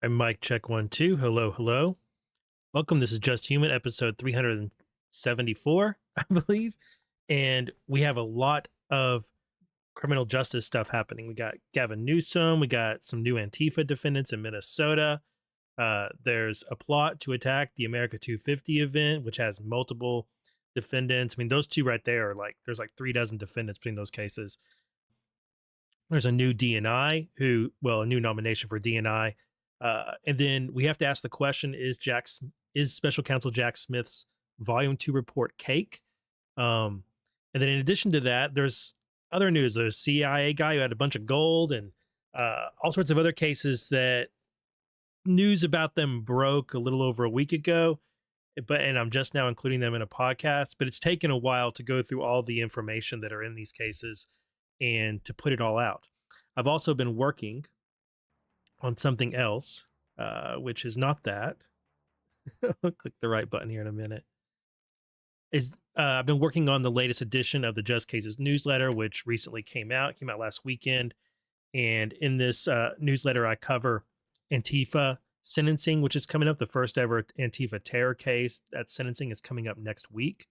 I'm Mike check 1 2. Hello, hello. Welcome. This is Just Human, episode 374, I believe. And we have a lot of criminal justice stuff happening. We got Gavin Newsom, we got some new Antifa defendants in Minnesota. There's a plot to attack the America 250 event, which has multiple defendants. I mean, those two right there are there's like 3 dozen defendants between those cases. There's a new DNI a new nomination for DNI. And then we have to ask the question: is Special Counsel Jack Smith's Volume 2 report cake? And then in addition to that, there's other news. There's a CIA guy who had a bunch of gold and all sorts of other cases that news about them broke a little over a week ago. And I'm just now including them in a podcast. But it's taken a while to go through all the information that are in these cases and to put it all out. I've also been working on something else, which is not that. I'll click the right button here in a minute. I've been working on the latest edition of the Just Cases newsletter, which recently came out last weekend. And in this newsletter, I cover Antifa sentencing, which is coming up, the first ever Antifa terror case. That sentencing is coming up next week.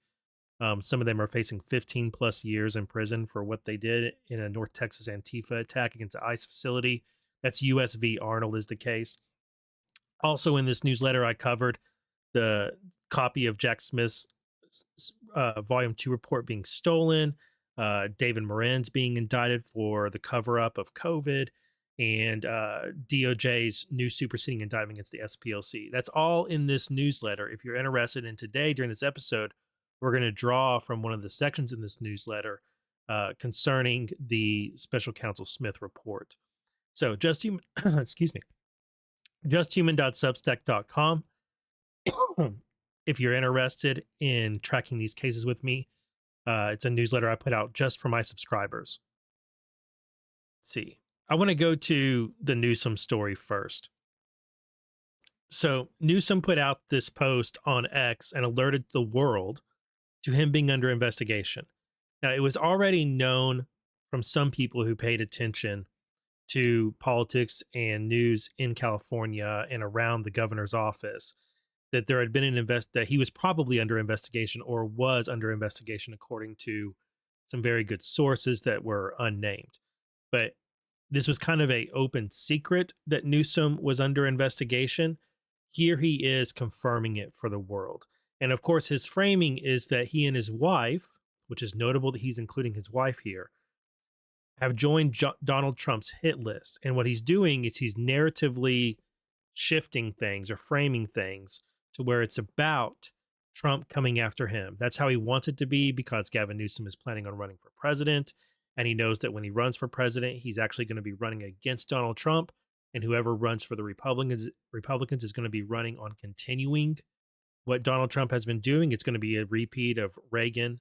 Some of them are facing 15 plus years in prison for what they did in a North Texas Antifa attack against an ICE facility. That's US v. Arnold is the case. Also in this newsletter, I covered the copy of Jack Smith's Volume 2 report being stolen, David Moran's being indicted for the cover-up of COVID, and DOJ's new superseding indictment against the SPLC. That's all in this newsletter. If you're interested in today, during this episode, we're going to draw from one of the sections in this newsletter concerning the Special Counsel Smith report. So excuse me, justhuman.substack.com. If you're interested in tracking these cases with me, it's a newsletter I put out just for my subscribers. Let's see. I want to go to the Newsom story first. So Newsom put out this post on X and alerted the world to him being under investigation. Now, it was already known from some people who paid attention to politics and news in California and around the governor's office that there had been that he was probably under investigation or was under investigation, according to some very good sources that were unnamed. But this was kind of a open secret that Newsom was under investigation. Here he is confirming it for the world. And of course, his framing is that he and his wife, which is notable that he's including his wife here, have joined Donald Trump's hit list. And what he's doing is he's narratively shifting things or framing things to where it's about Trump coming after him. That's how he wants it to be, because Gavin Newsom is planning on running for president. And he knows that when he runs for president, he's actually going to be running against Donald Trump. And whoever runs for the Republicans is going to be running on continuing what Donald Trump has been doing. It's going to be a repeat of Reagan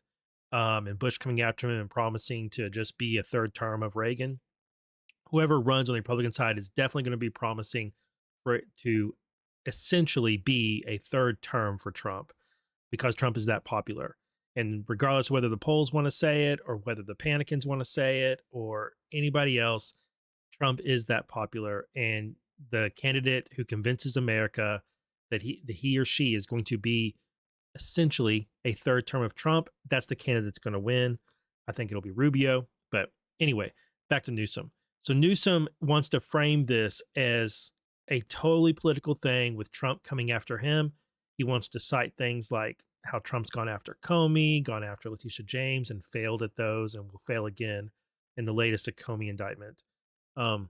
and Bush coming after him and promising to just be a third term of Reagan. Whoever runs on the Republican side is definitely going to be promising for it to essentially be a third term for Trump, because Trump is that popular. And regardless of whether the polls want to say it or whether the Panicans want to say it or anybody else, Trump is that popular. And the candidate who convinces America that he or she is going to be essentially a third term of Trump, that's the candidate that's going to win. I think it'll be Rubio. But anyway, back to Newsom. So Newsom wants to frame this as a totally political thing with Trump coming after him. He wants to cite things like how Trump's gone after Comey, gone after Letitia James, and failed at those, and will fail again in the latest Comey indictment. But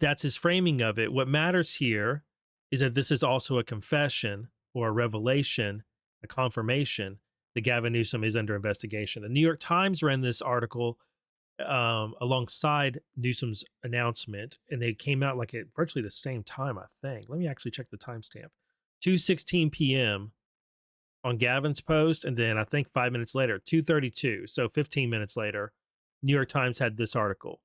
that's his framing of it. What matters here is that this is also a confession or a revelation, a confirmation that Gavin Newsom is under investigation. The New York Times ran this article alongside Newsom's announcement, and they came out like at virtually the same time, I think. Let me actually check the timestamp. 2:16 p.m. on Gavin's post, and then I think 5 minutes later, 2:32, so 15 minutes later, New York Times had this article.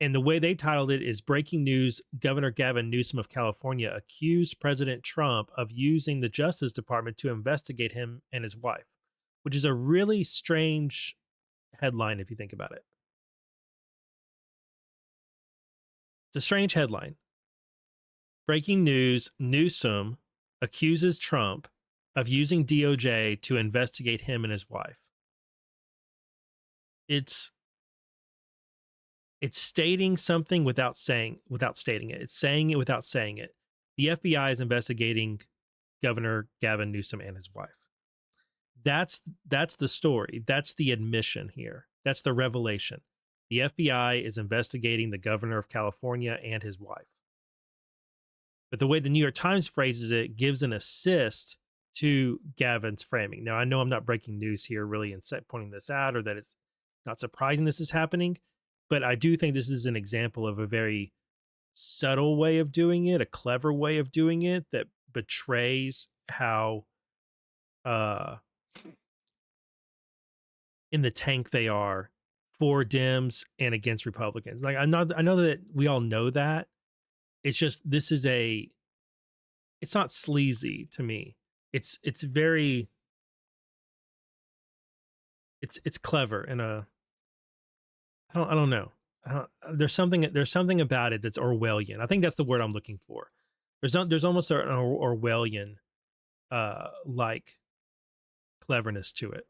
And the way they titled it is "Breaking News: Governor Gavin Newsom of California accused President Trump of using the Justice Department to investigate him and his wife," which is a really strange headline if you think about it. It's a strange headline. Breaking news: Newsom accuses Trump of using DOJ to investigate him and his wife. It's stating something without stating it. It's saying it without saying it. The FBI is investigating Governor Gavin Newsom and his wife. That's the story. That's the admission here. That's the revelation. The FBI is investigating the governor of California and his wife. But the way the New York Times phrases it gives an assist to Gavin's framing. Now, I know I'm not breaking news here really in pointing this out, or that it's not surprising this is happening, but I do think this is an example of a very subtle way of doing it, a clever way of doing it that betrays how in the tank they are for Dems and against Republicans. Like, I know that we all know that. It's just, it's not sleazy to me. It's very, it's clever and I don't know. There's something about it that's Orwellian. I think that's the word I'm looking for. There's almost an Orwellian like cleverness to it.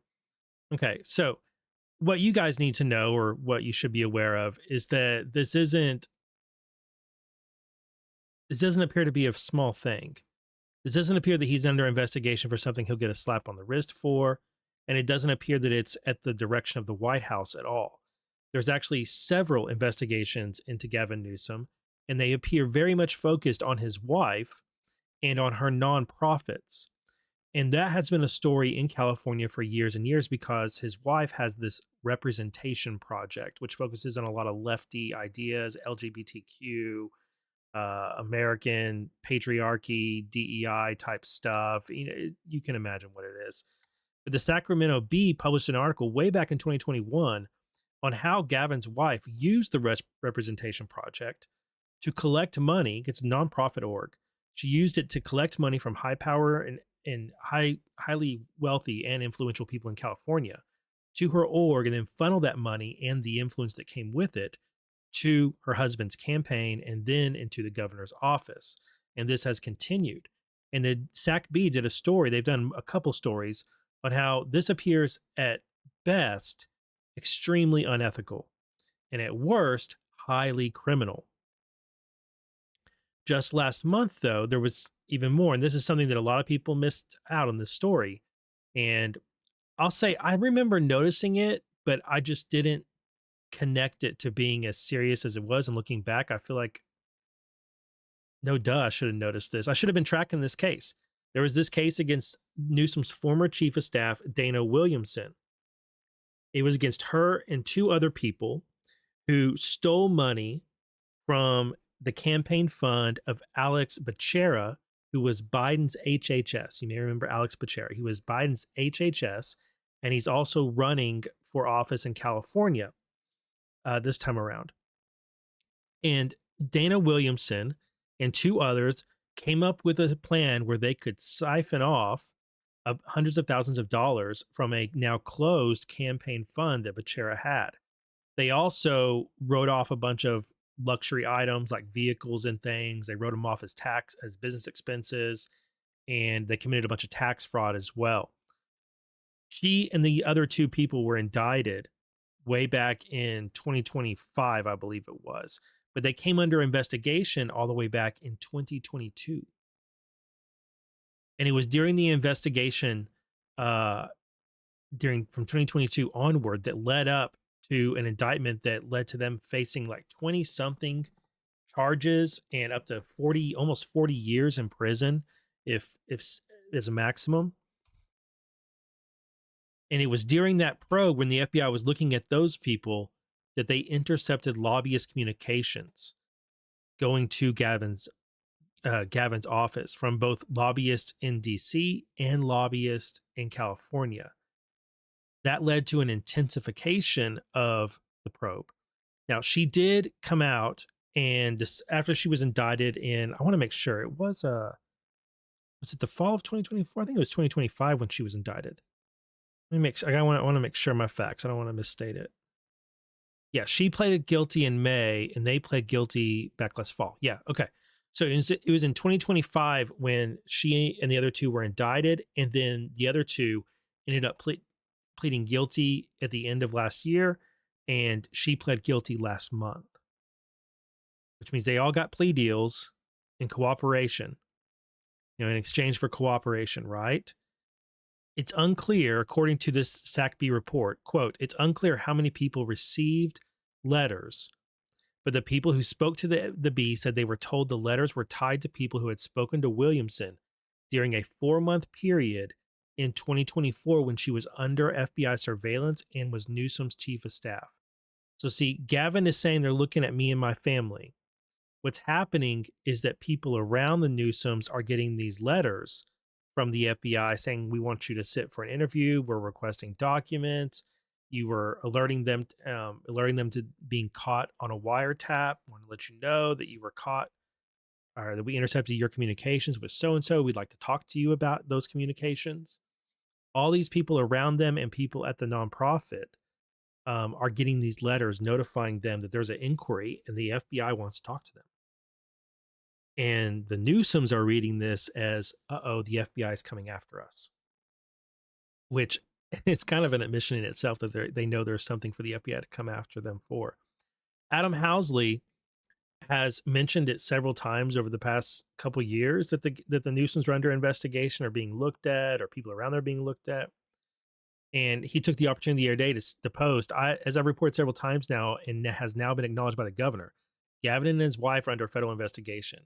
Okay, so what you guys need to know, or what you should be aware of, is that this doesn't appear to be a small thing. This doesn't appear that he's under investigation for something he'll get a slap on the wrist for, and it doesn't appear that it's at the direction of the White House at all. There's actually several investigations into Gavin Newsom, and they appear very much focused on his wife and on her nonprofits. And that has been a story in California for years and years, because his wife has this representation project, which focuses on a lot of lefty ideas, LGBTQ, American patriarchy, DEI type stuff. You can imagine what it is. But the Sacramento Bee published an article way back in 2021 on how Gavin's wife used the representation project to collect money. It's a nonprofit org. She used it to collect money from high power and highly wealthy and influential people in California to her org, and then funnel that money and the influence that came with it to her husband's campaign and then into the governor's office. And this has continued. And the SAC-B did a story. They've done a couple stories on how this appears at best extremely unethical, and at worst highly criminal. Just last month, though, there was even more, and this is something that a lot of people missed out on this story. And I'll say I remember noticing it, but I just didn't connect it to being as serious as it was. And looking back, I feel like, no duh, I should have noticed this. I should have been tracking this case. There was this case against Newsom's former chief of staff, Dana Williamson. It was against her and two other people who stole money from the campaign fund of Alex Becerra, who was Biden's HHS. You may remember Alex Becerra. He was Biden's HHS, and he's also running for office in California this time around. And Dana Williamson and two others came up with a plan where they could siphon off hundreds of thousands of dollars from a now closed campaign fund that Becerra had. They also wrote off a bunch of luxury items like vehicles and things. They wrote them off as business expenses, and they committed a bunch of tax fraud as well. She and the other two people were indicted way back in 2025, I believe it was, but they came under investigation all the way back in 2022. And it was during the investigation from 2022 onward that led up to an indictment that led to them facing like 20 something charges and up to almost 40 years in prison if there's a maximum. And it was during that probe, when the FBI was looking at those people, that they intercepted lobbyist communications going to Gavin's office from both lobbyists in DC and lobbyists in California. That led to an intensification of the probe. Now, she did come out, and after she was indicted in, I want to make sure it was it the fall of 2024? I think it was 2025 when she was indicted. Let me make sure. I want to make sure my facts. I don't want to misstate it. Yeah, she pleaded guilty in May, and they pled guilty back last fall. Yeah, okay. So it was in 2025 when she and the other two were indicted, and then the other two ended up pleading guilty at the end of last year, and she pled guilty last month, which means they all got plea deals in cooperation, in exchange for cooperation, right? It's unclear, according to this SACB report, quote, it's unclear how many people received letters, but the people who spoke to the B said they were told the letters were tied to people who had spoken to Williamson during a 4-month period in 2024 when she was under FBI surveillance and was Newsom's chief of staff. So see, Gavin is saying they're looking at me and my family. What's happening is that people around the Newsoms are getting these letters from the FBI saying, we want you to sit for an interview. We're requesting documents. You were alerting them to being caught on a wiretap. We want to let you know that you were caught, or that we intercepted your communications with so-and-so. We'd like to talk to you about those communications. All these people around them and people at the nonprofit are getting these letters notifying them that there's an inquiry and the FBI wants to talk to them. And the Newsoms are reading this as, the FBI is coming after us, which it's kind of an admission in itself that they know there's something for the FBI to come after them for. Adam Housley has mentioned it several times over the past couple of years that the Newsoms are under investigation or being looked at, or people around there being looked at. And he took the opportunity the other day to post, as I've reported several times now, and has now been acknowledged by the governor, Gavin and his wife are under federal investigation.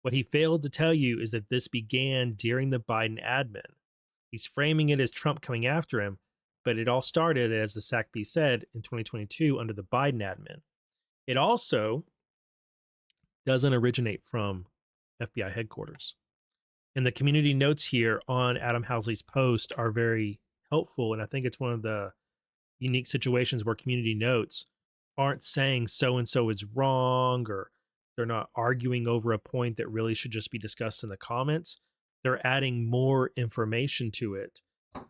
What he failed to tell you is that this began during the Biden admin. He's framing it as Trump coming after him, but it all started, as the SACB said, in 2022 under the Biden admin. It also doesn't originate from FBI headquarters. And the community notes here on Adam Housley's post are very helpful, and I think it's one of the unique situations where community notes aren't saying so-and-so is wrong, or they're not arguing over a point that really should just be discussed in the comments. They're adding more information to it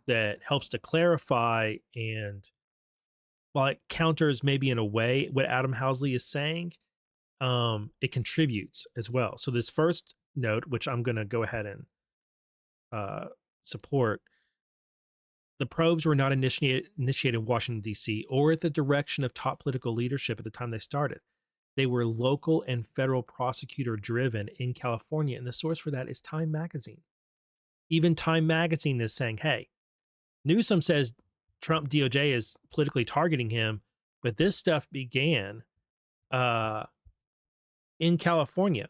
that helps to clarify, and while it counters maybe in a way what Adam Housley is saying, it contributes as well. So this first note, which I'm going to go ahead and support, the probes were not initiated in Washington, D.C., or at the direction of top political leadership at the time they started. They were local and federal prosecutor driven in California, and the source for that is Time Magazine. Even Time Magazine is saying, hey, Newsom says Trump DOJ is politically targeting him, but this stuff began in California.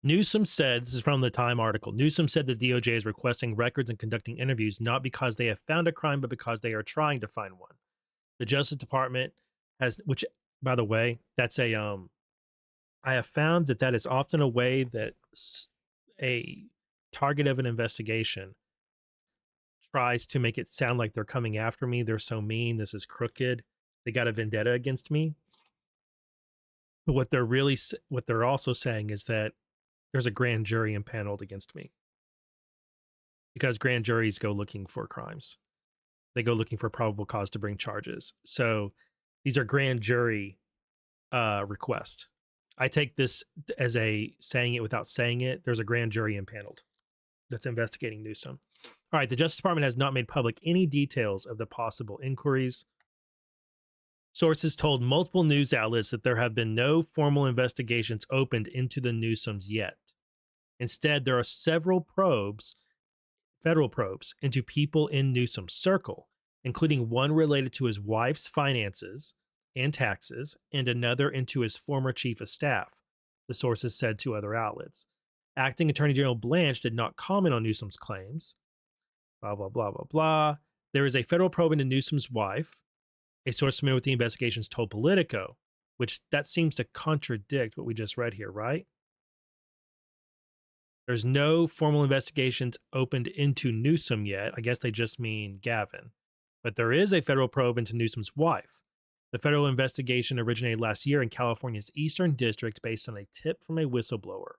Newsom said, this is from the Time article, Newsom said the DOJ is requesting records and conducting interviews not because they have found a crime, but because they are trying to find one. The Justice Department has, which, by the way, that's a, I have found that is often a way that a target of an investigation tries to make it sound like they're coming after me. They're so mean. This is crooked. They got a vendetta against me. But what they're also saying is that there's a grand jury impaneled against me, because grand juries go looking for crimes. They go looking for probable cause to bring charges. So these are grand jury requests. I take this as a saying it without saying it. There's a grand jury impaneled that's investigating Newsom. All right, the Justice Department has not made public any details of the possible inquiries. Sources told multiple news outlets that there have been no formal investigations opened into the Newsoms yet. Instead, there are several federal probes into people in Newsom's circle, including one related to his wife's finances and taxes, and another into his former chief of staff, the sources said to other outlets. Acting Attorney General Blanche did not comment on Newsom's claims. Blah, blah, blah, blah, blah. There is a federal probe into Newsom's wife. A source familiar with the investigations told Politico, which that seems to contradict what we just read here, right? There's no formal investigations opened into Newsom yet. I guess they just mean Gavin. But there is a federal probe into Newsom's wife. The federal investigation originated last year in California's Eastern District based on a tip from a whistleblower.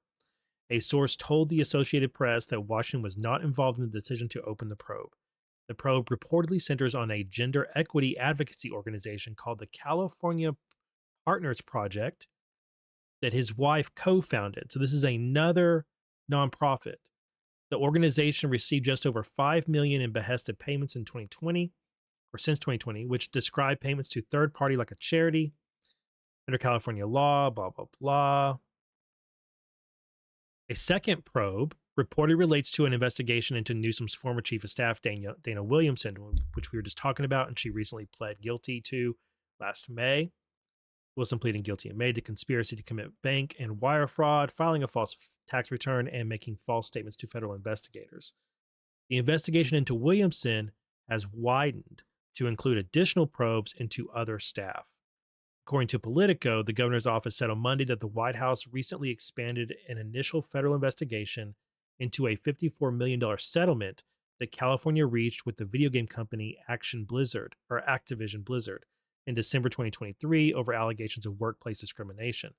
A source told the Associated Press that Washington was not involved in the decision to open the probe. The probe reportedly centers on a gender equity advocacy organization called the California Partners Project, that his wife co-founded. So this is another nonprofit. The organization received just over $5 million in behested payments in 2020, or since 2020, which describe payments to third party like a charity under California law, blah, blah, blah. A second probe reportedly relates to an investigation into Newsom's former chief of staff, Dana Williamson, which we were just talking about, and she recently pled guilty to last May. Wilson pleading guilty in May to conspiracy to commit bank and wire fraud, filing a false tax return, and making false statements to federal investigators. The investigation into Williamson has widened to include additional probes into other staff. According to Politico, the governor's office said on Monday that the White House recently expanded an initial federal investigation into a $54 million settlement that California reached with the video game company Activision Blizzard in December 2023 over allegations of workplace discrimination.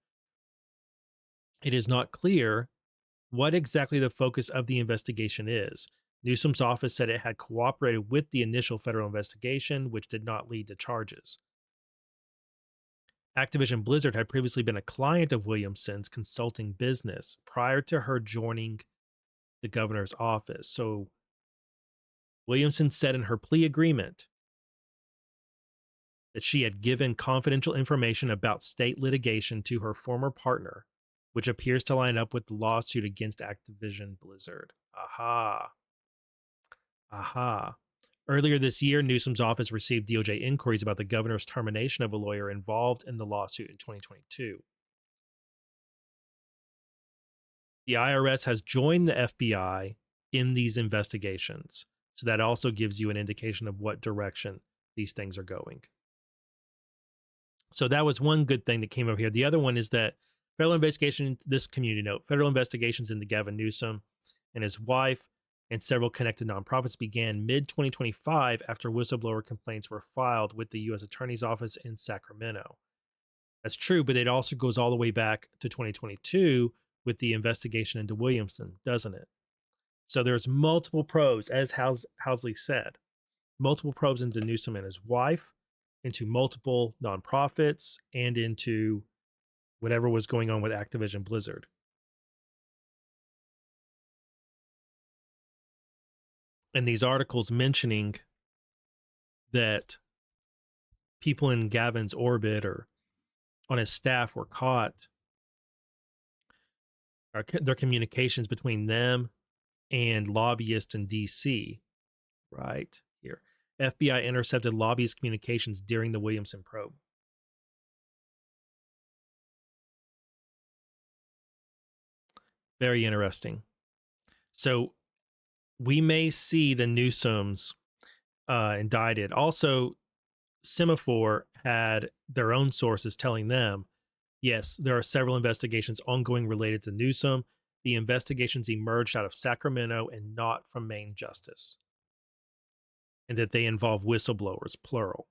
It is not clear what exactly the focus of the investigation is. Newsom's office said it had cooperated with the initial federal investigation, which did not lead to charges. Activision Blizzard had previously been a client of Williamson's consulting business prior to her joining the governor's office. So Williamson said in her plea agreement that she had given confidential information about state litigation to her former partner, which appears to line up with the lawsuit against Activision Blizzard. Aha. Earlier this year, Newsom's office received DOJ inquiries about the governor's termination of a lawyer involved in the lawsuit in 2022. The IRS has joined the FBI in these investigations, so that also gives you an indication of what direction these things are going. So that was one good thing that came over here. The other one is that federal investigation, this community note, federal investigations into Gavin Newsom and his wife and several connected nonprofits began mid-2025 after whistleblower complaints were filed with the U.S. Attorney's Office in Sacramento. That's true, but it also goes all the way back to 2022 with the investigation into Williamson, doesn't it? So there's multiple probes, as Housley said, multiple probes into Newsom and his wife, into multiple nonprofits, and into whatever was going on with Activision Blizzard. And these articles mentioning that people in Gavin's orbit or on his staff were caught, their communications between them and lobbyists in D.C., right here. FBI intercepted lobbyist communications during the Williamson probe. Very interesting. So we may see the Newsoms indicted. Also, Semaphore had their own sources telling them, yes, there are several investigations ongoing related to Newsom. The investigations emerged out of Sacramento and not from Maine Justice. And that they involve whistleblowers, plural.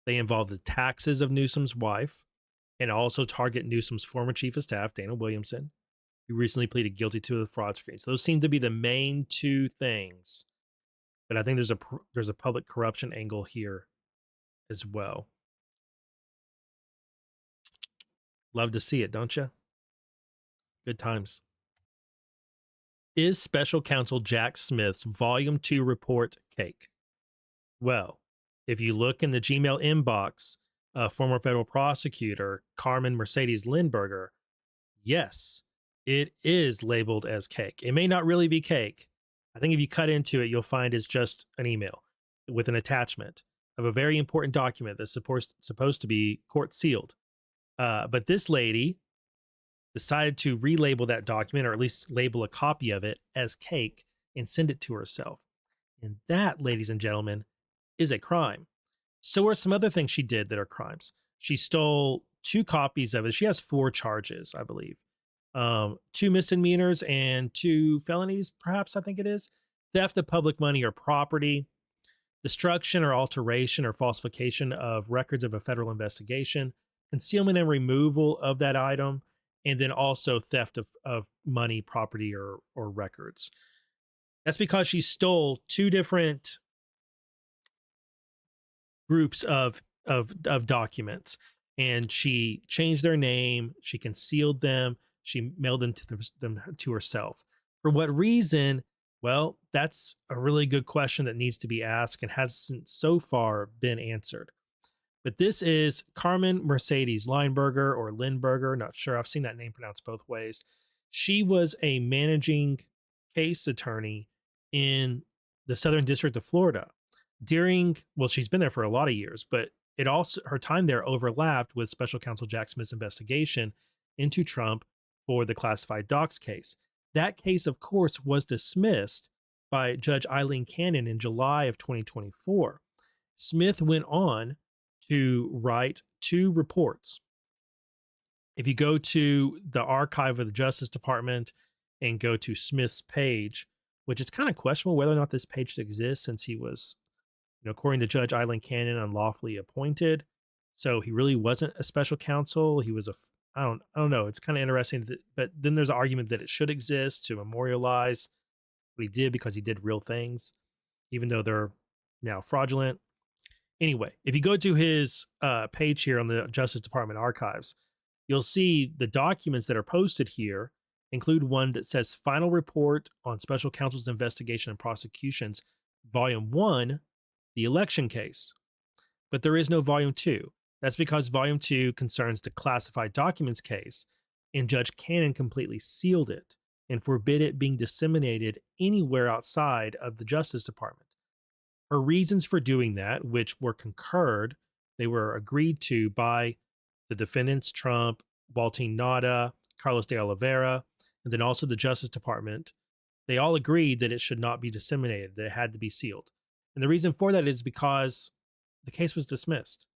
They involve the taxes of Newsom's wife and also target Newsom's former chief of staff, Dana Williamson, who recently pleaded guilty to the fraud screens. Those seem to be the main two things. But I think there's a public corruption angle here as well. Love to see it, don't you? Good times. Is Special Counsel Jack Smith's Volume 2 report cake? Well, if you look in the Gmail inbox, former federal prosecutor Carmen Mercedes Lindberger, yes, it is labeled as cake. It may not really be cake. I think if you cut into it, you'll find it's just an email with an attachment of a very important document that's supposed to be court sealed. But this lady decided to relabel that document, or at least label a copy of it as cake and send it to herself. And that, ladies and gentlemen, is a crime. So are some other things she did that are crimes. She stole 2 copies of it. She has 4 charges, I believe. 2 misdemeanors and 2 felonies, perhaps, I think it is. Theft of public money or property, destruction or alteration or falsification of records of a federal investigation, concealment and removal of that item, and then also theft of money, property, or records. That's because she stole 2 different groups of documents. and she changed their name. She concealed them. She mailed them to herself. For what reason? Well, that's a really good question that needs to be asked and hasn't so far been answered. But this is Carmen Mercedes Lineberger or Lindberger. Not sure. I've seen that name pronounced both ways. She was a managing case attorney in the Southern District of Florida she's been there for a lot of years, but her time there overlapped with Special Counsel Jack Smith's investigation into Trump for the classified docs case. That case, of course, was dismissed by Judge Eileen Cannon in July of 2024. Smith went on to write 2 reports. If you go to the archive of the Justice Department and go to Smith's page, which is kind of questionable whether or not this page exists, since he was, according to Judge Eileen Cannon, unlawfully appointed. So he really wasn't a special counsel. He was I don't know. It's kind of interesting, but then there's an argument that it should exist to memorialize what he did because he did real things, even though they're now fraudulent. Anyway, if you go to his page here on the Justice Department archives, you'll see the documents that are posted here include one that says Final Report on Special Counsel's Investigation and Prosecutions, Volume 1, the election case. But there is no Volume 2. That's because Volume 2 concerns the classified documents case, and Judge Cannon completely sealed it and forbid it being disseminated anywhere outside of the Justice Department. Her reasons for doing that, which were concurred, they were agreed to by the defendants, Trump, Waltine Nada, Carlos de Oliveira, and then also the Justice Department. They all agreed that it should not be disseminated, that it had to be sealed. And the reason for that is because the case was dismissed.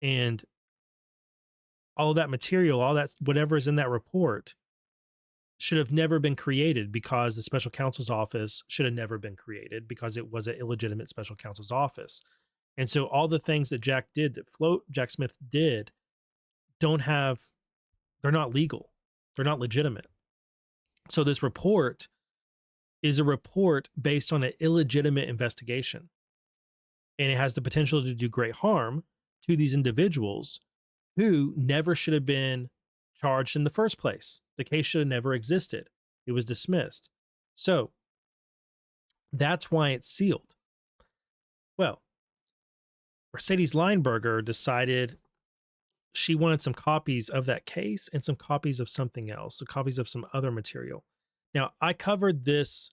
And all of that material, all that, whatever is in that report, should have never been created, because the special counsel's office should have never been created because it was an illegitimate special counsel's office. And so all the things that Jack Smith did they're not legal. They're not legitimate. So this report is a report based on an illegitimate investigation. And it has the potential to do great harm to these individuals who never should have been charged in the first place. The case should have never existed. It was dismissed. So that's why it's sealed. Well, Mercedes Lineberger decided she wanted some copies of that case and some copies of something else, some copies of some other material. Now, I covered this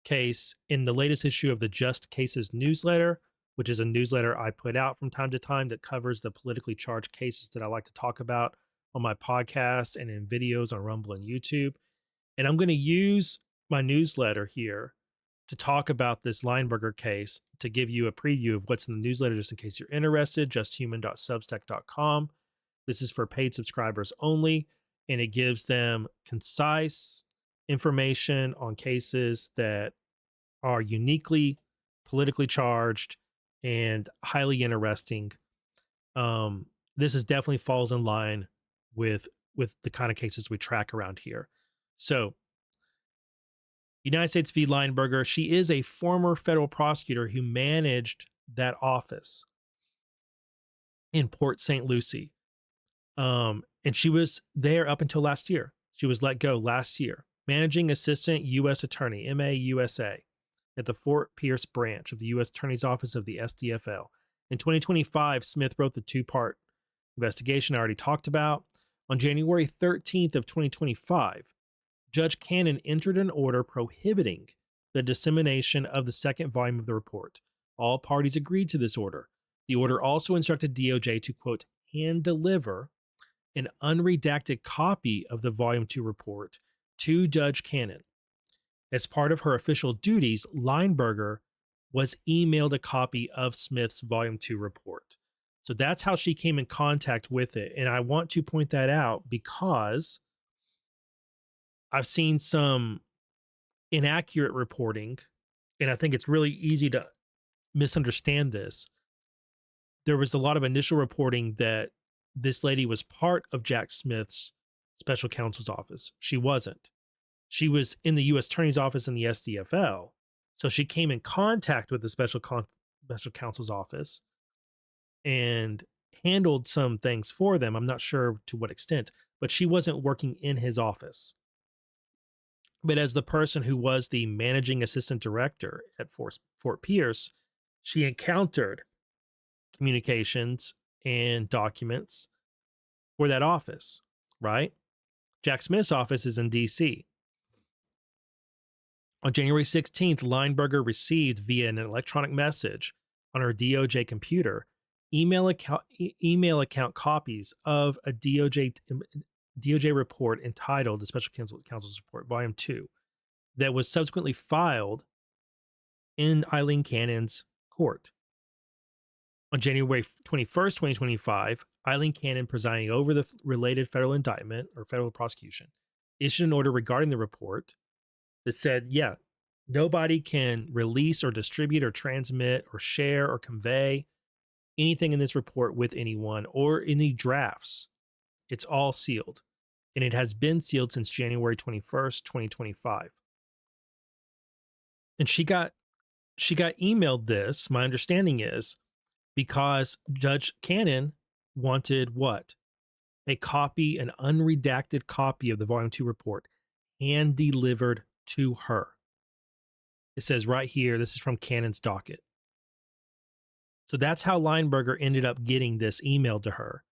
case in the latest issue of the Just Cases newsletter, which is a newsletter I put out from time to time that covers the politically charged cases that I like to talk about on my podcast and in videos on Rumble and YouTube. And I'm going to use my newsletter here to talk about this Lineberger case, to give you a preview of what's in the newsletter, just in case you're interested. justhuman.substack.com. This is for paid subscribers only, and it gives them concise information on cases that are uniquely politically charged and highly interesting. This is definitely falls in line with the kind of cases we track around here. So, United States v. Lineberger, she is a former federal prosecutor who managed that office in Port St. Lucie. And she was there up until last year. She was let go last year. Managing Assistant U.S. Attorney, MAUSA, at the Fort Pierce branch of the U.S. Attorney's Office of the SDFL. In 2025, Smith wrote the 2-part investigation I already talked about. On January 13th of 2025, Judge Cannon entered an order prohibiting the dissemination of the second volume of the report. All parties agreed to this order. The order also instructed DOJ to, quote, hand deliver an unredacted copy of the Volume 2 report to Judge Cannon. As part of her official duties, Lineberger was emailed a copy of Smith's Volume 2 report. So that's how she came in contact with it. And I want to point that out because I've seen some inaccurate reporting, and I think it's really easy to misunderstand this. There was a lot of initial reporting that this lady was part of Jack Smith's special counsel's office. She wasn't. She was in the U.S. Attorney's Office in the SDFL. So she came in contact with the special counsel's office, and handled some things for them. I'm not sure to what extent, but she wasn't working in his office. But as the person who was the managing assistant director at Fort Pierce, she encountered communications and documents for that office, right? Jack Smith's office is in DC. On January 16th, Lineberger received via an electronic message on her DOJ computer email account copies of a DOJ report entitled the Special Counsel's Report, Volume 2, that was subsequently filed in Eileen Cannon's court. On January 21st, 2025, Eileen Cannon, presiding over the related federal indictment or federal prosecution, issued an order regarding the report that said, yeah, nobody can release or distribute or transmit or share or convey anything in this report with anyone or any drafts. It's all sealed. And it has been sealed since January 21st, 2025. And she got emailed this, my understanding is, because Judge Cannon wanted what? A copy, an unredacted copy of the Volume 2 report, hand delivered to her. It says right here, this is from Cannon's docket. So that's how Lineberger ended up getting this emailed to her,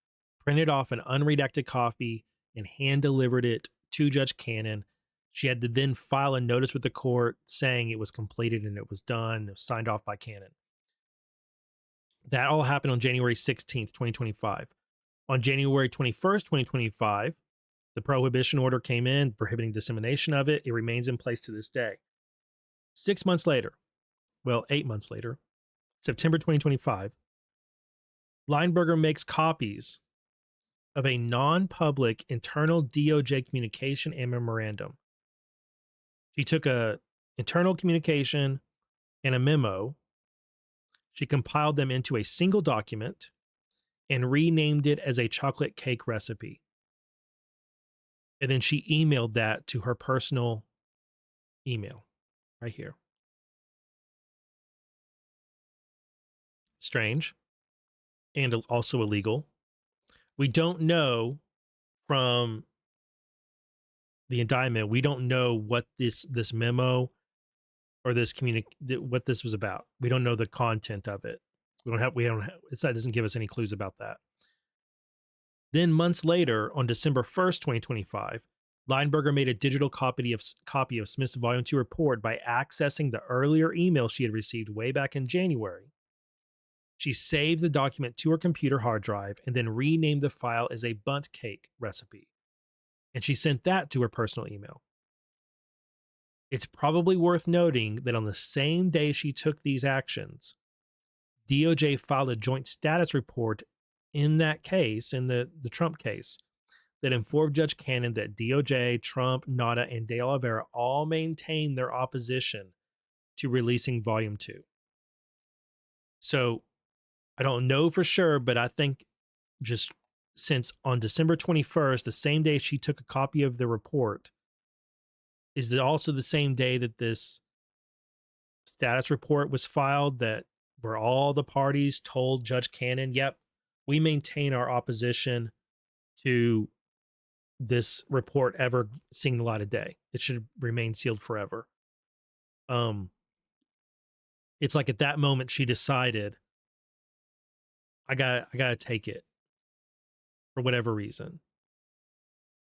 printed off an unredacted copy and hand delivered it to Judge Cannon. She had to then file a notice with the court saying it was completed and it was done. It was signed off by Cannon. That all happened on January 16th, 2025. On January 21st, 2025, the prohibition order came in prohibiting dissemination of it. It remains in place to this day. 8 months later, September 2025, Lineberger makes copies of a non-public internal DOJ communication and memorandum. She took a internal communication and a memo. She compiled them into a single document and renamed it as a chocolate cake recipe. And then she emailed that to her personal email right here. Strange and also illegal. We don't know from the indictment, we don't know what this memo or this what this was about. We don't know the content of it. It doesn't give us any clues about that. Then months later, on December 1st, 2025, Lineberger made a digital copy of Smith's Volume 2 report by accessing the earlier email she had received way back in January. She saved the document to her computer hard drive and then renamed the file as a bundt cake recipe. And she sent that to her personal email. It's probably worth noting that on the same day she took these actions, DOJ filed a joint status report in that case, in the Trump case, that informed Judge Cannon that DOJ, Trump, NADA, and De Oliveira all maintained their opposition to releasing Volume 2. So I don't know for sure, but I think just since on December 21st, the same day she took a copy of the report, is that also the same day that this status report was filed, that where all the parties told Judge Cannon, yep, we maintain our opposition to this report ever seeing the light of day. It should remain sealed forever. It's like at that moment she decided, I gotta take it for whatever reason.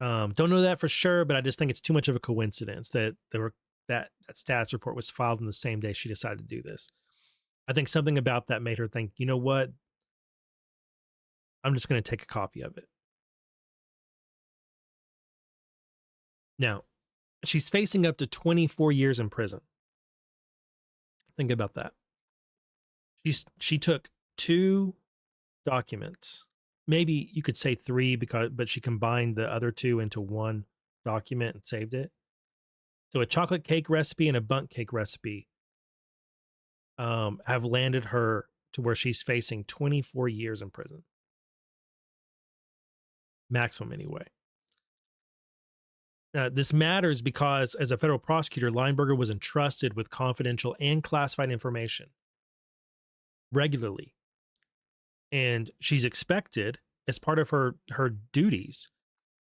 Don't know that for sure, but I just think it's too much of a coincidence that that status report was filed on the same day she decided to do this. I think something about that made her think, you know what? I'm just going to take a copy of it. Now, she's facing up to 24 years in prison. Think about that. She took 2 documents. Maybe you could say 3 but she combined the other 2 into one document and saved it. So a chocolate cake recipe and a bundt cake recipe have landed her to where she's facing 24 years in prison. Maximum anyway. This matters because as a federal prosecutor, Lineberger was entrusted with confidential and classified information regularly. And she's expected, as part of her duties,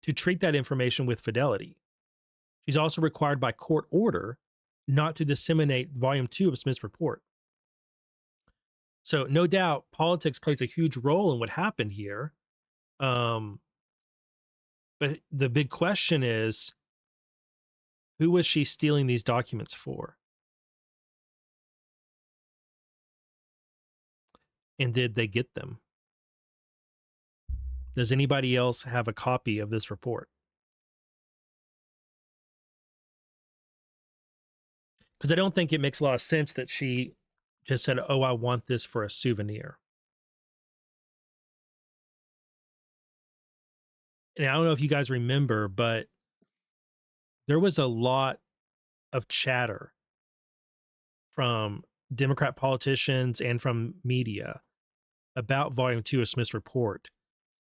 to treat that information with fidelity. She's also required by court order not to disseminate Volume 2 of Smith's report. So no doubt politics plays a huge role in what happened here. But the big question is, who was she stealing these documents for? And did they get them? Does anybody else have a copy of this report? Because I don't think it makes a lot of sense that she just said, oh, I want this for a souvenir. And I don't know if you guys remember, but there was a lot of chatter from Democrat politicians and from media about Volume 2 of Smith's report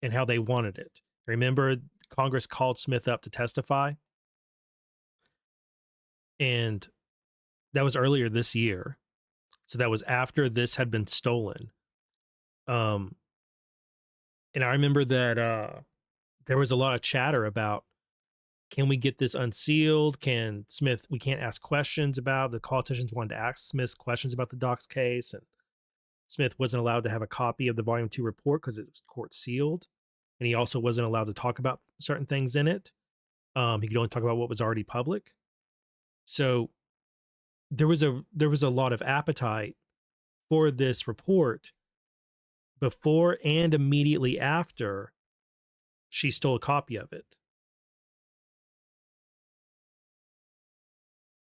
and how they wanted it. Remember, Congress called Smith up to testify? And that was earlier this year. So that was after this had been stolen. And I remember that there was a lot of chatter about, can we get this unsealed? Can Smith, we can't ask questions about, the politicians wanted to ask Smith questions about the Docs case, and Smith wasn't allowed to have a copy of the Volume 2 report because it was court sealed. And he also wasn't allowed to talk about certain things in it. He could only talk about what was already public. So there was a lot of appetite for this report before and immediately after she stole a copy of it.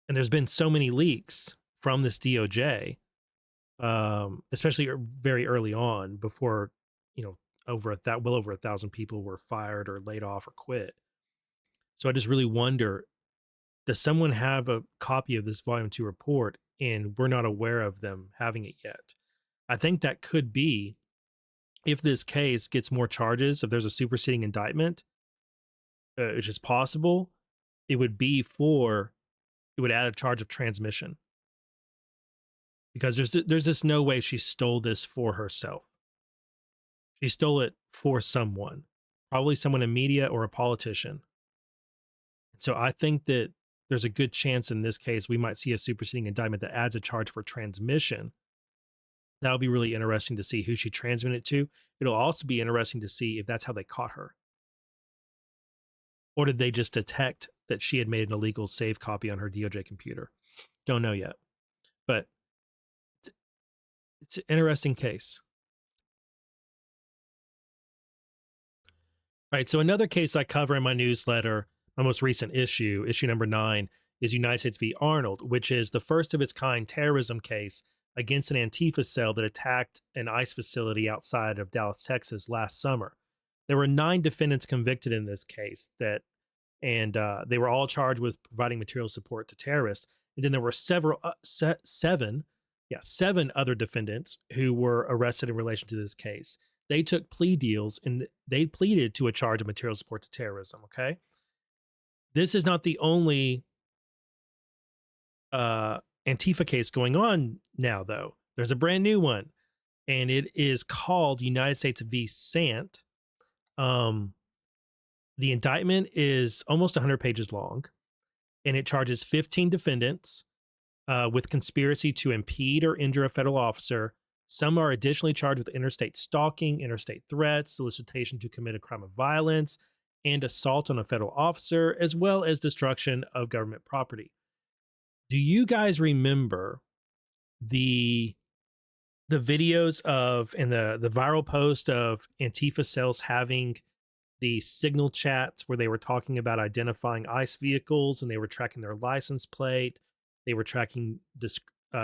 And there's been so many leaks from this DOJ, especially very early on, before, well over 1,000 people were fired or laid off or quit. So I just really wonder, does someone have a copy of this Volume 2 report and we're not aware of them having it yet? I think that could be, if this case gets more charges, if there's a superseding indictment, which is possible, it would add a charge of transmission. Because there's just no way she stole this for herself. She stole it for someone, probably someone in media or a politician. So I think that there's a good chance in this case we might see a superseding indictment that adds a charge for transmission. That'll be really interesting to see who she transmitted it to. It'll also be interesting to see if that's how they caught her. Or did they just detect that she had made an illegal save copy on her DOJ computer? Don't know yet. But it's an interesting case. All right, so another case I cover in my newsletter, my most recent issue number 9, is United States v. Arnold, which is the first of its kind terrorism case against an Antifa cell that attacked an ICE facility outside of Dallas, Texas last summer. There were 9 defendants convicted in this case, and they were all charged with providing material support to terrorists. And then there were seven other defendants who were arrested in relation to this case. They took plea deals and they pleaded to a charge of material support to terrorism. Okay. This is not the only Antifa case going on now, though. There's a brand new one, and it is called United States v. Sant. The indictment is almost 100 pages long, and it charges 15 defendants with conspiracy to impede or injure a federal officer. Some are additionally charged with interstate stalking, interstate threats, solicitation to commit a crime of violence, and assault on a federal officer, as well as destruction of government property. Do you guys remember the videos of, and the viral post of Antifa cells having the signal chats where they were talking about identifying ICE vehicles, and they were tracking their license plate, they were tracking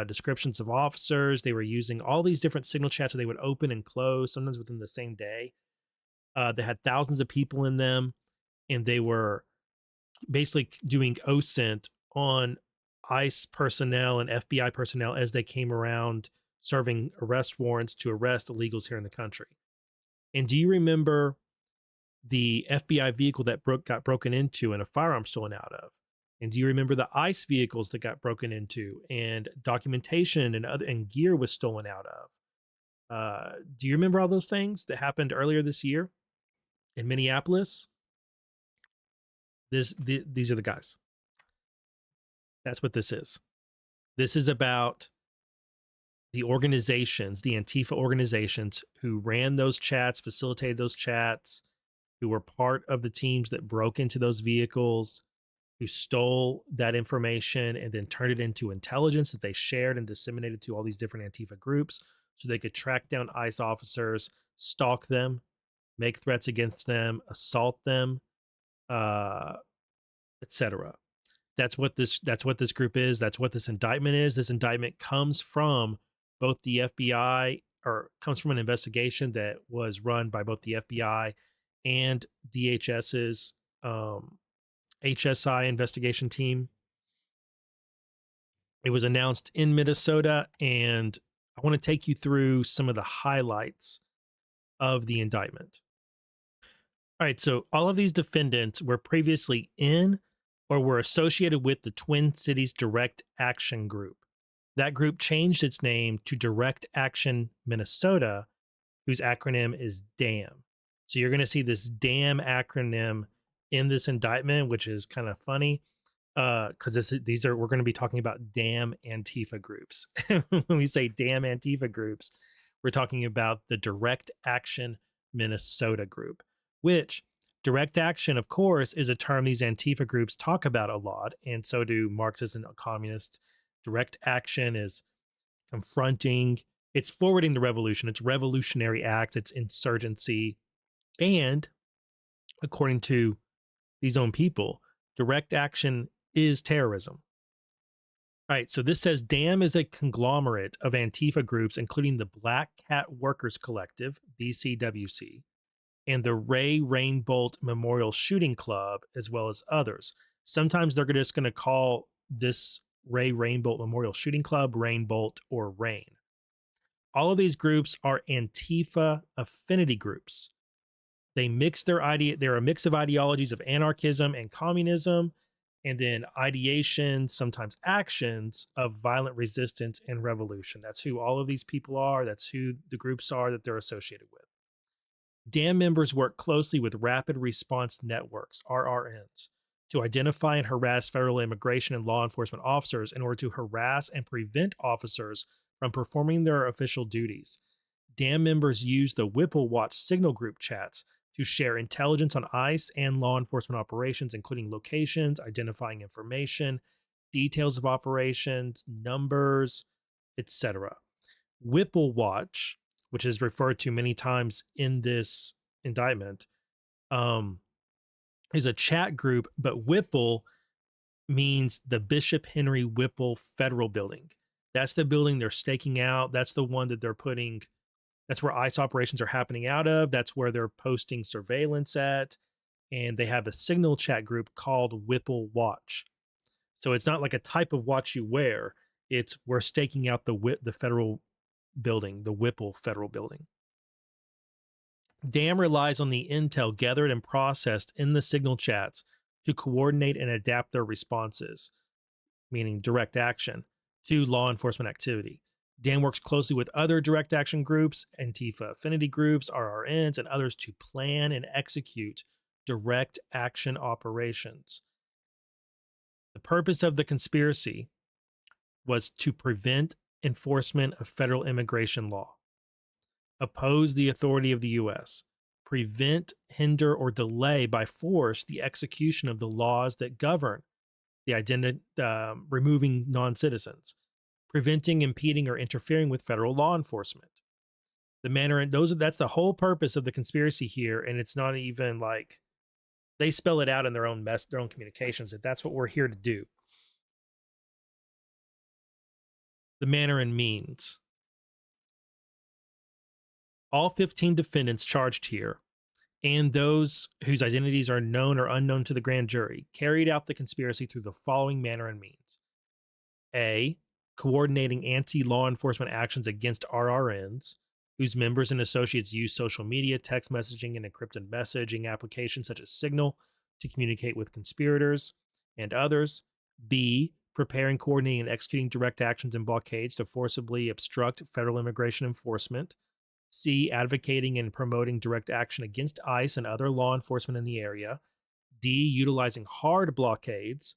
descriptions of officers, they were using all these different signal chats that they would open and close, sometimes within the same day. They had thousands of people in them, and they were basically doing OSINT on ICE personnel and FBI personnel as they came around serving arrest warrants to arrest illegals here in the country. And do you remember the FBI vehicle that got broken into and a firearm stolen out of? And do you remember the ICE vehicles that got broken into and documentation and gear was stolen out of? Do you remember all those things that happened earlier this year in Minneapolis? These are the guys. That's what this is. This is about the organizations, the Antifa organizations who ran those chats, facilitated those chats, who were part of the teams that broke into those vehicles, who stole that information and then turned it into intelligence that they shared and disseminated to all these different Antifa groups so they could track down ICE officers, stalk them, make threats against them, assault them, etc. That's what this group is. That's what this indictment is. This indictment comes from both the FBI, or comes from an investigation that was run by both the FBI and DHS's HSI investigation team. It was announced in Minnesota, and I want to take you through some of the highlights of the indictment. All right, so all of these defendants were previously in or were associated with the Twin Cities Direct Action Group. That group changed its name to Direct Action Minnesota, whose acronym is DAM. So you're going to see this DAM acronym in this indictment, which is kind of funny because we're going to be talking about DAMN Antifa groups. When we say DAMN Antifa groups, we're talking about the Direct Action Minnesota group, which direct action, of course, is a term these Antifa groups talk about a lot, and so do Marxists and communists. Direct action is confronting, it's forwarding the revolution, it's revolutionary acts, it's insurgency, and according to these own people, direct action is terrorism. All right, so this says DAM is a conglomerate of Antifa groups, including the Black Cat Workers Collective, BCWC, and the Ray Rainbolt Memorial Shooting Club, as well as others. Sometimes they're just going to call this Ray Rainbolt Memorial Shooting Club Rainbolt or Rain. All of these groups are Antifa affinity groups. They're a mix of ideologies of anarchism and communism, and then ideation, sometimes actions of violent resistance and revolution. That's who all of these people are. That's who the groups are that they're associated with. DAM members work closely with Rapid Response Networks, RRNs, to identify and harass federal immigration and law enforcement officers in order to harass and prevent officers from performing their official duties. DAM members use the Whipple Watch signal group chats to share intelligence on ICE and law enforcement operations, including locations, identifying information, details of operations, numbers, etc. Whipple Watch, which is referred to many times in this indictment, is a chat group, but Whipple means the Bishop Henry Whipple Federal Building. That's the building they're staking out. That's the one that they're putting, that's where ICE operations are happening out of. That's where they're posting surveillance at. And they have a signal chat group called Whipple Watch. So it's not like a type of watch you wear. It's we're staking out the federal building, the Whipple Federal Building. DAM relies on the intel gathered and processed in the signal chats to coordinate and adapt their responses, meaning direct action, to law enforcement activity. DAM works closely with other direct action groups, Antifa affinity groups, RRNs, and others to plan and execute direct action operations. The purpose of the conspiracy was to prevent enforcement of federal immigration law, oppose the authority of the U.S., prevent, hinder, or delay by force the execution of the laws that govern the removing non-citizens, preventing, impeding, or interfering with federal law enforcement. That's the whole purpose of the conspiracy here, and it's not even like they spell it out in their own communications that that's what we're here to do. The manner and means. All 15 defendants charged here, and those whose identities are known or unknown to the grand jury, carried out the conspiracy through the following manner and means. A, coordinating anti-law enforcement actions against RRNs, whose members and associates use social media, text messaging, and encrypted messaging applications such as Signal to communicate with conspirators and others. B, preparing, coordinating, and executing direct actions and blockades to forcibly obstruct federal immigration enforcement C, advocating and promoting direct action against ICE and other law enforcement in the area. D, utilizing hard blockades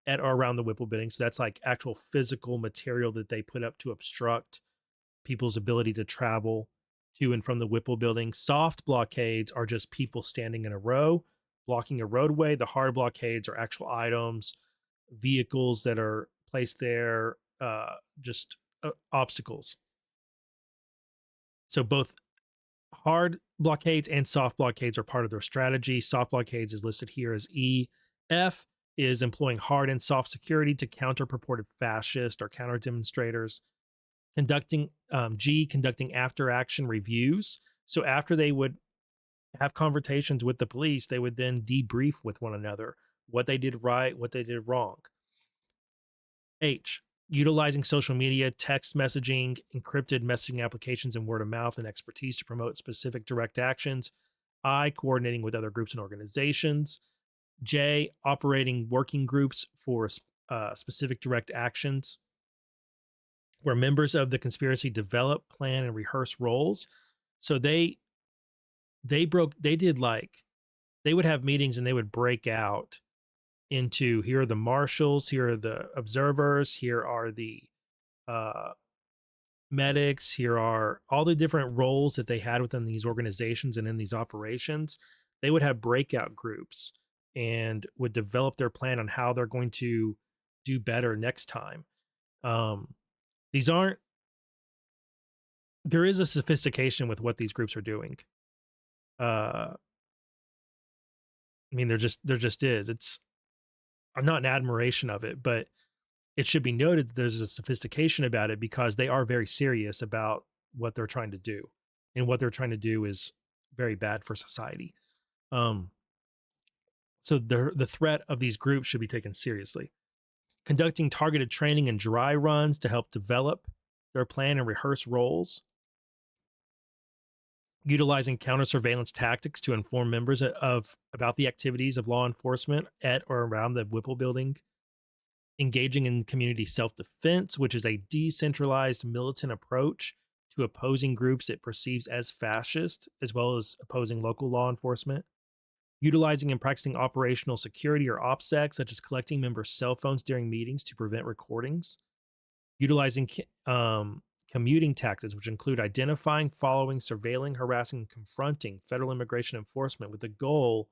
at or around the Whipple building. So that's like actual physical material that they put up to obstruct people's ability to travel to and from the Whipple building. Soft blockades are just people standing in a row, blocking a roadway. The hard blockades are actual items, vehicles that are placed there, just obstacles. So both hard blockades and soft blockades are part of their strategy. Soft blockades is listed here as E. F is employing hard and soft security to counter purported fascist or counter demonstrators. Conducting after action reviews. So after they would have conversations with the police, they would then debrief with one another what they did right, what they did wrong. H, utilizing social media, text messaging, encrypted messaging applications, and word of mouth and expertise to promote specific direct actions. I, coordinating with other groups and organizations. J, operating working groups for specific direct actions, where members of the conspiracy develop, plan, and rehearse roles. So they would have meetings and they would break out into, here are the marshals, here are the observers, here are the medics, here are all the different roles that they had within these organizations and in these operations. They would have breakout groups and would develop their plan on how they're going to do better next time. There is a sophistication with what these groups are doing. I mean, there just is. I'm not in admiration of it, but it should be noted that there's a sophistication about it because they are very serious about what they're trying to do, and what they're trying to do is very bad for society. So the threat of these groups should be taken seriously. Conducting targeted training and dry runs to help develop their plan and rehearse roles. Utilizing counter surveillance tactics to inform members about the activities of law enforcement at or around the Whipple building. Engaging in community self-defense, which is a decentralized militant approach to opposing groups it perceives as fascist, as well as opposing local law enforcement. Utilizing and practicing operational security or OPSEC, such as collecting members' cell phones during meetings to prevent recordings. Utilizing commuting tactics, which include identifying, following, surveilling, harassing, and confronting federal immigration enforcement with the goal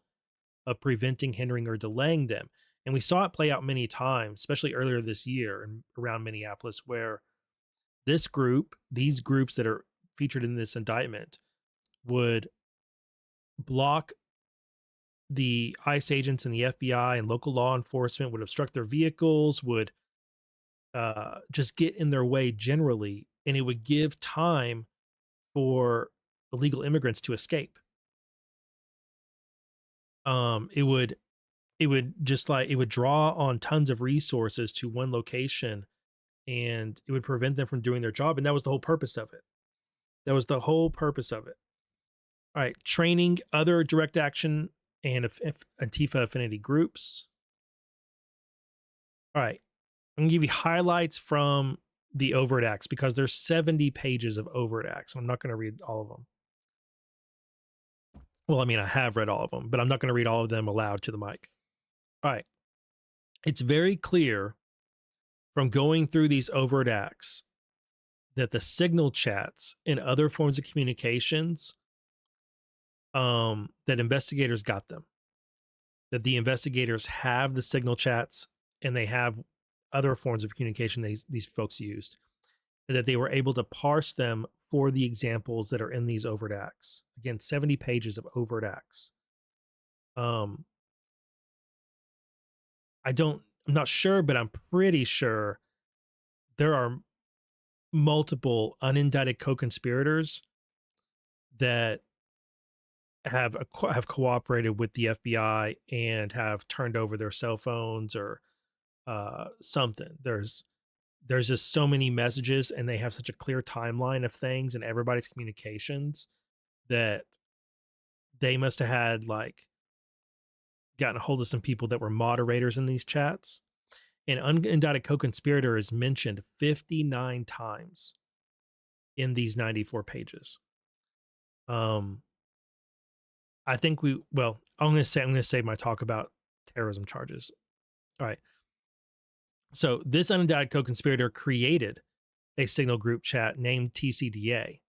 of preventing, hindering, or delaying them. And we saw it play out many times, especially earlier this year around Minneapolis, where these groups that are featured in this indictment would block the ICE agents and the FBI and local law enforcement, would obstruct their vehicles, would just get in their way generally, and it would give time for illegal immigrants to escape. It would draw on tons of resources to one location, and it would prevent them from doing their job. And that was the whole purpose of it. All right. Training other direct action and Antifa affinity groups. All right. I'm going to give you highlights from the overt acts because there's 70 pages of overt acts. I'm not going to read all of them. Well, I mean, I have read all of them, but I'm not going to read all of them aloud to the mic. All right. It's very clear from going through these overt acts that the signal chats and other forms of communications, that investigators got them, that the investigators have the signal chats and they have other forms of communication these folks used, and that they were able to parse them for the examples that are in these overt acts. Again, 70 pages of overt acts. I'm not sure, but I'm pretty sure there are multiple unindicted co-conspirators that have cooperated with the FBI and have turned over their cell phones or something. There's just so many messages, and they have such a clear timeline of things and everybody's communications that they must have had gotten a hold of some people that were moderators in these chats. An unindicted co-conspirator is mentioned 59 times in these 94 pages. Um, I think I'm going to save my talk about terrorism charges. All right. So this unindicted co-conspirator created a signal group chat named TCDA.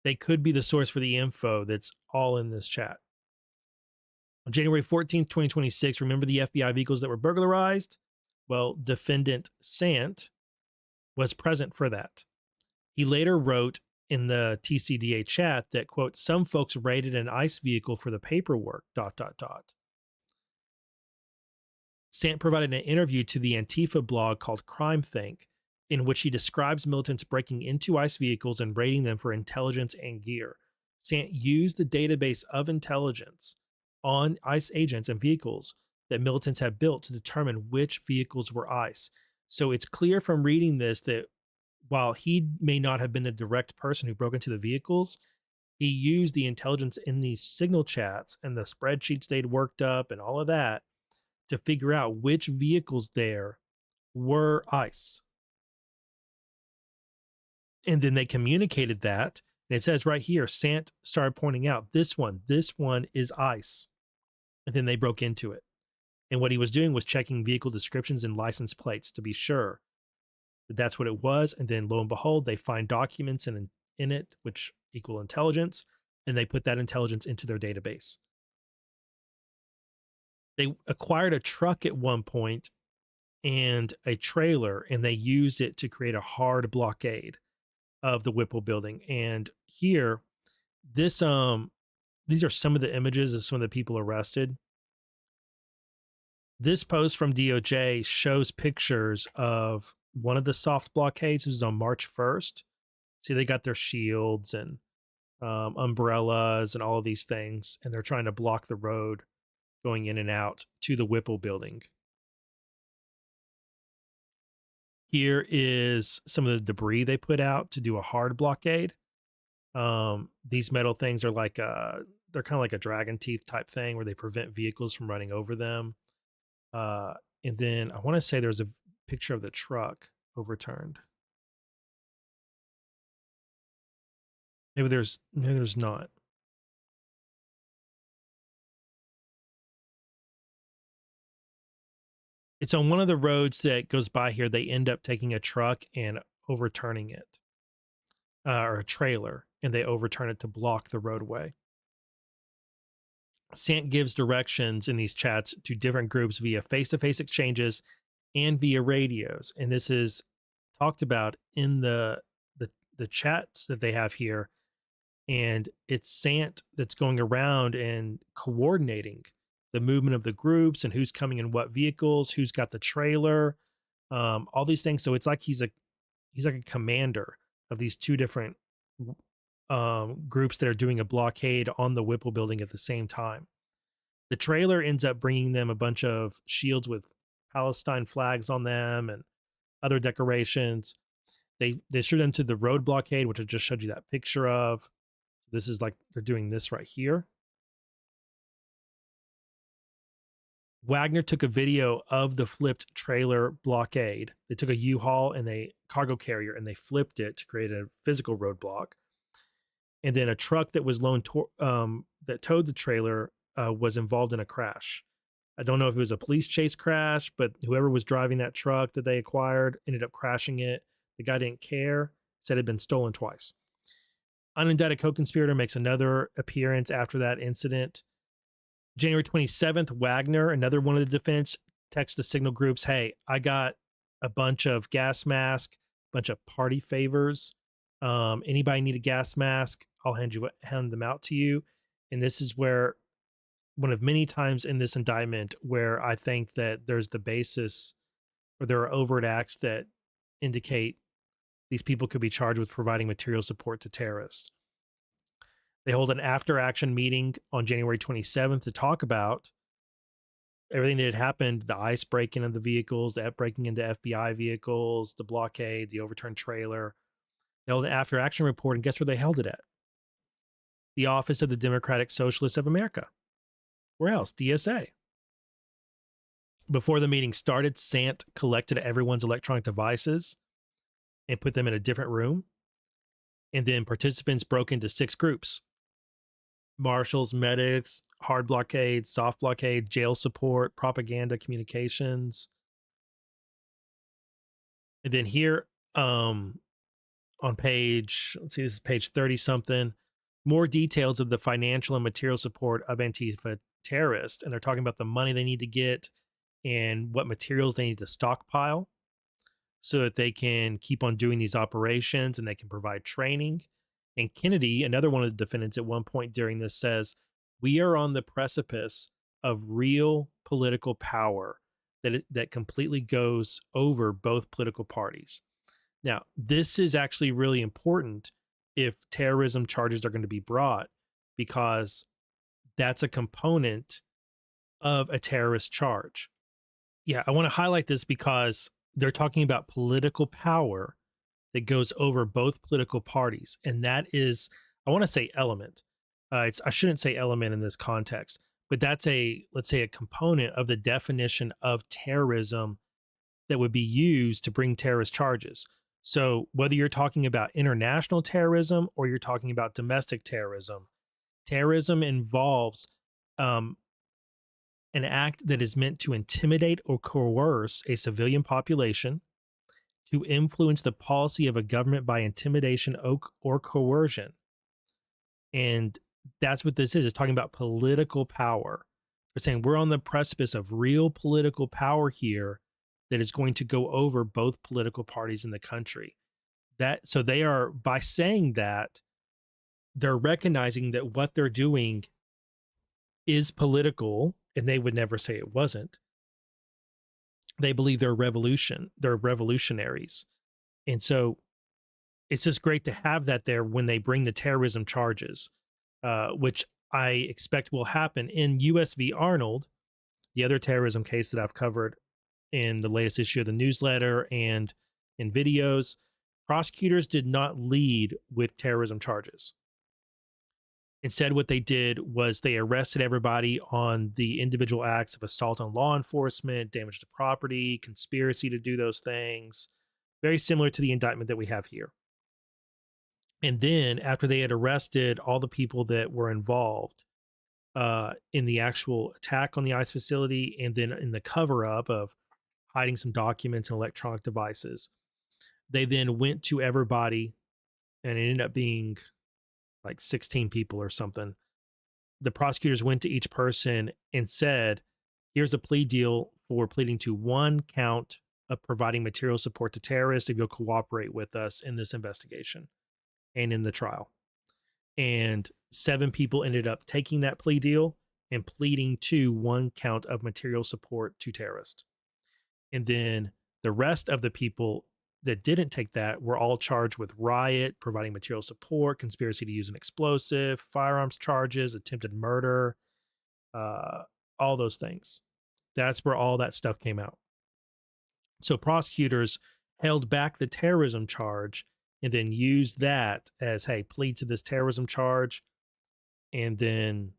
They could be the source for the info that's all in this chat. On January 14th, 2026, remember the FBI vehicles that were burglarized? Well, defendant Sant was present for that. He later wrote in the TCDA chat that, quote, some folks raided an ICE vehicle for the paperwork, ... Sant provided an interview to the Antifa blog called Crime Think, in which he describes militants breaking into ICE vehicles and raiding them for intelligence and gear. Sant used the database of intelligence on ICE agents and vehicles that militants had built to determine which vehicles were ICE. So it's clear from reading this that while he may not have been the direct person who broke into the vehicles, he used the intelligence in these signal chats and the spreadsheets they'd worked up and all of that to figure out which vehicles there were ICE. And then they communicated that. And it says right here, Sant started pointing out this one is ICE. And then they broke into it. And what he was doing was checking vehicle descriptions and license plates to be sure that that's what it was. And then lo and behold, they find documents in it, which equal intelligence. And they put that intelligence into their database. They acquired a truck at one point and a trailer, and they used it to create a hard blockade of the Whipple building. And here, these are some of the images of some of the people arrested. This post from DOJ shows pictures of one of the soft blockades. This is on March 1st. See, they got their shields and umbrellas and all of these things, and they're trying to block the road going in and out to the Whipple building. Here is some of the debris they put out to do a hard blockade. These metal things are like they're kind of like a dragon teeth type thing where they prevent vehicles from running over them. And then I want to say there's a picture of the truck overturned. Maybe there's not. It's on one of the roads that goes by here. They end up taking a truck and overturning it, or a trailer, and they overturn it to block the roadway. Sant gives directions in these chats to different groups via face-to-face exchanges and via radios. And this is talked about in the chats that they have here. And it's Sant that's going around and coordinating the movement of the groups and who's coming in what vehicles, who's got the trailer, all these things. So it's like he's like a commander of these two different groups that are doing a blockade on the Whipple building at the same time. The trailer ends up bringing them a bunch of shields with Palestine flags on them and other decorations. They shoot them to the road blockade, which I just showed you that picture of. This is like they're doing this right here. Wagner took a video of the flipped trailer blockade. They took a U-Haul and a cargo carrier and they flipped it to create a physical roadblock. And then a truck that was that towed the trailer was involved in a crash. I don't know if it was a police chase crash, but whoever was driving that truck that they acquired ended up crashing it. The guy didn't care, said it had been stolen twice. Unindicted co-conspirator makes another appearance after that incident. January 27th, Wagner, another one of the defendants, texts the signal groups, hey, I got a bunch of gas masks, a bunch of party favors. Anybody need a gas mask? I'll hand them out to you. And this is where one of many times in this indictment where I think that there's the basis or there are overt acts that indicate these people could be charged with providing material support to terrorists. They hold an after-action meeting on January 27th to talk about everything that had happened, the ICE breaking of the vehicles, the breaking into FBI vehicles, the blockade, the overturned trailer. They held an after-action report, and guess where they held it at? The Office of the Democratic Socialists of America. Where else? DSA. Before the meeting started, Sant collected everyone's electronic devices and put them in a different room. And then participants broke into 6 groups. marshals, medics, hard blockade, soft blockade, jail support, propaganda, communications. And then here, on page, let's see, this is page 30 something, more details of the financial and material support of Antifa terrorists. And they're talking about the money they need to get and what materials they need to stockpile so that they can keep on doing these operations and they can provide training. And Kennedy, another one of the defendants at one point during this, says, "We are on the precipice of real political power that completely goes over both political parties." Now, this is actually really important if terrorism charges are going to be brought, because that's a component of a terrorist charge. Yeah, I want to highlight this because they're talking about political power that goes over both political parties. And that is, I want to say element. I shouldn't say element in this context, but that's let's say, a component of the definition of terrorism that would be used to bring terrorist charges. So whether you're talking about international terrorism or you're talking about domestic terrorism, terrorism involves um, an act that is meant to intimidate or coerce a civilian population, to influence the policy of a government by intimidation or coercion. And that's what this is. It's talking about political power. They're saying we're on the precipice of real political power here that is going to go over both political parties in the country. So they are, by saying that, they're recognizing that what they're doing is political, and they would never say it wasn't. They believe they're revolutionaries. And so it's just great to have that there when they bring the terrorism charges, which I expect will happen in US v. Arnold, the other terrorism case that I've covered in the latest issue of the newsletter and in videos. Prosecutors did not lead with terrorism charges. Instead, what they did was they arrested everybody on the individual acts of assault on law enforcement, damage to property, conspiracy to do those things, very similar to the indictment that we have here. And then after they had arrested all the people that were involved in the actual attack on the ICE facility, and then in the cover up of hiding some documents and electronic devices, they then went to everybody, and it ended up being like 16 people or something. The prosecutors went to each person and said, here's a plea deal for pleading to one count of providing material support to terrorists if you'll cooperate with us in this investigation and in the trial. And 7 people ended up taking that plea deal and pleading to one count of material support to terrorists. And then the rest of the people that didn't take that were all charged with riot, providing material support, conspiracy to use an explosive, firearms charges, attempted murder, all those things. That's where all that stuff came out. So prosecutors held back the terrorism charge and then used that as, hey, plead to this terrorism charge, and then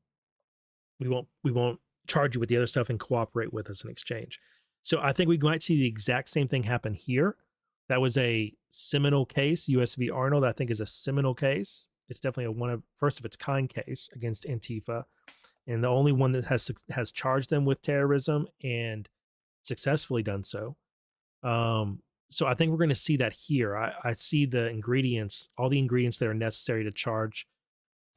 we won't charge you with the other stuff and cooperate with us in exchange. So I think we might see the exact same thing happen here. That was a seminal case. US v. Arnold, I think, is a seminal case. It's definitely a first of its kind case against Antifa, and the only one that has charged them with terrorism and successfully done so. So I think we're going to see that here. I see the ingredients, all the ingredients that are necessary to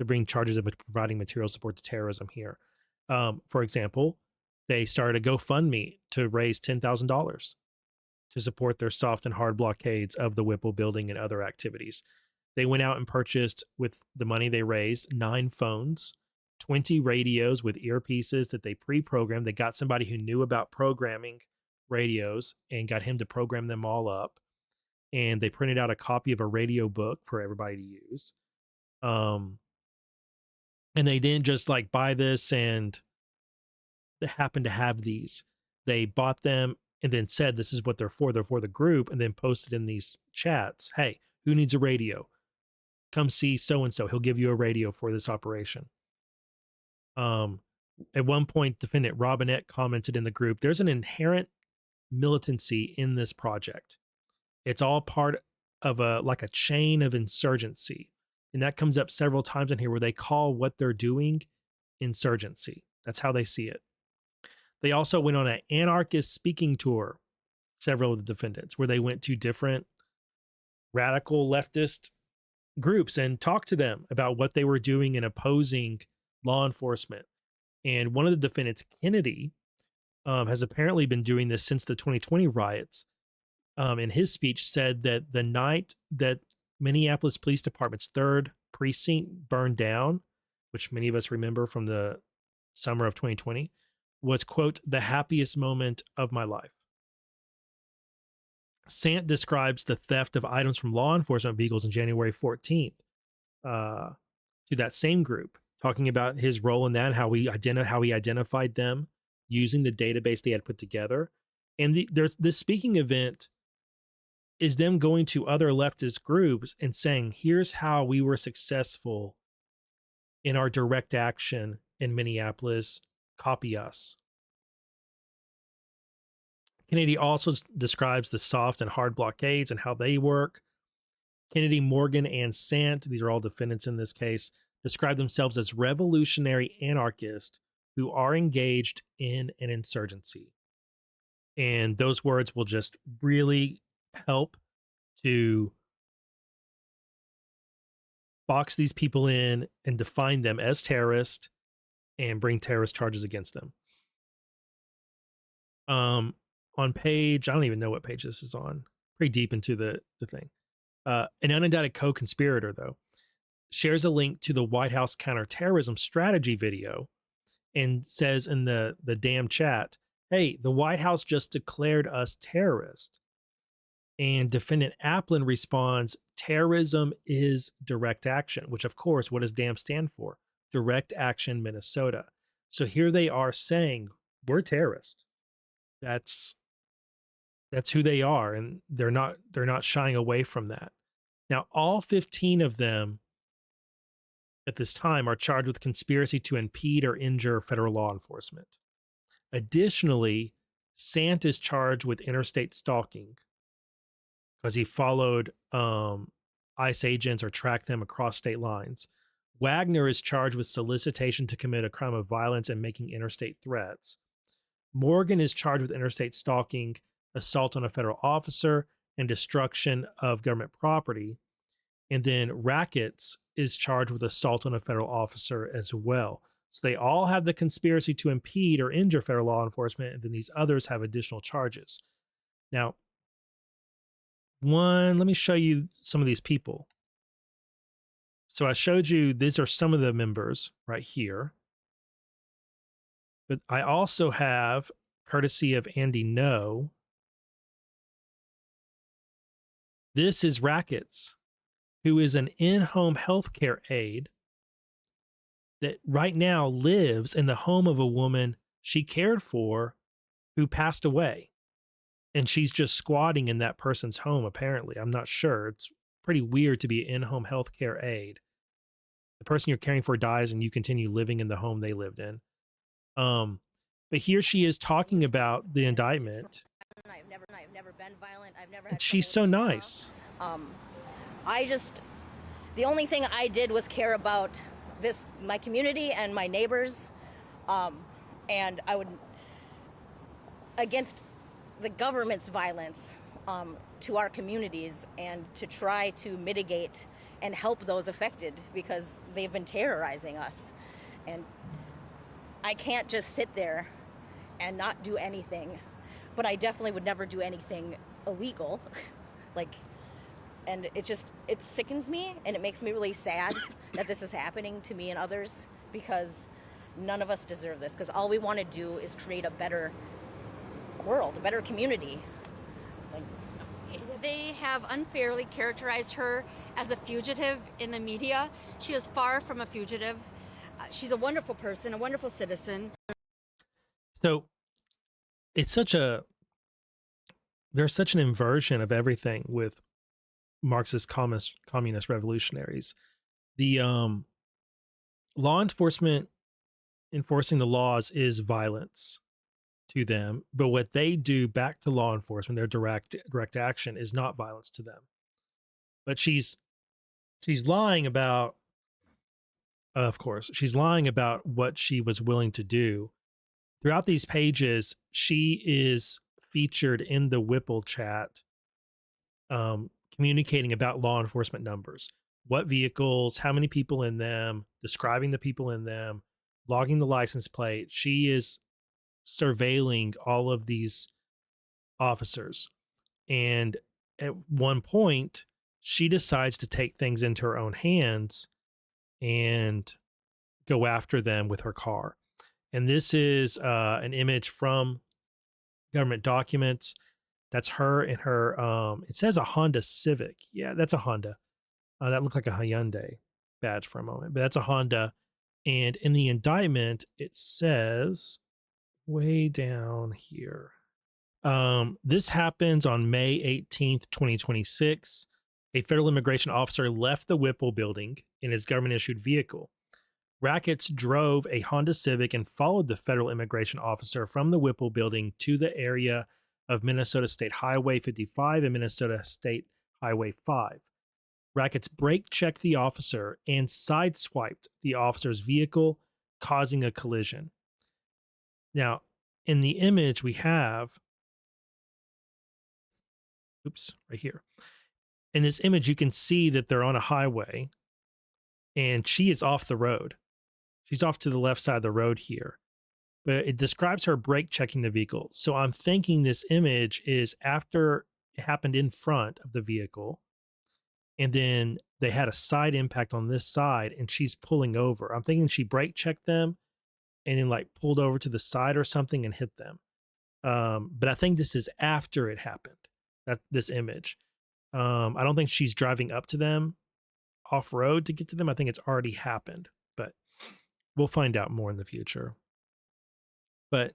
bring charges of providing material support to terrorism here. For example, they started a GoFundMe to raise $10,000 to support their soft and hard blockades of the Whipple building and other activities. They went out and purchased, with the money they raised, 9 phones, 20 radios with earpieces that they pre-programmed. They got somebody who knew about programming radios and got him to program them all up. And they printed out a copy of a radio book for everybody to use. And they didn't just like buy this and they happened to have these. They bought them and then said, this is what they're for. They're for the group, and then posted in these chats, hey, who needs a radio? Come see so-and-so. He'll give you a radio for this operation. At one point, defendant Robinette commented in the group, there's an inherent militancy in this project. It's all part of a chain of insurgency. And that comes up several times in here where they call what they're doing insurgency. That's how they see it. They also went on an anarchist speaking tour, several of the defendants, where they went to different radical leftist groups and talked to them about what they were doing in opposing law enforcement. And one of the defendants, Kennedy, has apparently been doing this since the 2020 riots. In his speech, said that the night that Minneapolis Police Department's 3rd precinct burned down, which many of us remember from the summer of 2020, was, quote, the happiest moment of my life. Sant describes the theft of items from law enforcement vehicles on January 14th to that same group, talking about his role in that and how he identified them using the database they had put together. And there's this speaking event is them going to other leftist groups and saying, here's how we were successful in our direct action in Minneapolis. Copy us. Kennedy also describes the soft and hard blockades and how they work. Kennedy, Morgan, and Sant, these are all defendants in this case, describe themselves as revolutionary anarchists who are engaged in an insurgency. And those words will just really help to box these people in and define them as terrorists and bring terrorist charges against them. On page, I don't even know what page this is on, pretty deep into the thing. An unindicted co-conspirator, though, shares a link to the White House counterterrorism strategy video and says in the damn chat, hey, the White House just declared us terrorists. And defendant Applin responds, terrorism is direct action, which of course, what does DAM stand for? Direct Action Minnesota. So here they are saying, we're terrorists. That's who they are, and they're not shying away from that. Now, all 15 of them at this time are charged with conspiracy to impede or injure federal law enforcement. Additionally, Sant is charged with interstate stalking because he followed ICE agents or tracked them across state lines. Wagner is charged with solicitation to commit a crime of violence and making interstate threats. Morgan is charged with interstate stalking, assault on a federal officer, and destruction of government property. And then Rackets is charged with assault on a federal officer as well. So they all have the conspiracy to impede or injure federal law enforcement, and then these others have additional charges. Now, let me show you some of these people. So I showed you, these are some of the members right here. But I also have, courtesy of Andy No, this is Rackets, who is an in-home healthcare aide that right now lives in the home of a woman she cared for who passed away. And she's just squatting in that person's home, apparently. I'm not sure. It's pretty weird to be an in-home healthcare aide. The person you're caring for dies and you continue living in the home they lived in. But here she is talking about the indictment. I've never been violent. I've never had. And she's so nice. The only thing I did was care about my community and my neighbors, and I would, against the government's violence to our communities, and to try to mitigate and help those affected, because they've been terrorizing us. And I can't just sit there and not do anything, but I definitely would never do anything illegal. And it sickens me, and it makes me really sad that this is happening to me and others, because none of us deserve this, because all we want to do is create a better world, a better community. They have unfairly characterized her as a fugitive in the media. She is far from a fugitive. She's a wonderful person, a wonderful citizen. So it's there's such an inversion of everything with Marxist communist revolutionaries. The law enforcement enforcing the laws is violence to them, but what they do back to law enforcement, their direct action, is not violence to them. But she's she's lying about, of course, she's lying about what she was willing to do. Throughout these pages, she is featured in the Whipple chat, communicating about law enforcement numbers, what vehicles, how many people in them, describing the people in them, logging the license plate. She is surveilling all of these officers. And at one point, she decides to take things into her own hands and go after them with her car. And this is an image from government documents. That's her in her, it says a Honda Civic. Yeah, that's a Honda. That looked like a Hyundai badge for a moment, but that's a Honda. And in the indictment, it says way down here. This happens on May 18th, 2026. A federal immigration officer left the Whipple building in his government issued vehicle. Rackets drove a Honda Civic and followed the federal immigration officer from the Whipple building to the area of Minnesota State Highway 55 and Minnesota State Highway 5. Rackets brake checked the officer and sideswiped the officer's vehicle, causing a collision. Now, in the image we have, right here. In this image, you can see that they're on a highway and she is off the road. She's off to the left side of the road here, but it describes her brake checking the vehicle. So I'm thinking this image is after it happened in front of the vehicle, and then they had a side impact on this side and she's pulling over. I'm thinking she brake checked them and then like pulled over to the side or something and hit them. But I think this is after it happened, this image. I don't think she's driving up to them off road to get to them. I think it's already happened, but we'll find out more in the future. But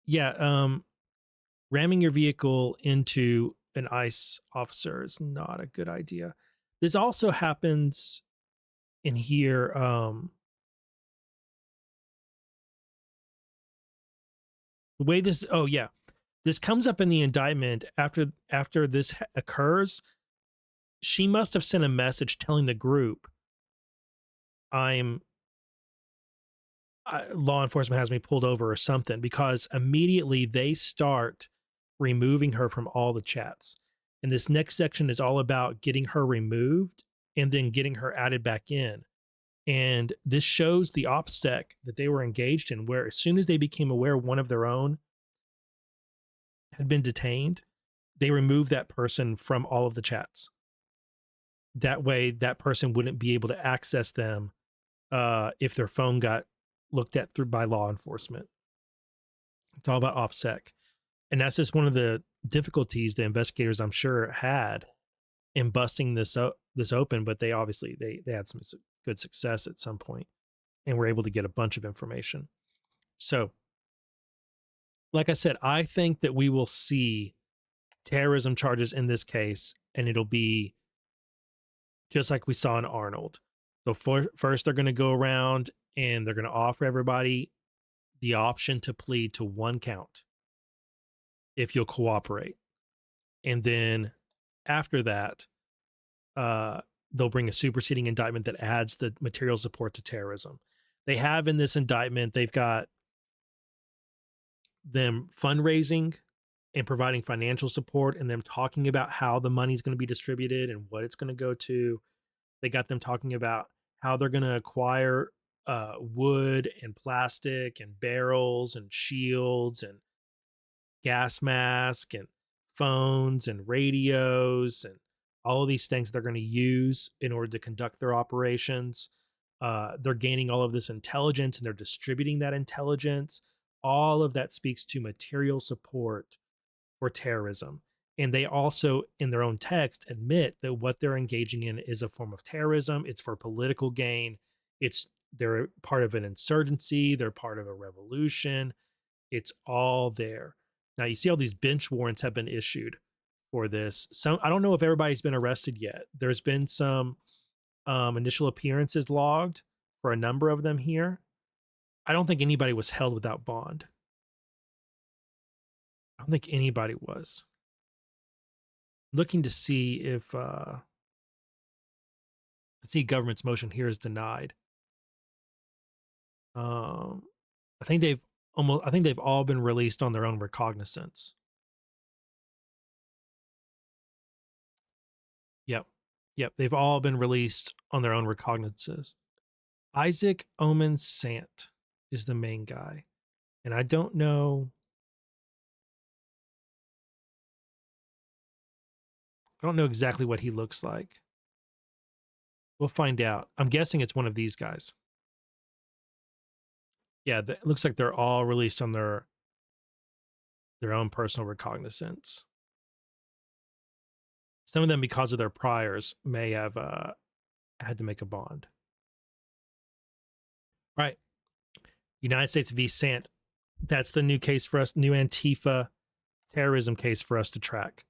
yeah, ramming your vehicle into an ICE officer is not a good idea. This also happens in here. The way this, oh yeah, this comes up in the indictment after this occurs. She must have sent a message telling the group, law enforcement has me pulled over or something, because immediately they start removing her from all the chats. And this next section is all about getting her removed and then getting her added back in. And this shows the OFAC that they were engaged in, where as soon as they became aware one of their own had been detained, they removed that person from all of the chats. That way, that person wouldn't be able to access them if their phone got looked at through by law enforcement. It's all about OFAC. And that's just one of the difficulties the investigators, I'm sure, had in busting this open, but they obviously they had some good success at some point and were able to get a bunch of information. So, like I said, I think that we will see terrorism charges in this case, and it'll be just like we saw in Arnold. So first they're going to go around and they're going to offer everybody the option to plead to one count if you'll cooperate. And then after that, they'll bring a superseding indictment that adds the material support to terrorism. They have in this indictment, they've got them fundraising and providing financial support, and them talking about how the money's going to be distributed and what it's going to go to. They got them talking about how they're going to acquire wood and plastic and barrels and shields and gas masks and phones and radios and all of these things they're going to use in order to conduct their operations. They're gaining all of this intelligence and they're distributing that intelligence. All of that speaks to material support for terrorism. And they also, in their own text, admit that what they're engaging in is a form of terrorism. It's for political gain. They're part of an insurgency. They're part of a revolution. It's all there. Now you see all these bench warrants have been issued for this. I don't know if everybody's been arrested yet. There's been some initial appearances logged for a number of them here. I don't think anybody was held without bond. I don't think anybody was. Looking to see if See, government's motion here is denied. I think they've all been released on their own recognizance. Yep. Yep. They've all been released on their own recognizances. Isaac Omen Sant is the main guy. And I don't know. I don't know exactly what he looks like. We'll find out. I'm guessing it's one of these guys. Yeah, it looks like they're all released on their own personal recognizance. Some of them, because of their priors, may have had to make a bond. All right. United States v. Sant. That's the new case for us, new Antifa terrorism case for us to track.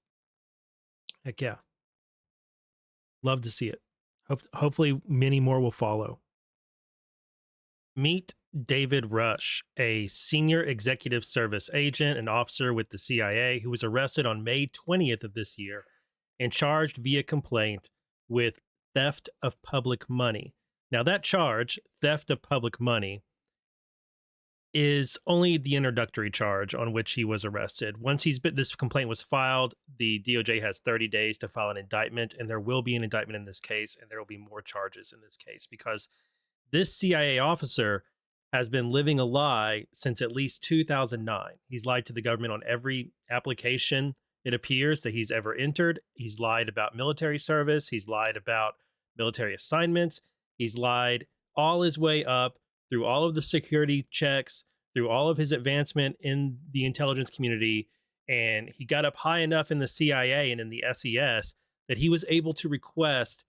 Heck yeah. Love to see it. Hopefully many more will follow. Meet David Rush, a senior executive service agent and officer with the CIA who was arrested on May 20th of this year and charged via complaint with theft of public money. Now that charge, theft of public money, is only the introductory charge on which he was arrested. Once this complaint was filed, the DOJ has 30 days to file an indictment, and there will be an indictment in this case, and there will be more charges in this case because this CIA officer has been living a lie since at least 2009. He's lied to the government on every application it appears that he's ever entered. He's lied about military service. He's lied about military assignments. He's lied all his way up through all of the security checks, through all of his advancement in the intelligence community. And he got up high enough in the CIA and in the SES that he was able to request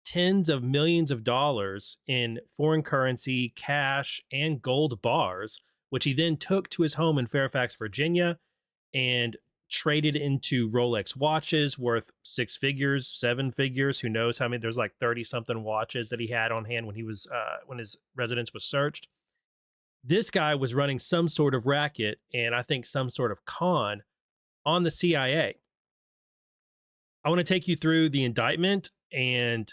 tens of millions of dollars in foreign currency, cash, and gold bars, which he then took to his home in Fairfax, Virginia, and traded into Rolex watches worth 6 figures, 7 figures. Who knows how many? There's like 30 something watches that he had on hand when he was when his residence was searched. This guy was running some sort of racket and I think some sort of con on the CIA. I want to take you through the indictment and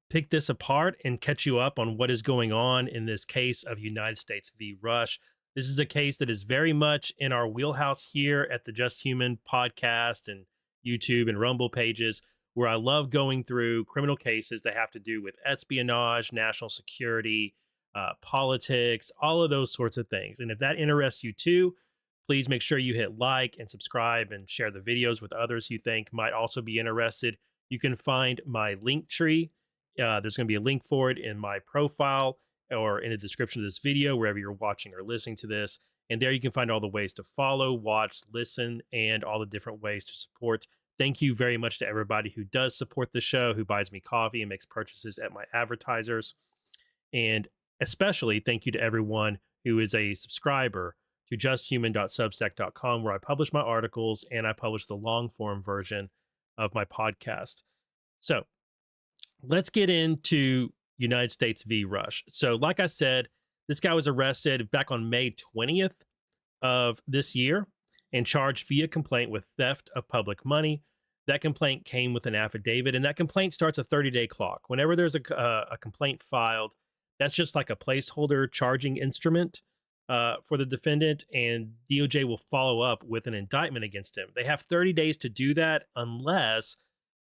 pick this apart and catch you up on what is going on in this case of United States v. Rush. This is a case that is very much in our wheelhouse here at the Just Human podcast and YouTube and Rumble pages, where I love going through criminal cases that have to do with espionage, national security, politics, all of those sorts of things. And if that interests you too, please make sure you hit like and subscribe and share the videos with others you think might also be interested. You can find my link tree. There's going to be a link for it in my profile or in the description of this video, wherever you're watching or listening to this. And there you can find all the ways to follow, watch, listen, and all the different ways to support. Thank you very much to everybody who does support the show, who buys me coffee and makes purchases at my advertisers. And especially thank you to everyone who is a subscriber to justhuman.substack.com, where I publish my articles and I publish the long form version of my podcast. So let's get into United States v. Rush. So like I said, this guy was arrested back on May 20th of this year and charged via complaint with theft of public money. That complaint came with an affidavit, and that complaint starts a 30-day clock. Whenever there's a complaint filed, that's just like a placeholder charging instrument for the defendant, and DOJ will follow up with an indictment against him. They have 30 days to do that unless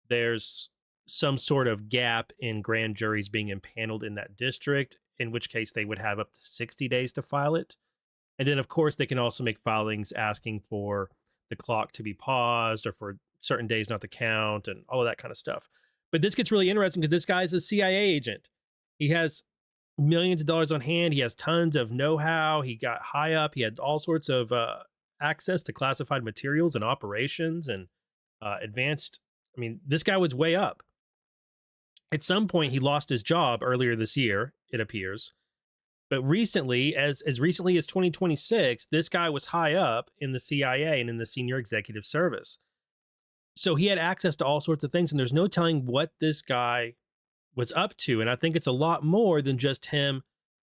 there's some sort of gap in grand juries being impaneled in that district, in which case they would have up to 60 days to file it. And then, of course, they can also make filings asking for the clock to be paused or for certain days not to count and all of that kind of stuff. But this gets really interesting because this guy's a CIA agent. He has millions of dollars on hand. He has tons of know-how. He got high up. He had all sorts of access to classified materials and operations and advanced. I mean, this guy was way up. At some point, he lost his job earlier this year, it appears. But recently, as recently as 2026, this guy was high up in the CIA and in the senior executive service. So he had access to all sorts of things, and there's no telling what this guy was up to. And I think it's a lot more than just him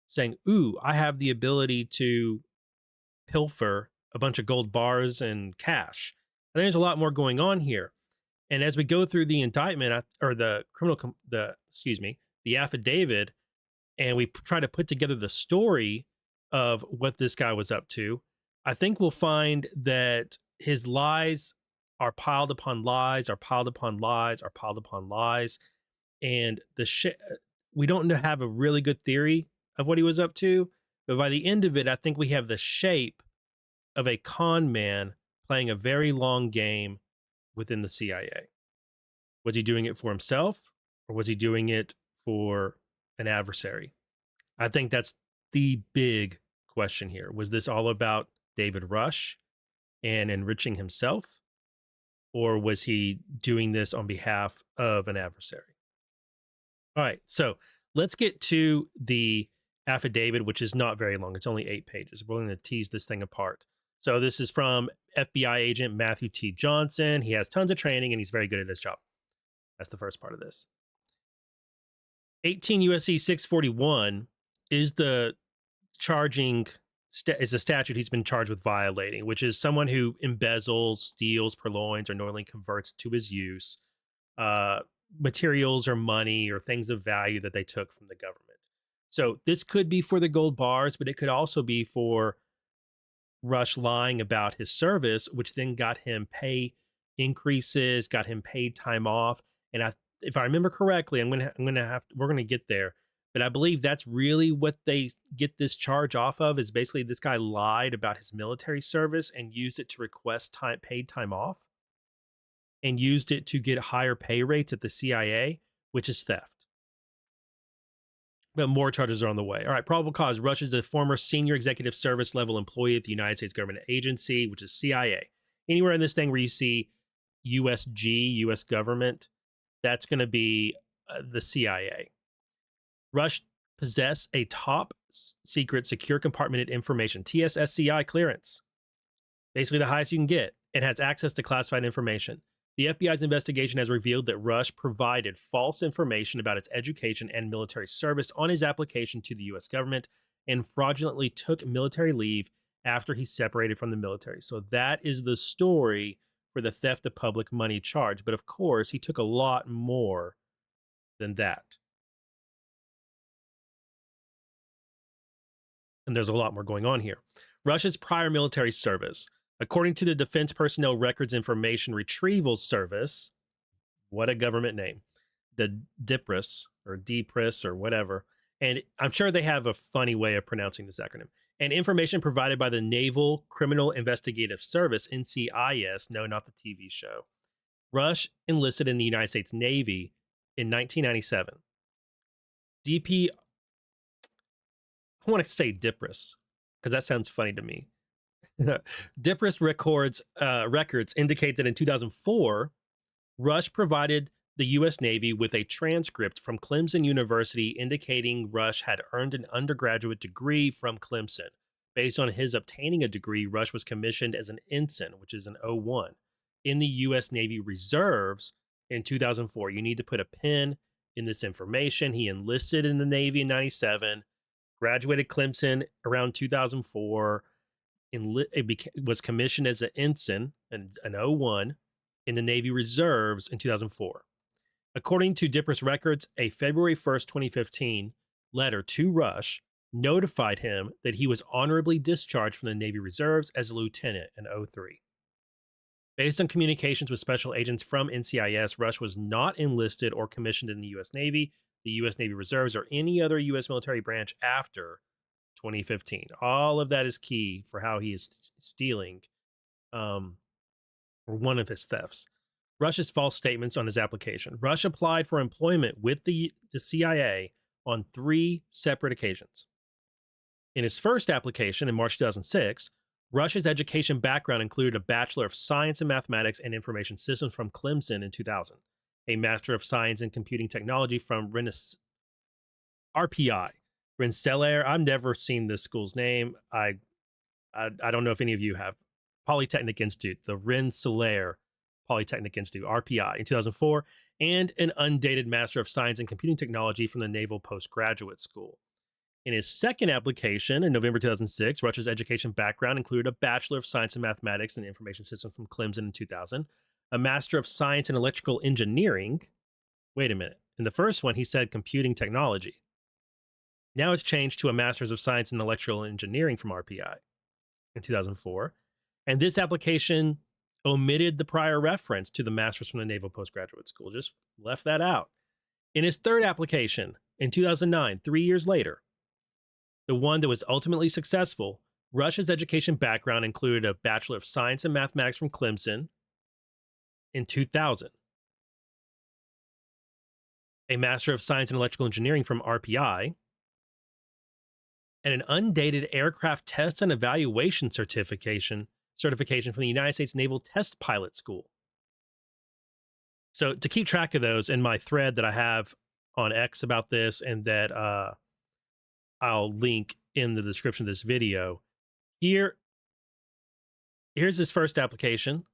saying, ooh, I have the ability to pilfer a bunch of gold bars and cash. I think there's a lot more going on here. And as we go through the indictment or the the affidavit, and we try to put together the story of what this guy was up to, I think we'll find that his lies are piled upon lies, are piled upon lies, are piled upon lies. And we don't have a really good theory of what he was up to. But by the end of it, I think we have the shape of a con man playing a very long game within the CIA. Was he doing it for himself, or was he doing it for an adversary? I think that's the big question here. Was this all about David Rush and enriching himself, or was he doing this on behalf of an adversary? All right, so let's get to the affidavit, which is not very long. It's only 8 pages. We're going to tease this thing apart. So this is from FBI agent Matthew T. Johnson. He has tons of training and he's very good at his job. That's the first part of this. 18 USC 641 is the is a statute he's been charged with violating, which is someone who embezzles, steals, purloins, or knowingly converts to his use materials or money or things of value that they took from the government. So this could be for the gold bars, but it could also be for Rush lying about his service, which then got him pay increases, got him paid time off. And if I remember correctly, we're gonna get there, but I believe that's really what they get this charge off of. Is basically this guy lied about his military service and used it to request paid time off, and used it to get higher pay rates at the CIA, which is theft. But more charges are on the way. All right, probable cause. Rush is a former senior executive service level employee at the United States government agency, which is CIA. Anywhere in this thing where you see USG, U.S. government, that's going to be the CIA. Rush possess a top secret secure compartmented information, TSSCI clearance, basically the highest you can get, and has access to classified information. The FBI's investigation has revealed that Rush provided false information about his education and military service on his application to the U.S. government and fraudulently took military leave after he separated from the military. So that is the story for the theft of public money charge. But of course, he took a lot more than that. And there's a lot more going on here. Rush's prior military service. According to the Defense Personnel Records Information Retrieval Service, what a government name, the DPRIS or DPRIS or whatever, and I'm sure they have a funny way of pronouncing this acronym, and information provided by the Naval Criminal Investigative Service, NCIS, no, not the TV show. Rush enlisted in the United States Navy in 1997. I want to say DPRIS because that sounds funny to me. DPRIS records indicate that in 2004, Rush provided the U.S. Navy with a transcript from Clemson University indicating Rush had earned an undergraduate degree from Clemson. Based on his obtaining a degree, Rush was commissioned as an ensign, which is an 01, in the U.S. Navy Reserves in 2004. You need to put a pin in this information. He enlisted in the Navy in 97, graduated Clemson around 2004, was commissioned as an ensign, an 01, in the Navy Reserves in 2004. According to DPRIS records, a February 1st, 2015 letter to Rush notified him that he was honorably discharged from the Navy Reserves as a lieutenant in 03. Based on communications with special agents from NCIS, Rush was not enlisted or commissioned in the U.S. Navy, the U.S. Navy Reserves, or any other U.S. military branch after 2015. All of that is key for how he is stealing or one of his thefts. Rush's false statements on his application. Rush applied for employment with the CIA on 3 separate occasions. In his first application in March 2006, Rush's education background included a Bachelor of Science in Mathematics and Information Systems from Clemson in 2000, a Master of Science in Computing Technology from RPI. Rensselaer, I've never seen this school's name. I don't know if any of you have. Polytechnic Institute, the Rensselaer Polytechnic Institute, RPI, in 2004, and an undated Master of Science in Computing Technology from the Naval Postgraduate School. In his second application in November 2006, Rush's education background included a Bachelor of Science in Mathematics and Information Systems from Clemson in 2000, a Master of Science in Electrical Engineering. Wait a minute. In the first one, he said computing technology. Now it's changed to a Master's of Science in Electrical Engineering from RPI in 2004. And this application omitted the prior reference to the Master's from the Naval Postgraduate School, just left that out. In his third application in 2009, 3 years later, the one that was ultimately successful, Rush's education background included a Bachelor of Science in Mathematics from Clemson in 2000, a Master of Science in Electrical Engineering from RPI, and an undated aircraft test and evaluation certification from the United States Naval Test Pilot School. So to keep track of those in my thread that I have on X about this, and that I'll link in the description of this video, here's his first application: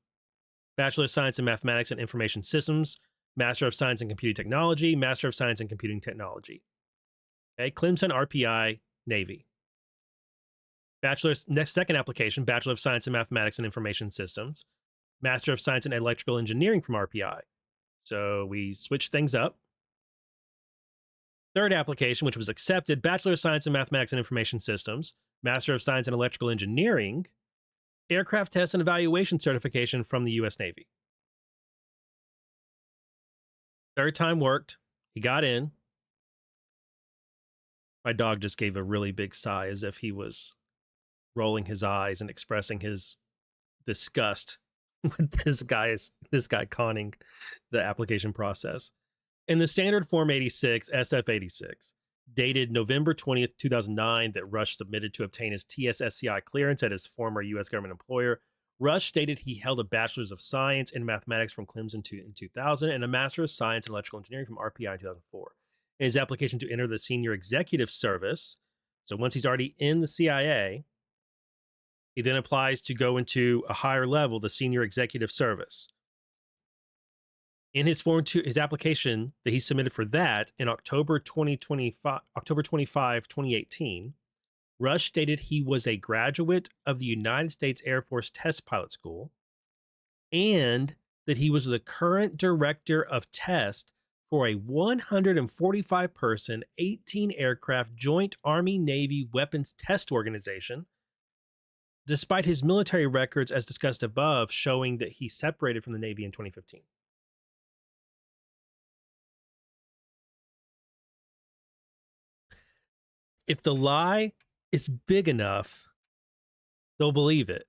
Bachelor of Science in Mathematics and Information Systems, Master of Science in Computing Technology, Master of Science in Computing Technology. Okay, Clemson, RPI, Navy. Second application, Bachelor of Science in Mathematics and Information Systems, Master of Science in Electrical Engineering from RPI. So we switched things up. Third application, which was accepted, Bachelor of Science in Mathematics and Information Systems, Master of Science in Electrical Engineering, Aircraft Test and Evaluation Certification from the U.S. Navy. Third time worked. He got in. My dog just gave a really big sigh as if he was rolling his eyes and expressing his disgust with this guy conning the application process. In the standard Form 86, SF86, dated November 20th, 2009, that Rush submitted to obtain his TSSCI clearance at his former U.S. government employer, Rush stated he held a Bachelor's of Science in Mathematics from Clemson in 2000 and a Master of Science in Electrical Engineering from RPI in 2004. In his application to enter the Senior Executive Service, so once he's already in the CIA, he then applies to go into a higher level, the Senior Executive Service. In his application that he submitted for that in October 25, 2018, Rush stated he was a graduate of the United States Air Force Test Pilot School and that he was the current director of test for a 145-person, 18-aircraft Joint Army-Navy Weapons Test Organization, despite his military records, as discussed above, showing that he separated from the Navy in 2015. If the lie is big enough, they'll believe it.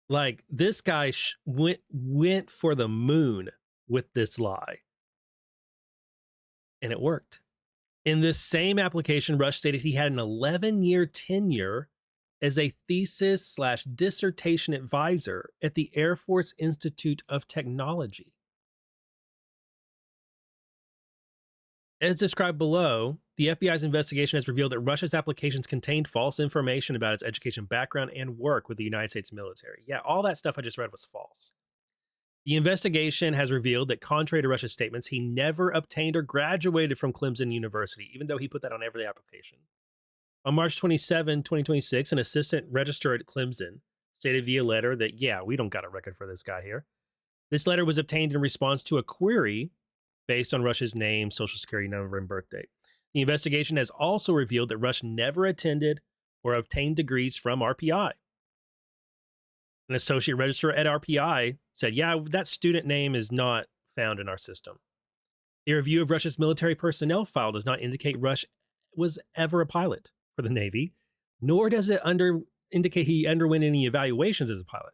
Like, this guy went for the moon with this lie. And it worked. In this same application, Rush stated he had an 11-year tenure as a thesis/dissertation advisor at the Air Force Institute of Technology. As described below, the FBI's investigation has revealed that Rush's applications contained false information about his education background and work with the United States military. Yeah, all that stuff I just read was false. The investigation has revealed that, contrary to Rush's statements, he never obtained or graduated from Clemson University, even though he put that on every application. On March 27, 2026, an assistant registrar at Clemson stated via letter that, yeah, we don't got a record for this guy here. This letter was obtained in response to a query based on Rush's name, social security number, and birth date. The investigation has also revealed that Rush never attended or obtained degrees from RPI. An associate registrar at RPI said, yeah, that student name is not found in our system. A review of Rush's military personnel file does not indicate Rush was ever a pilot for the Navy, nor does it indicate he underwent any evaluations as a pilot.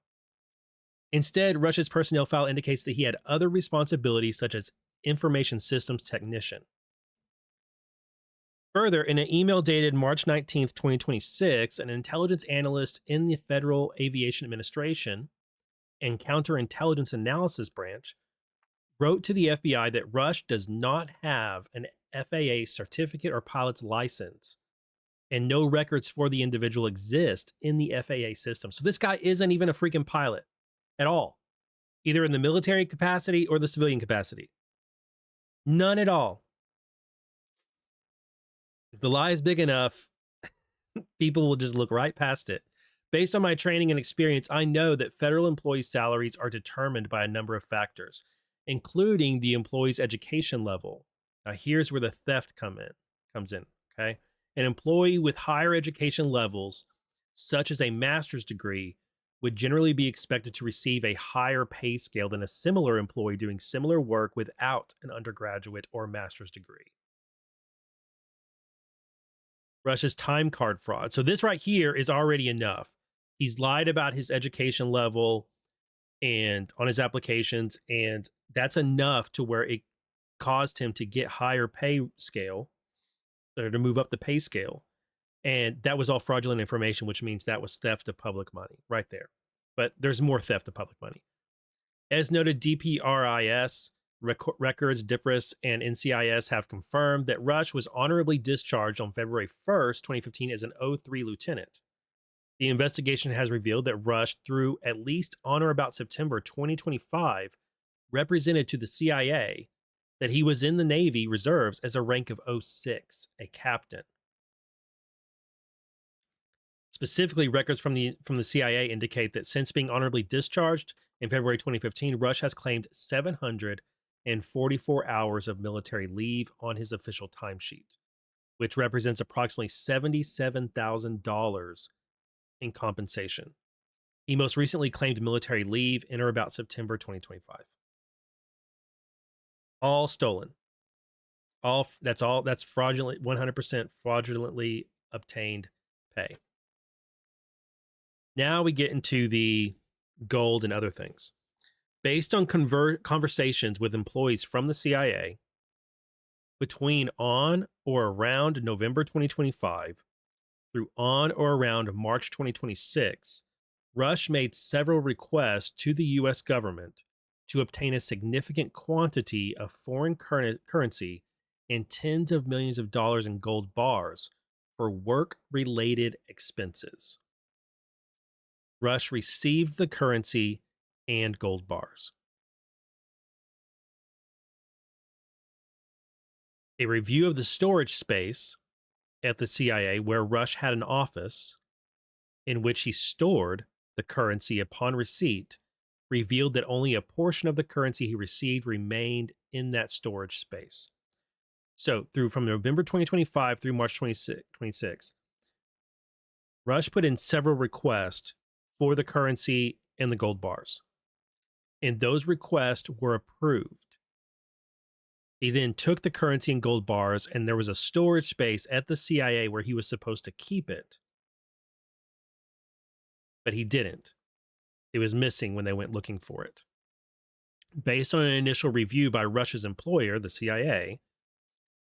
Instead, Rush's personnel file indicates that he had other responsibilities, such as information systems technician. Further, in an email dated March 19th, 2026, an intelligence analyst in the Federal Aviation Administration and Counterintelligence Analysis Branch wrote to the FBI that Rush does not have an FAA certificate or pilot's license, and no records for the individual exist in the FAA system. So this guy isn't even a freaking pilot at all, either in the military capacity or the civilian capacity. None at all. If the lie is big enough, people will just look right past it Based on my training and experience, I know that federal employees' salaries are determined by a number of factors, including the employee's education level. Now, here's where the theft comes in. Okay. An employee with higher education levels, such as a master's degree, would generally be expected to receive a higher pay scale than a similar employee doing similar work without an undergraduate or master's degree. Rush's time card fraud. So this right here is already enough. He's lied about his education level and on his applications, and that's enough to where it caused him to get higher pay scale, or to move up the pay scale. And that was all fraudulent information, which means that was theft of public money right there. But there's more theft of public money. As noted, DPRIS, Records, DIPRIS, and NCIS have confirmed that Rush was honorably discharged on February 1st, 2015 as an 03 lieutenant. The investigation has revealed that Rush, through at least on or about September 2025, represented to the CIA that he was in the Navy Reserves as a rank of 06, a captain. Specifically, records from the CIA indicate that since being honorably discharged in February 2015, Rush has claimed 744 hours of military leave on his official timesheet, which represents approximately $77,000 in compensation. He most recently claimed military leave in or about September 2025. All stolen. That's fraudulent, 100% fraudulently obtained pay. Now we get into the gold and other things. Based on conversations with employees from the CIA between on or around November 2025 through on or around March 2026, Rush made several requests to the U.S. government to obtain a significant quantity of foreign currency and tens of millions of dollars in gold bars for work-related expenses. Rush received the currency and gold bars. A review of the storage space at the CIA, where Rush had an office in which he stored the currency upon receipt, revealed that only a portion of the currency he received remained in that storage space. So, from November 2025 through March 2026, Rush put in several requests for the currency and the gold bars, and those requests were approved. He then took the currency and gold bars, and there was a storage space at the CIA where he was supposed to keep it, but he didn't. It was missing when they went looking for it. Based on an initial review by Rush's employer, the CIA,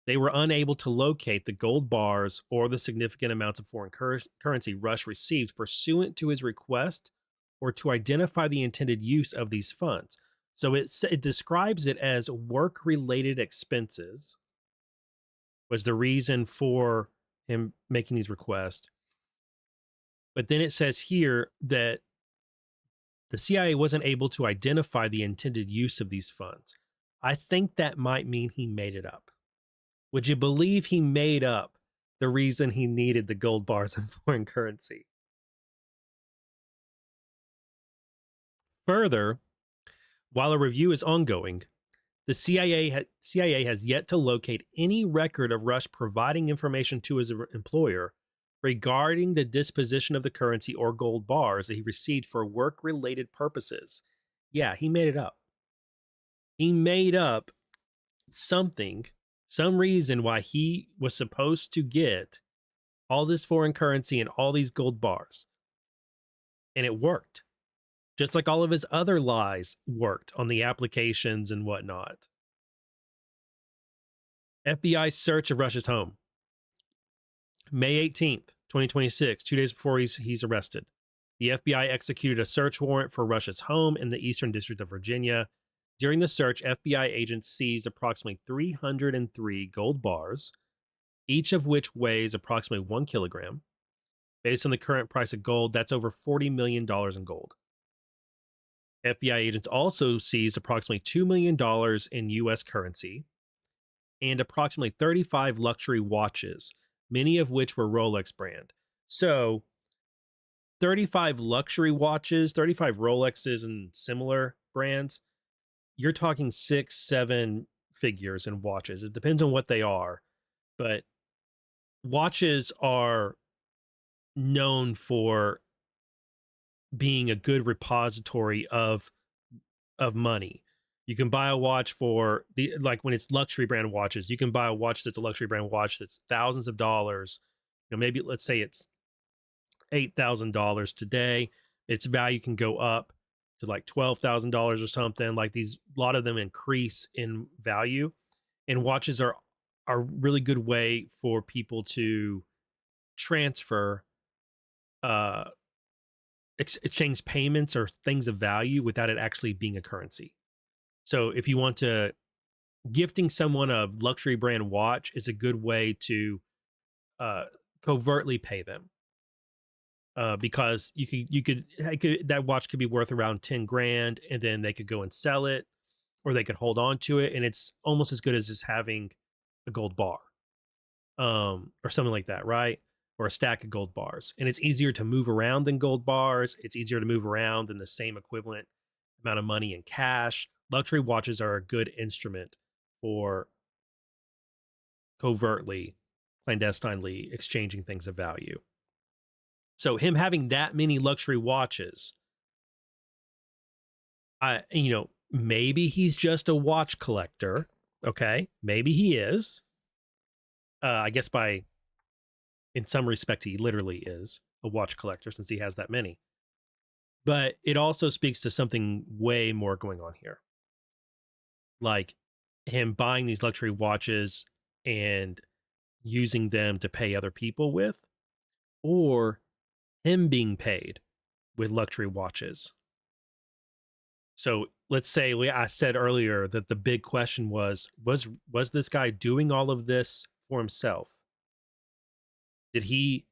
they were unable to locate the gold bars or the significant amounts of foreign currency Rush received pursuant to his request, or to identify the intended use of these funds. So it describes it as work-related expenses was the reason for him making these requests. But then it says here that the CIA wasn't able to identify the intended use of these funds. I think that might mean he made it up. Would you believe he made up the reason he needed the gold bars and foreign currency? Further, while a review is ongoing, the CIA has yet to locate any record of Rush providing information to his employer regarding the disposition of the currency or gold bars that he received for work-related purposes. Yeah, he made it up. He made up something, some reason why he was supposed to get all this foreign currency and all these gold bars. And it worked. Just like all of his other lies worked on the applications and whatnot. FBI search of Rush's home. May 18th, 2026, 2 days before he's arrested. The FBI executed a search warrant for Rush's home in the Eastern District of Virginia. During the search, FBI agents seized approximately 303 gold bars, each of which weighs approximately 1 kilogram. Based on the current price of gold, that's over $40 million in gold. FBI agents also seized approximately $2 million in U.S. currency and approximately 35 luxury watches, many of which were Rolex brand. So 35 luxury watches, 35 Rolexes and similar brands, you're talking 6, 7 figures in watches. It depends on what they are, but watches are known for being a good repository of money. You can buy a watch for like when it's luxury brand watches, you can buy a watch that's a luxury brand watch that's thousands of dollars. Maybe let's say it's $8,000 today. Its value can go up to like $12,000 or something. Like a lot of them increase in value, and watches are a really good way for people to transfer, exchange payments or things of value without it actually being a currency. So if you want to, gifting someone a luxury brand watch is a good way to covertly pay them, because that watch could be worth around 10 grand, and then they could go and sell it, or they could hold on to it, and it's almost as good as just having a gold bar, or something like that, right? Or a stack of gold bars. And it's easier to move around than gold bars. It's easier to move around than the same equivalent amount of money in cash. Luxury watches are a good instrument for covertly, clandestinely exchanging things of value. So him having that many luxury watches, maybe he's just a watch collector. Okay, maybe he is. I guess in some respect, he literally is a watch collector since he has that many. But it also speaks to something way more going on here. Like him buying these luxury watches and using them to pay other people with, or him being paid with luxury watches. So let's say I said earlier that the big question was this guy doing all of this for himself? Did he,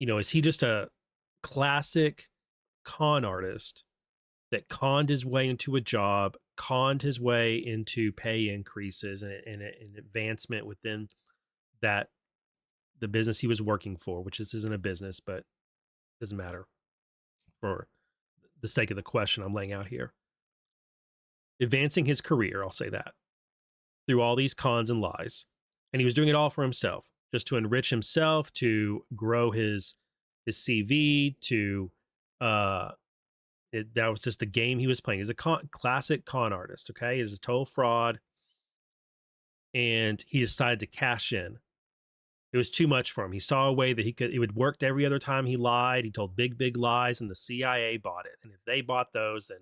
is he just a classic con artist that conned his way into a job, conned his way into pay increases and advancement within the business he was working for, which this isn't a business, but doesn't matter for the sake of the question I'm laying out here. Advancing his career, I'll say that, through all these cons and lies. And he was doing it all for himself, just to enrich himself, to grow his CV, to that was just the game he was playing. He's a classic con artist, okay? He's a total fraud. And he decided to cash in. It was too much for him. He saw a way that it would work every other time he lied. He told big lies, and the CIA bought it. And if they bought those, then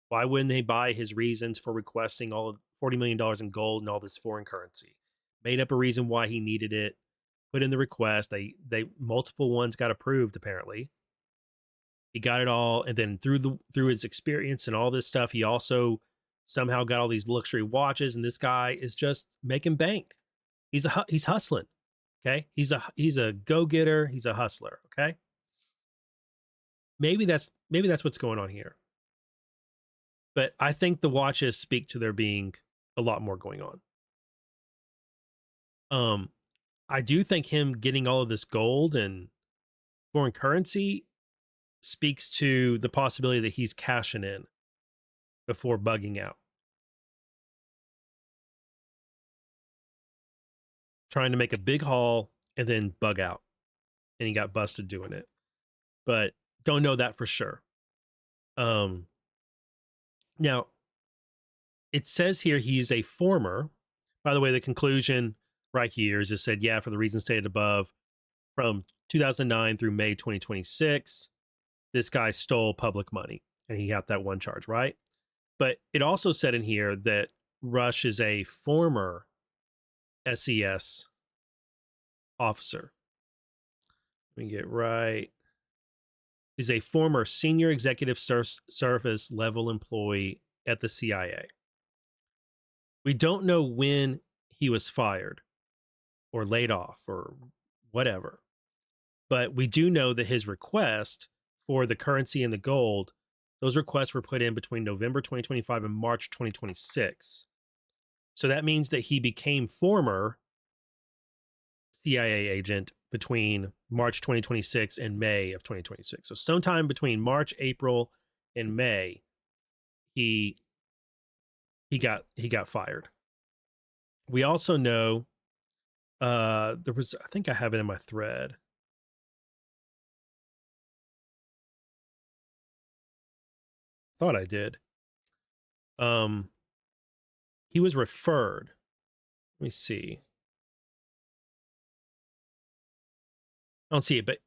why wouldn't they buy his reasons for requesting all of $40 million in gold and all this foreign currency? Made up a reason why he needed it, put in the request. They multiple ones got approved, apparently. He got it all, and then through his experience and all this stuff, he also somehow got all these luxury watches, and this guy is just making bank. He's hustling. Okay? He's a go-getter, he's a hustler, okay? Maybe that's what's going on here. But I think the watches speak to there being a lot more going on. I do think him getting all of this gold and foreign currency speaks to the possibility that he's cashing in before bugging out. Trying to make a big haul and then bug out. And he got busted doing it. But don't know that for sure. Now, it says here he's a former. By the way, the conclusion right here is just said, yeah, for the reasons stated above, from 2009 through May 2026, this guy stole public money and he got that one charge, right? But it also said in here that Rush is a former SES officer. Let me get right. He's a former senior executive service level employee at the CIA. We don't know when he was fired or laid off or whatever, but we do know that his request for the currency and the gold, those requests were put in between November 2025 and March 2026. So that means that he became former CIA agent between March 2026 and May of 2026. So sometime between March, April, and May, he got fired. We also know there was, I think I have it in my thread. Thought I did. He was referred. Let me see. I don't see it, but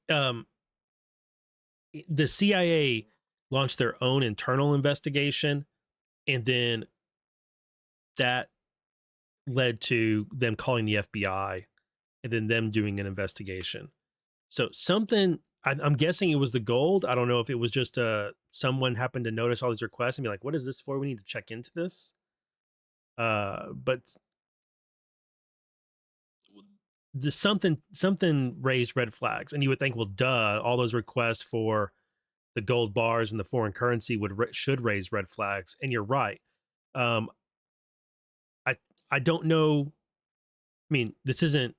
the CIA launched their own internal investigation, and then that led to them calling the FBI and then them doing an investigation. So something, I'm guessing it was the gold. I don't know if it was just someone happened to notice all these requests and be like, what is this for? We need to check into this. But something raised red flags, and you would think, well, duh, all those requests for the gold bars and the foreign currency should raise red flags. And you're right. I don't know. I mean, this isn't.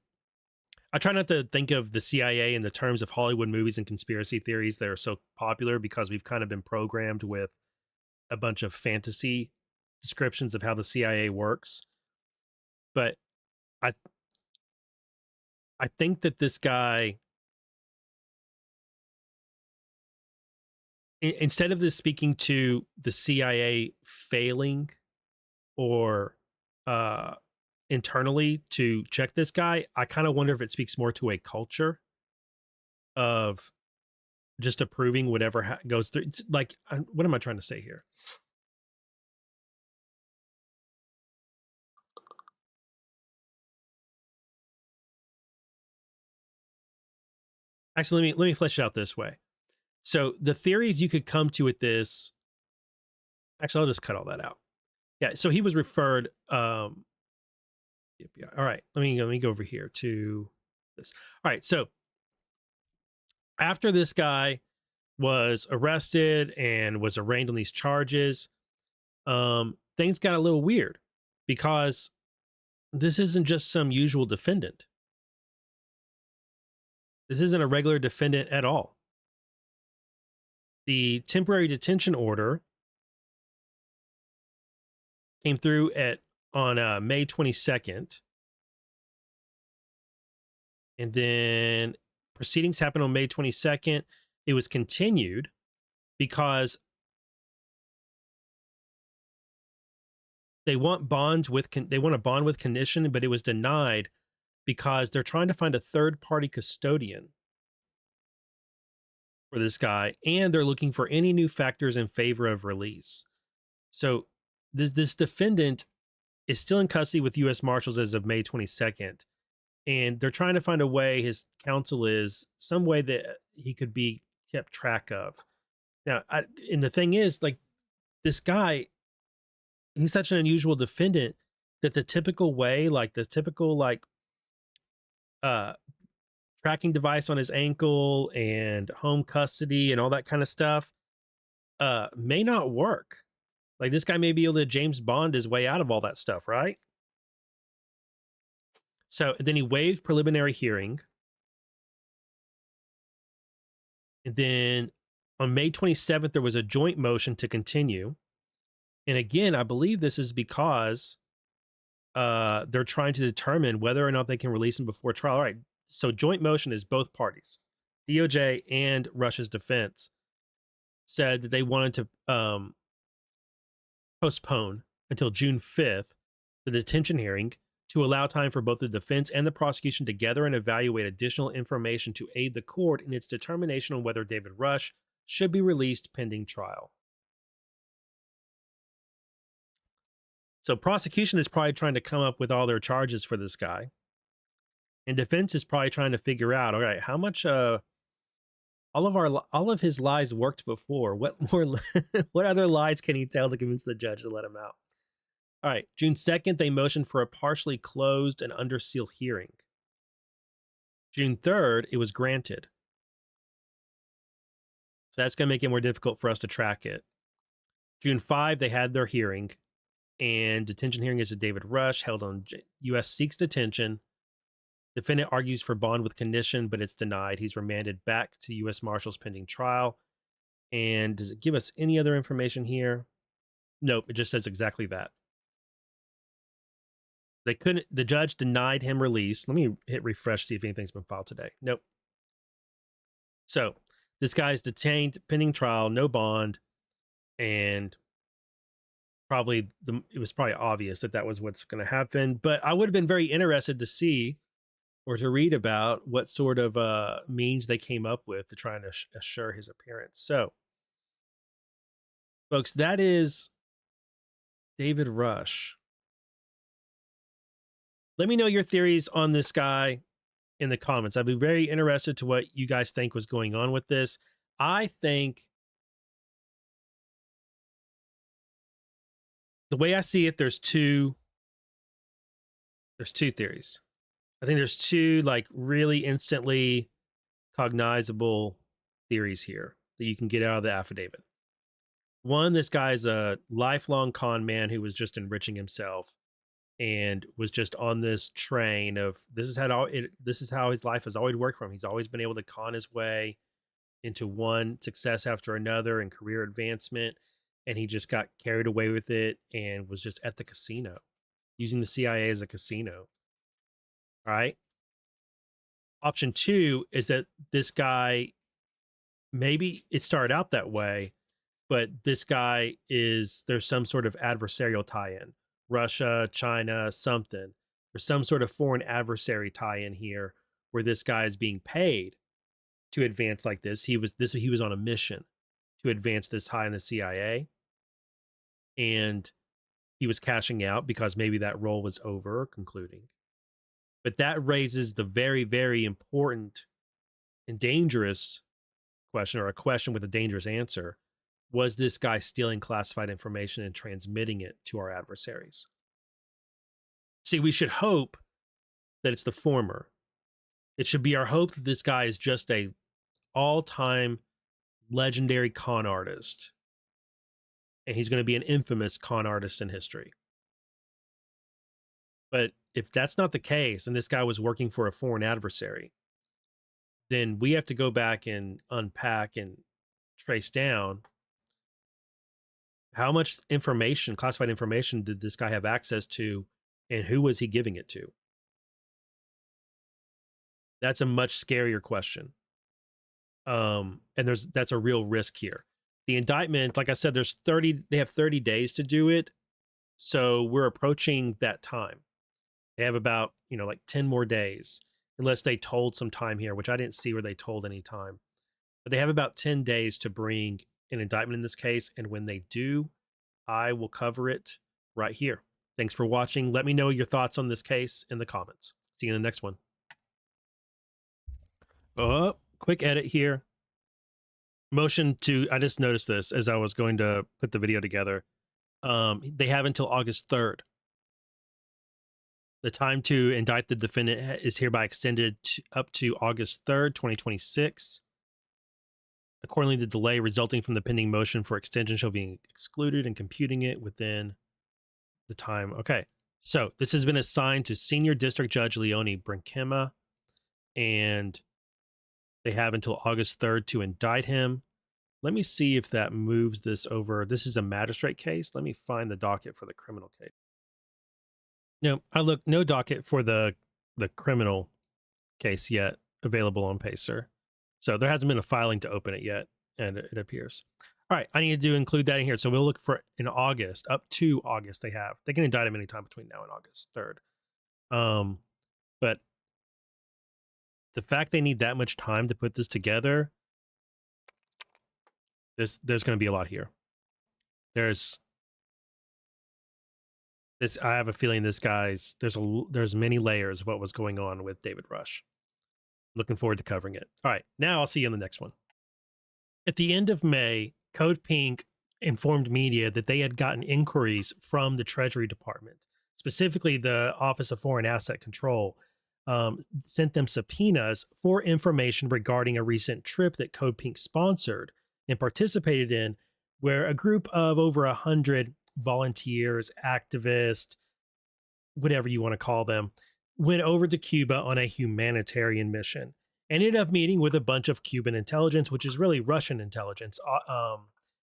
I try not to think of the CIA in the terms of Hollywood movies and conspiracy theories that are so popular, because we've kind of been programmed with a bunch of fantasy descriptions of how the CIA works. But I think that this guy, instead of this speaking to the CIA failing or internally to check this guy, I kind of wonder if it speaks more to a culture of just approving whatever goes through. Like, what am I trying to say here? Actually, let me flesh it out this way. So the theories you could come to with this, actually, I'll just cut all that out. Yeah, so he was referred. All right, let me go over here to this. All right, so after this guy was arrested and was arraigned on these charges, things got a little weird, because this isn't just some usual defendant. This isn't a regular defendant at all. The temporary detention order came through on May 22nd. And then proceedings happened on May 22nd. It was continued because they want a bond with condition, but it was denied because they're trying to find a third-party custodian for this guy, and they're looking for any new factors in favor of release. So this defendant is still in custody with U.S. Marshals as of May 22nd, and they're trying to find a way, his counsel is, some way that he could be kept track of. Now, and the thing is, like, this guy, he's such an unusual defendant that the typical way, like the typical, like, tracking device on his ankle and home custody and all that kind of stuff may not work. Like, this guy may be able to James Bond his way out of all that stuff, right? So then he waived preliminary hearing. And then on May 27th, there was a joint motion to continue. And again, I believe this is because they're trying to determine whether or not they can release him before trial. All right. So joint motion is both parties, DOJ and Russia's defense, said that they wanted to postpone until June 5th the detention hearing to allow time for both the defense and the prosecution to gather and evaluate additional information to aid the court in its determination on whether David Rush should be released pending trial. So prosecution is probably trying to come up with all their charges for this guy. And defense is probably trying to figure out, all right, how much all of his lies worked before. What more what other lies can he tell to convince the judge to let him out? All right, June 2nd, they motioned for a partially closed and under seal hearing. June 3rd, it was granted. So that's going to make it more difficult for us to track it. June 5, they had their hearing, and detention hearing is a David Rush held on U.S. seeks detention. Defendant argues for bond with condition, but it's denied. He's remanded back to U.S. Marshals pending trial. And does it give us any other information here? Nope, it just says exactly that. The judge denied him release. Let me hit refresh, see if anything's been filed today. Nope. So this guy's detained pending trial, no bond, and it was probably obvious that was what's going to happen. But I would have been very interested to see or to read about what sort of means they came up with to try and assure his appearance. So, folks, that is David Rush. Let me know your theories on this guy in the comments. I'd be very interested to what you guys think was going on with this. I think the way I see it, there's two theories. I think there's two like really instantly cognizable theories here that you can get out of the affidavit. One, this guy's a lifelong con man who was just enriching himself and was just on this train of this is how his life has always worked for him. He's always been able to con his way into one success after another and career advancement, and he just got carried away with it and was just at the casino, using the CIA as a casino. All right. Option two is that this guy, maybe it started out that way, but this guy there's some sort of adversarial tie-in. Russia, China, something. There's some sort of foreign adversary tie-in here where this guy is being paid to advance like this. He was on a mission to advance this high in the CIA. And he was cashing out because maybe that role was over or concluding. But that raises the very, very important and dangerous question, or a question with a dangerous answer. Was this guy stealing classified information and transmitting it to our adversaries? See, we should hope that it's the former. It should be our hope that this guy is just a all-time legendary con artist. And he's going to be an infamous con artist in history. But if that's not the case, and this guy was working for a foreign adversary, then we have to go back and unpack and trace down how much information, classified information, did this guy have access to, and who was he giving it to? That's a much scarier question. And that's a real risk here. The indictment, like I said, they have 30 days to do it. So we're approaching that time. They have about, like 10 more days, unless they told some time here, which I didn't see where they told any time. But they have about 10 days to bring an indictment in this case. And when they do, I will cover it right here. Thanks for watching. Let me know your thoughts on this case in the comments. See you in the next one. Quick edit here. I just noticed this as I was going to put the video together. They have until August 3rd. The time to indict the defendant is hereby extended up to August 3rd, 2026. Accordingly, the delay resulting from the pending motion for extension shall be excluded and computing it within the time. Okay, so this has been assigned to Senior District Judge Leonie Brinkema, and they have until August 3rd to indict him. Let me see if that moves this over. This is a magistrate case. Let me find the docket for the criminal case. No, no docket for the criminal case yet available on Pacer. So there hasn't been a filing to open it yet, and it appears. All right, I need to include that in here. So we'll look for in August, up to August they can indict him anytime between now and August 3rd. But the fact they need that much time to put this together, there's going to be a lot here. I have a feeling this guy's there's many layers of what was going on with David Rush. Looking forward to covering it. All right, now I'll see you in the next one. At the end of May, CodePink informed media that they had gotten inquiries from the Treasury Department, specifically the Office of Foreign Asset Control, sent them subpoenas for information regarding a recent trip that CodePink sponsored and participated in, where a group of over 100 volunteers, activists, whatever you want to call them, went over to Cuba on a humanitarian mission. Ended up meeting with a bunch of Cuban intelligence, which is really Russian intelligence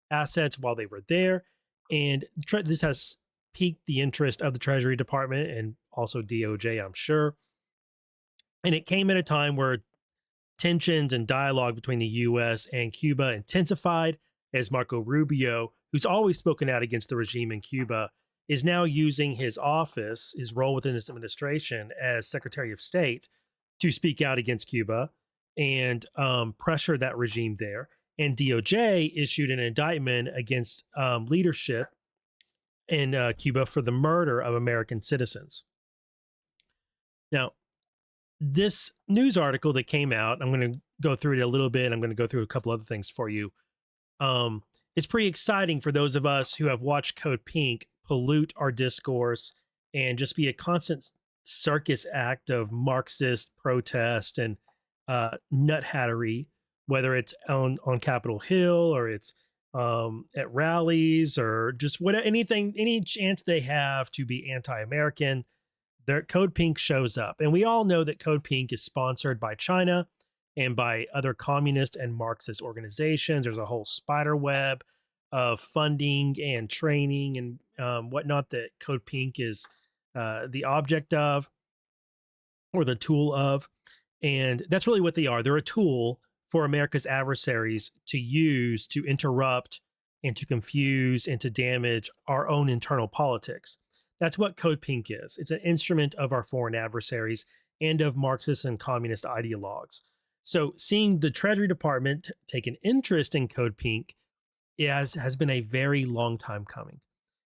assets while they were there. And this has piqued the interest of the Treasury Department and also DOJ, I'm sure. And it came at a time where tensions and dialogue between the US and Cuba intensified, as Marco Rubio, who's always spoken out against the regime in Cuba, is now using his office, his role within his administration as Secretary of State, to speak out against Cuba and pressure that regime there. And DOJ issued an indictment against leadership in Cuba for the murder of American citizens. Now, this news article that came out, I'm going to go through it a little bit. I'm going to go through a couple other things for you. It's pretty exciting for those of us who have watched CodePink pollute our discourse and just be a constant circus act of Marxist protest and nut hattery, whether it's on Capitol Hill or it's at rallies or just anything, any chance they have to be anti-American. Their CodePink shows up. And we all know that CodePink is sponsored by China and by other communist and Marxist organizations. There's a whole spider web of funding and training and whatnot that CodePink is the object of or the tool of. And that's really what they are. They're a tool for America's adversaries to use to interrupt and to confuse and to damage our own internal politics. That's what CodePink is. It's an instrument of our foreign adversaries and of Marxist and communist ideologues. So seeing the Treasury Department take an interest in CodePink has been a very long time coming.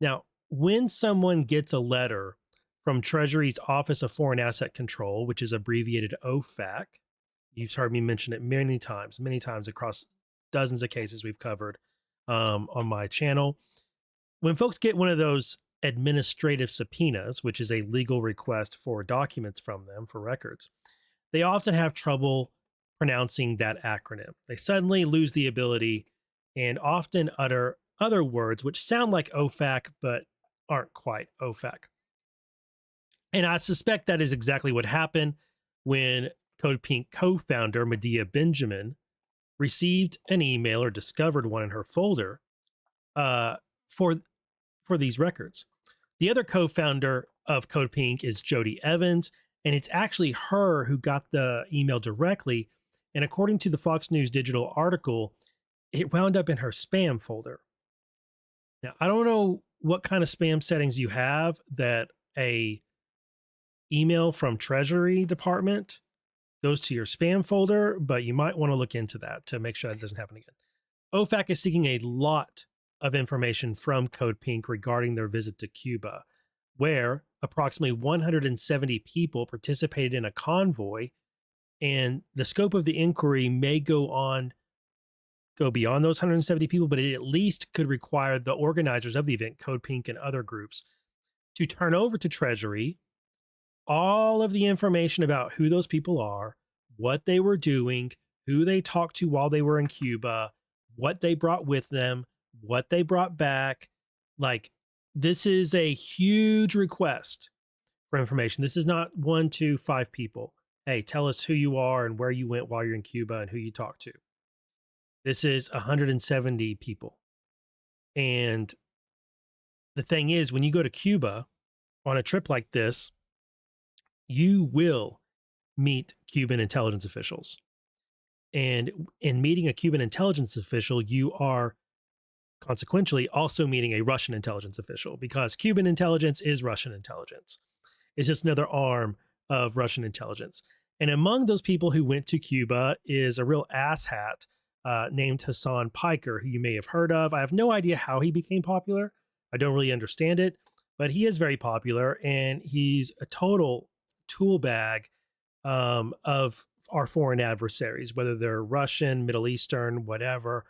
Now, when someone gets a letter from Treasury's Office of Foreign Asset Control, which is abbreviated OFAC, you've heard me mention it many times across dozens of cases we've covered on my channel. When folks get one of those administrative subpoenas, which is a legal request for documents from them for records, they often have trouble pronouncing that acronym. They suddenly lose the ability and often utter other words which sound like OFAC but aren't quite OFAC. And I suspect that is exactly what happened when CodePink co-founder Medea Benjamin received an email or discovered one in her folder for these records. The other co-founder of CodePink is Jody Evans, and it's actually her who got the email directly. And according to the Fox News Digital article, it wound up in her spam folder. Now, I don't know what kind of spam settings you have that a email from Treasury Department goes to your spam folder, but you might want to look into that to make sure that doesn't happen again. OFAC is seeking a lot of information from CodePink regarding their visit to Cuba, where approximately 170 people participated in a convoy, and the scope of the inquiry may go beyond those 170 people, but it at least could require the organizers of the event, CodePink and other groups, to turn over to Treasury all of the information about who those people are, what they were doing, who they talked to while they were in Cuba, what they brought with them, what they brought back. Like, this is a huge request for information. This is not 1, 2, 5 people. Hey, tell us who you are and where you went while you're in Cuba and who you talked to. This is 170 people. And the thing is, when you go to Cuba on a trip like this, you will meet Cuban intelligence officials. And in meeting a Cuban intelligence official, you are consequentially also meeting a Russian intelligence official, because Cuban intelligence is Russian intelligence. It's just another arm of Russian intelligence. And among those people who went to Cuba is a real asshat named Hassan Piker, who you may have heard of. I have no idea how he became popular. I don't really understand it, but he is very popular, and he's a total tool bag of our foreign adversaries, whether they're Russian, Middle Eastern, whatever.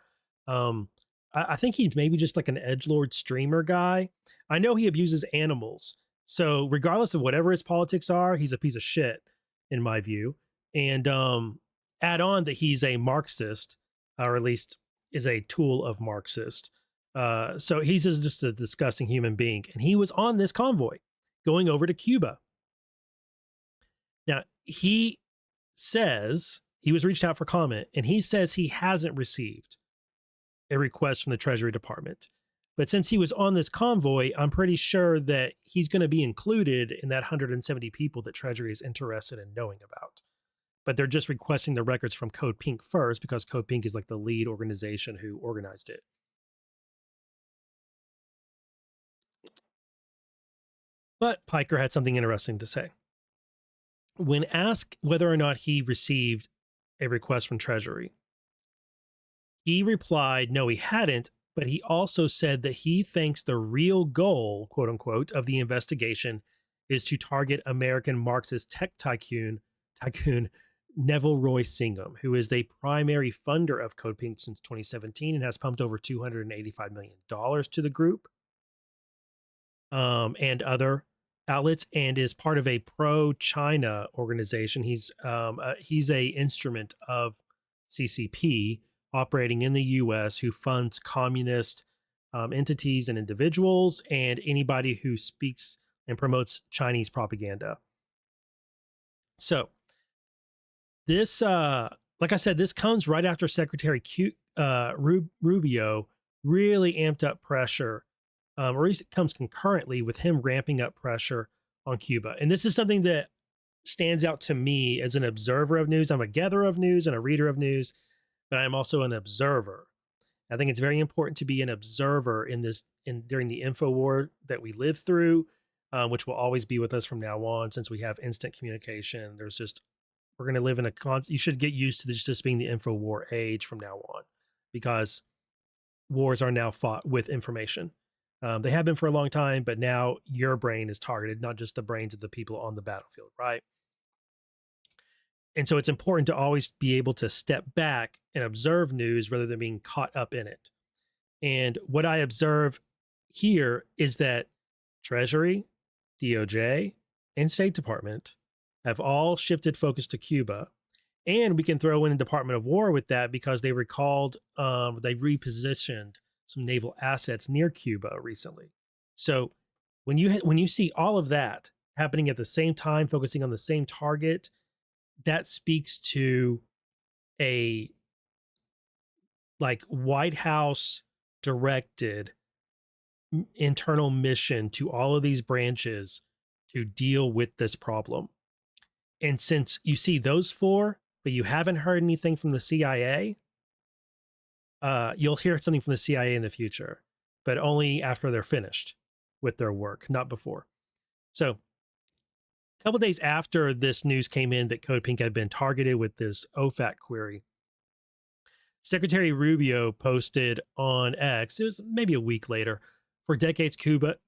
I think he's maybe just like an edgelord streamer guy. I know he abuses animals. So regardless of whatever his politics are, he's a piece of shit, in my view. And add on that he's a Marxist, or at least is a tool of Marxist. So he's just a disgusting human being. And he was on this convoy going over to Cuba. Now, he says he was reached out for comment, and he says he hasn't received a request from the Treasury Department. But since he was on this convoy, I'm pretty sure that he's going to be included in that 170 people that Treasury is interested in knowing about. But they're just requesting the records from CodePink first because CodePink is like the lead organization who organized it. But Piker had something interesting to say. When asked whether or not he received a request from Treasury, he replied no, he hadn't, but he also said that he thinks the real goal, quote unquote, of the investigation is to target American Marxist tech tycoon Neville Roy Singham, who is the primary funder of CodePink since 2017 and has pumped over $285 million to the group and other outlets, and is part of a pro-China organization. He's a instrument of CCP operating in the U.S. who funds communist entities and individuals and anybody who speaks and promotes Chinese propaganda. So this, like I said, this comes right after Secretary Rubio really amped up pressure, or it comes concurrently with him ramping up pressure on Cuba. And this is something that stands out to me as an observer of news. I'm a gatherer of news and a reader of news, but I'm also an observer. I think it's very important to be an observer during the info war that we live through, which will always be with us from now on, since we have instant communication. We're going to live in you should get used to this just being the info war age from now on, because wars are now fought with information. They have been for a long time, but now your brain is targeted, not just the brains of the people on the battlefield, right? And so it's important to always be able to step back and observe news rather than being caught up in it. And what I observe here is that Treasury, DOJ, and State Department have all shifted focus to Cuba. And we can throw in the Department of War with that because they repositioned some naval assets near Cuba recently. So when you see all of that happening at the same time, focusing on the same target, that speaks to a White House directed internal mission to all of these branches to deal with this problem. And since you see those four, but you haven't heard anything from the CIA, you'll hear something from the CIA in the future, but only after they're finished with their work, not before. So a couple days after this news came in that CodePink had been targeted with this OFAC query, Secretary Rubio posted on X, it was maybe a week later, for decades, Cuba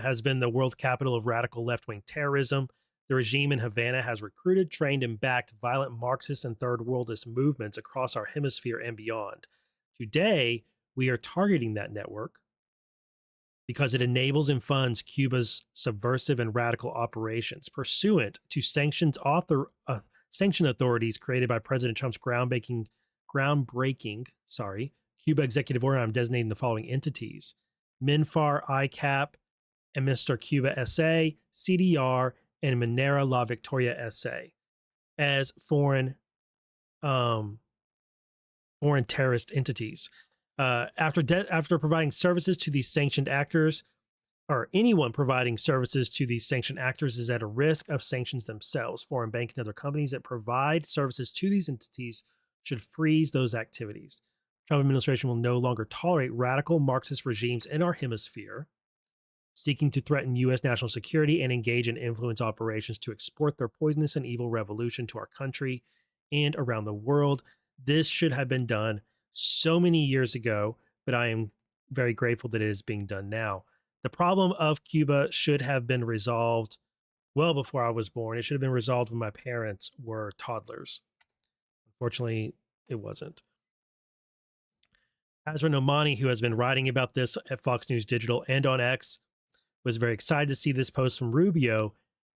has been the world capital of radical left-wing terrorism. The regime in Havana has recruited, trained, and backed violent Marxist and third worldist movements across our hemisphere and beyond. Today, we are targeting that network because it enables and funds Cuba's subversive and radical operations pursuant to sanction authorities created by President Trump's groundbreaking Cuba executive order. I'm designating the following entities: MINFAR, ICAP, and Mr. Cuba SA, CDR, and Minera La Victoria SA as foreign terrorist entities. After providing services to these sanctioned actors, or anyone providing services to these sanctioned actors is at a risk of sanctions themselves. Foreign bank and other companies that provide services to these entities should freeze those activities. Trump administration will no longer tolerate radical Marxist regimes in our hemisphere seeking to threaten U.S. national security and engage in influence operations to export their poisonous and evil revolution to our country and around the world. This should have been done so many years ago, but I am very grateful that it is being done now. The problem of Cuba should have been resolved well before I was born. It should have been resolved when my parents were toddlers. Unfortunately, it wasn't. Azra Nomani, who has been writing about this at Fox News Digital and on X, was very excited to see this post from Rubio,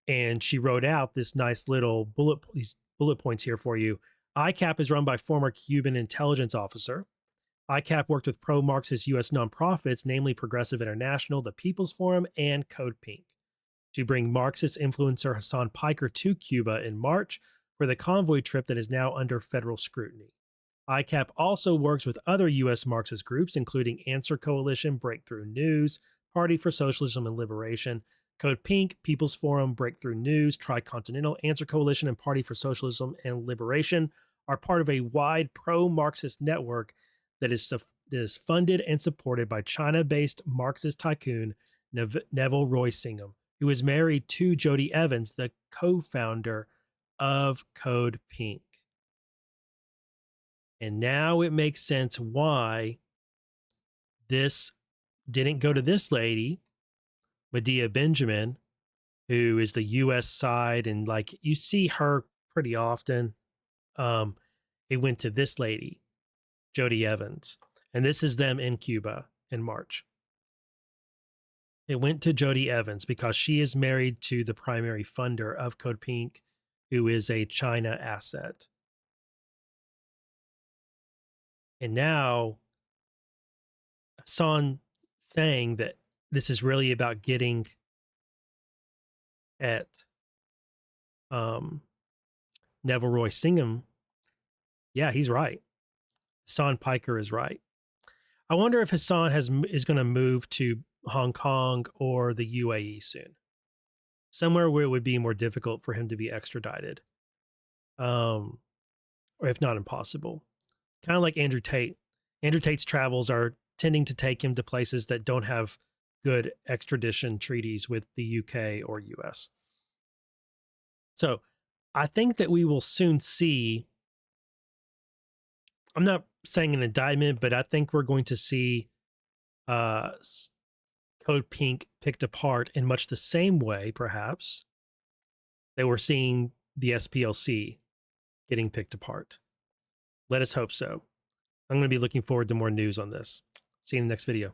and she wrote out this nice little these bullet points here for you. ICAP is run by former Cuban intelligence officer. ICAP worked with pro-Marxist U.S. nonprofits, namely Progressive International, the People's Forum, and CodePink. to bring Marxist influencer Hassan Piker to Cuba in March for the convoy trip that is now under federal scrutiny. ICAP also works with other U.S. Marxist groups, including Answer Coalition, Breakthrough News, Party for Socialism and Liberation, CodePink, People's Forum, Breakthrough News, Tricontinental, Answer Coalition, and Party for Socialism and Liberation are part of a wide pro-Marxist network that is funded and supported by China-based Marxist tycoon Neville Roy Singham, who is married to Jody Evans, the co-founder of CodePink. And now it makes sense why this didn't go to this lady, Medea Benjamin, who is the U.S. side, and like you see her pretty often. It went to this lady, Jody Evans, and this is them in Cuba in March. It went to Jody Evans because she is married to the primary funder of CodePink, who is a China asset. And now Hassan saying that this is really about getting at Neville Roy Singham. Yeah, he's right. Hassan Piker is right. I wonder if Hassan is going to move to Hong Kong or the UAE soon, somewhere where it would be more difficult for him to be extradited, or if not impossible. Kind of like Andrew Tate. Andrew Tate's travels are tending to take him to places that don't have good extradition treaties with the UK or US. So I think that we will soon see, I'm not saying an indictment, but I think we're going to see CodePink picked apart in much the same way, perhaps, that we're seeing the SPLC getting picked apart. Let us hope so. I'm going to be looking forward to more news on this. See you in the next video.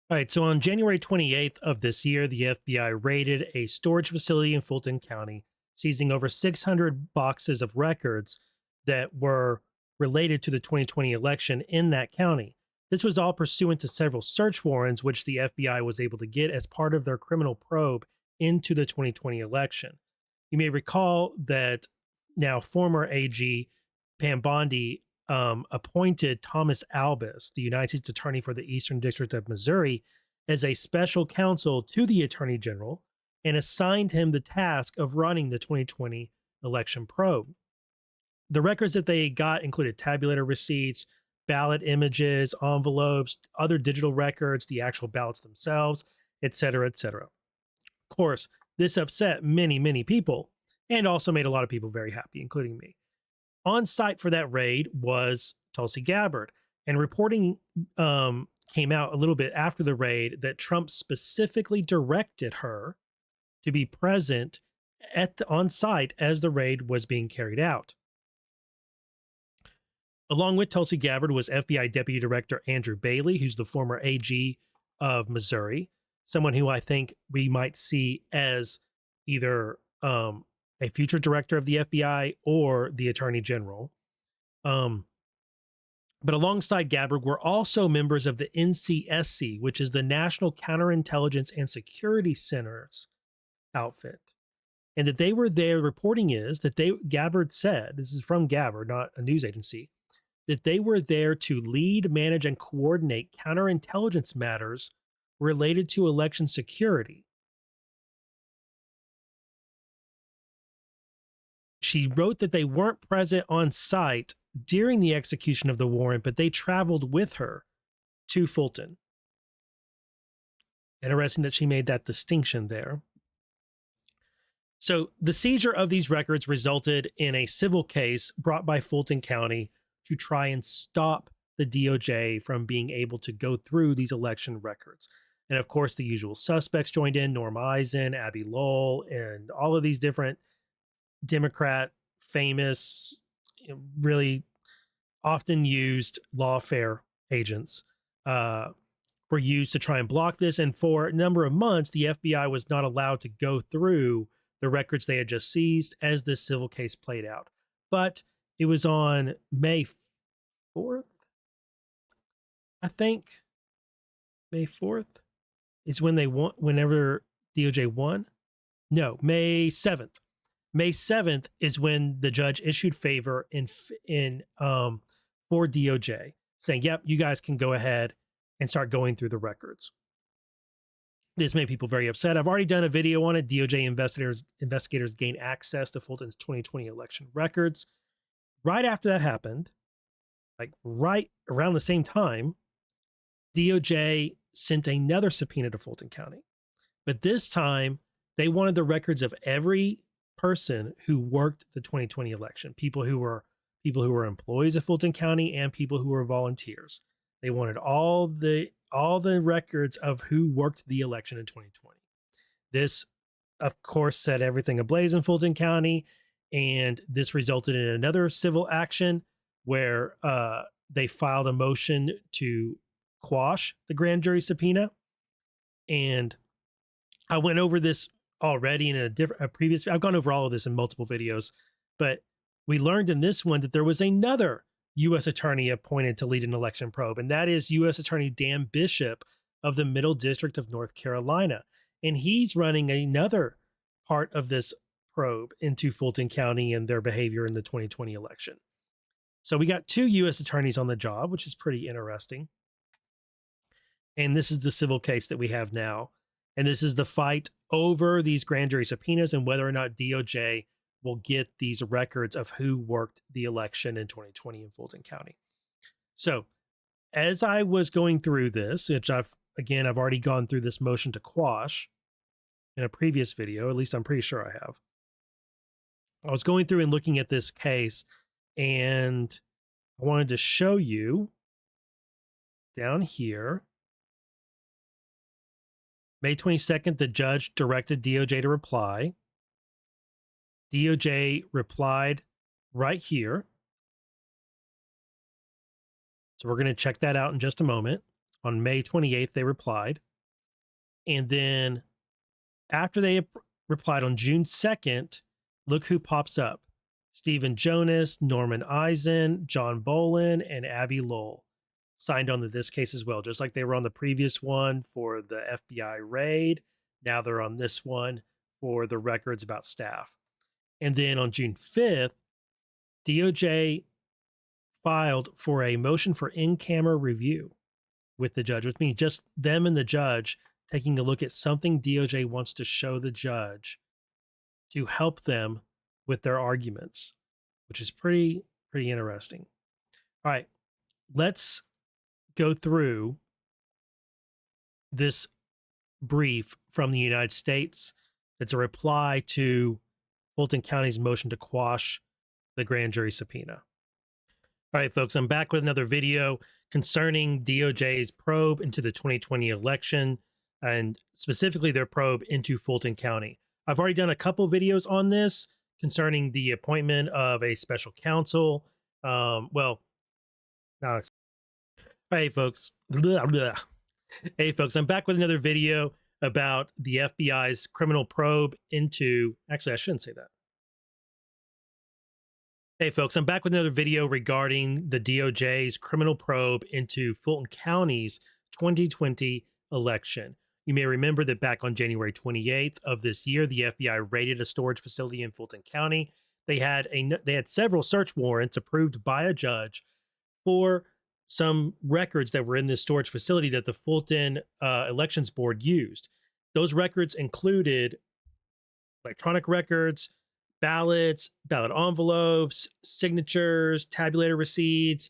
All right, so on January 28th of this year, the FBI raided a storage facility in Fulton County, seizing over 600 boxes of records that were related to the 2020 election in that county. This was all pursuant to several search warrants, which the FBI was able to get as part of their criminal probe into the 2020 election. You may recall that now former AG Pam Bondi appointed Thomas Albus, the United States Attorney for the Eastern District of Missouri, as a special counsel to the Attorney General and assigned him the task of running the 2020 election probe. The records that they got included tabulator receipts, ballot images, envelopes, other digital records, the actual ballots themselves, etc., etc. Of course, this upset many, many people and also made a lot of people very happy, including me. On site for that raid was Tulsi Gabbard, and reporting came out a little bit after the raid that Trump specifically directed her to be present on site as the raid was being carried out. Along with Tulsi Gabbard was FBI Deputy Director Andrew Bailey, who's the former AG of Missouri, someone who I think we might see as either a future director of the FBI or the Attorney General. But alongside Gabbard were also members of the NCSC, which is the National Counterintelligence and Security Center's outfit. And that they were there, reporting is that Gabbard said, this is from Gabbard, not a news agency, that they were there to lead, manage, and coordinate counterintelligence matters related to election security. She wrote that they weren't present on site during the execution of the warrant, but they traveled with her to Fulton. Interesting that she made that distinction there. So the seizure of these records resulted in a civil case brought by Fulton County to try and stop the DOJ from being able to go through these election records. And of course, the usual suspects joined in: Norm Eisen, Abby Lowell, and all of these different Democrat, famous, really often used lawfare agents were used to try and block this. And for a number of months, the FBI was not allowed to go through the records they had just seized as this civil case played out. But it was on May 4th, I think. May 4th is when they won, whenever DOJ won. No, May 7th. May 7th is when the judge issued favor for DOJ, saying, yep, you guys can go ahead and start going through the records. This made people very upset. I've already done a video on it. DOJ investigators gain access to Fulton's 2020 election records. Right after that happened, like right around the same time, DOJ sent another subpoena to Fulton County. But this time, they wanted the records of every person who worked the 2020 election, people who were employees of Fulton County and people who were volunteers. They wanted all the records of who worked the election in 2020. This, of course, set everything ablaze in Fulton County, and this resulted in another civil action where they filed a motion to quash the grand jury subpoena. And I went over this already in a previous. I've gone over all of this in multiple videos, but we learned in this one that there was another U.S. attorney appointed to lead an election probe, and that is U.S. Attorney Dan Bishop of the Middle District of North Carolina. And he's running another part of this probe into Fulton County and their behavior in the 2020 election. So we got 2 U.S. attorneys on the job, which is pretty interesting. And this is the civil case that we have now. And this is the fight over these grand jury subpoenas and whether or not DOJ will get these records of who worked the election in 2020 in Fulton County. So as I was going through this, which I've already gone through this motion to quash in a previous video, at least I'm pretty sure I have. I was going through and looking at this case, and I wanted to show you down here. May 22nd, the judge directed DOJ to reply. DOJ replied right here. So we're going to check that out in just a moment. On May 28th, they replied. And then after they replied on June 2nd, look who pops up. Stephen Jonas, Norman Eisen, John Bolin, and Abby Lowell signed on to this case as well. Just like they were on the previous one for the FBI raid, now they're on this one for the records about staff. And then on June 5th, DOJ filed for a motion for in-camera review with the judge, which means just them and the judge taking a look at something DOJ wants to show the judge to help them with their arguments, which is pretty interesting. All right, let's go through this brief from the United States. It's a reply to Fulton County's motion to quash the grand jury subpoena. All right, folks, I'm back with another video concerning DOJ's probe into the 2020 election, and specifically their probe into Fulton County. I've already done a couple videos on this concerning the appointment of a special counsel. Hey, folks. Hey, folks, I'm back with another video about the FBI's criminal probe into... Actually, I shouldn't say that. Hey, folks, I'm back with another video regarding the DOJ's criminal probe into Fulton County's 2020 election. You may remember that back on January 28th of this year, the FBI raided a storage facility in Fulton County. They had several search warrants approved by a judge for some records that were in this storage facility that the Fulton Elections Board used. Those records included electronic records, ballots, ballot envelopes, signatures, tabulator receipts,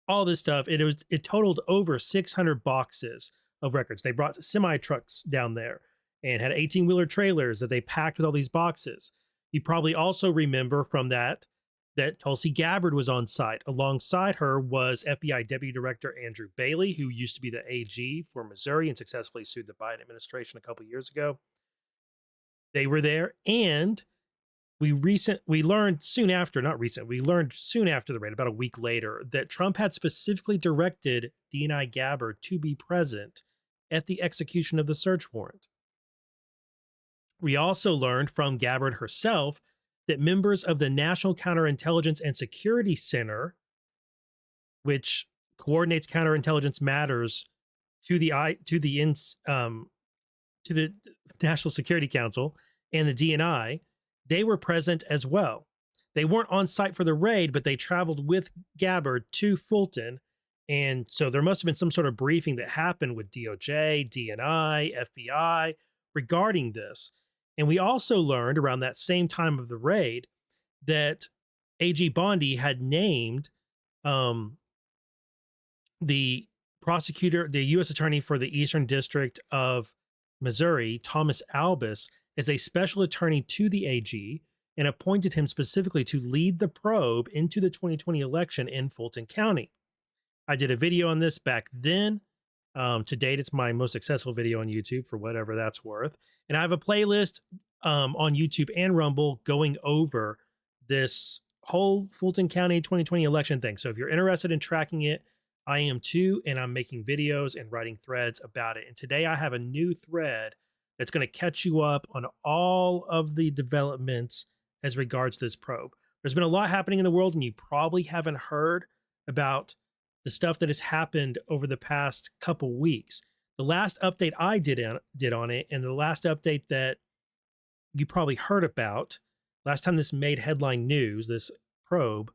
all this stuff. It totaled over 600 boxes of records. They brought semi trucks down there and had 18-wheeler trailers that they packed with all these boxes. You probably also remember from that Tulsi Gabbard was on site. Alongside her was FBI Deputy Director Andrew Bailey, who used to be the AG for Missouri and successfully sued the Biden administration a couple years ago. They were there, and we learned soon after the raid, about a week later, that Trump had specifically directed DNI Gabbard to be present at the execution of the search warrant. We also learned from Gabbard herself that members of the National Counterintelligence and Security Center, which coordinates counterintelligence matters to the National Security Council, and the DNI, they were present as well. They weren't on site for the raid, but they traveled with Gabbard to Fulton. And so there must have been some sort of briefing that happened with DOJ, DNI, FBI regarding this. And we also learned around that same time of the raid that AG Bondi had named the prosecutor, the U.S. Attorney for the Eastern District of Missouri, Thomas Albus, as a special attorney to the AG and appointed him specifically to lead the probe into the 2020 election in Fulton County. I did a video on this back then. To date, it's my most successful video on YouTube for whatever that's worth. And I have a playlist on YouTube and Rumble going over this whole Fulton County 2020 election thing. So if you're interested in tracking it, I am too, and I'm making videos and writing threads about it. And today I have a new thread that's going to catch you up on all of the developments as regards this probe. There's been a lot happening in the world, and you probably haven't heard about the stuff that has happened over the past couple weeks. The last update I did on it, and the last update that you probably heard about, last time this made headline news, this probe,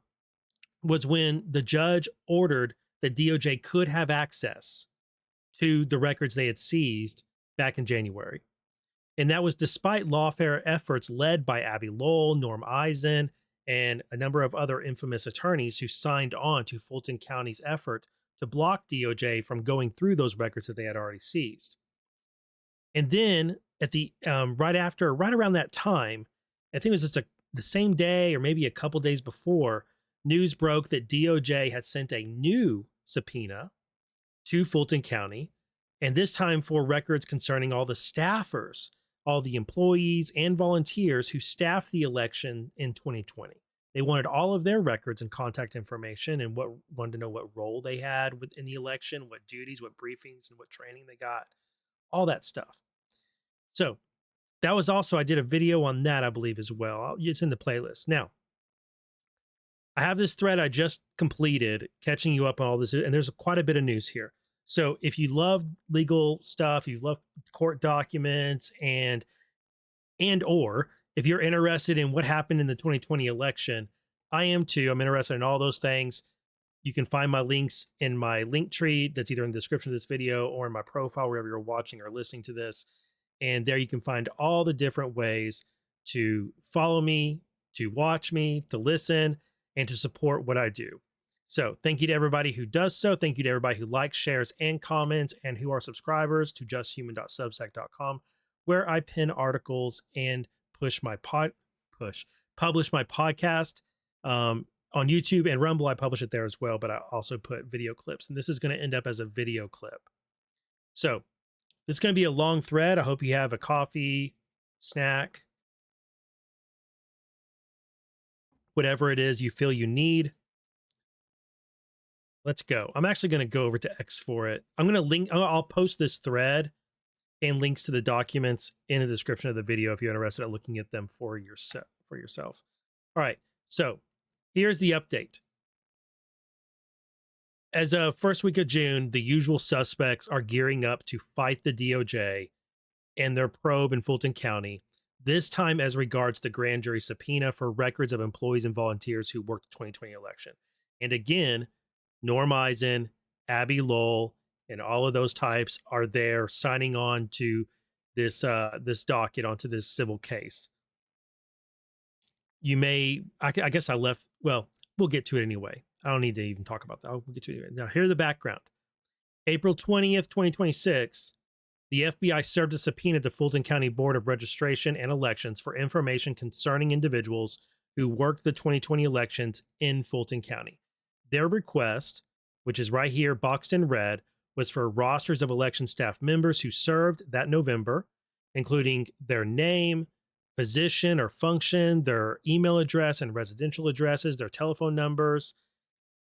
was when the judge ordered that DOJ could have access to the records they had seized back in January. And that was despite lawfare efforts led by Abby Lowell, Norm Eisen, and a number of other infamous attorneys who signed on to Fulton County's effort to block DOJ from going through those records that they had already seized. And then at the right around that time, I think it was just the same day or maybe a couple days before, news broke that DOJ had sent a new subpoena to Fulton County, and this time for records concerning all the staffers, all the employees and volunteers who staffed the election in 2020. They wanted all of their records and contact information and wanted to know what role they had within the election, what duties, what briefings, and what training they got, all that stuff. So that was also, I did a video on that, I believe, as well. It's in the playlist. Now, I have this thread I just completed, catching you up on all this, and there's quite a bit of news here. So if you love legal stuff, you love court documents, and or if you're interested in what happened in the 2020 election, I am too. I'm interested in all those things. You can find my links in my link tree that's either in the description of this video or in my profile, wherever you're watching or listening to this. And there you can find all the different ways to follow me, to watch me, to listen, and to support what I do. So thank you to everybody who does so. Thank you to everybody who likes, shares, and comments, and who are subscribers to justhuman.substack.com, where I pin articles and publish my podcast. On YouTube and Rumble, I publish it there as well, but I also put video clips, and this is going to end up as a video clip. So this is going to be a long thread. I hope you have a coffee, snack, whatever it is you feel you need. Let's go. I'm actually going to go over to X for it. I'm going to link, I'll post this thread and links to the documents in the description of the video if you're interested in looking at them for yourself. All right. So here's the update. As of first week of June, the usual suspects are gearing up to fight the DOJ and their probe in Fulton County, this time as regards the grand jury subpoena for records of employees and volunteers who worked the 2020 election. And again, Norm Eisen, Abby Lowell, and all of those types are there signing on to this docket, onto this civil case. You may, I guess I left, well, we'll get to it anyway. I don't need to even talk about that. We'll get to it anyway. Now, here's the background. April 20th, 2026, the FBI served a subpoena to Fulton County Board of Registration and Elections for information concerning individuals who worked the 2020 elections in Fulton County. Their request, which is right here boxed in red, was for rosters of election staff members who served that November, including their name, position or function, their email address and residential addresses, their telephone numbers,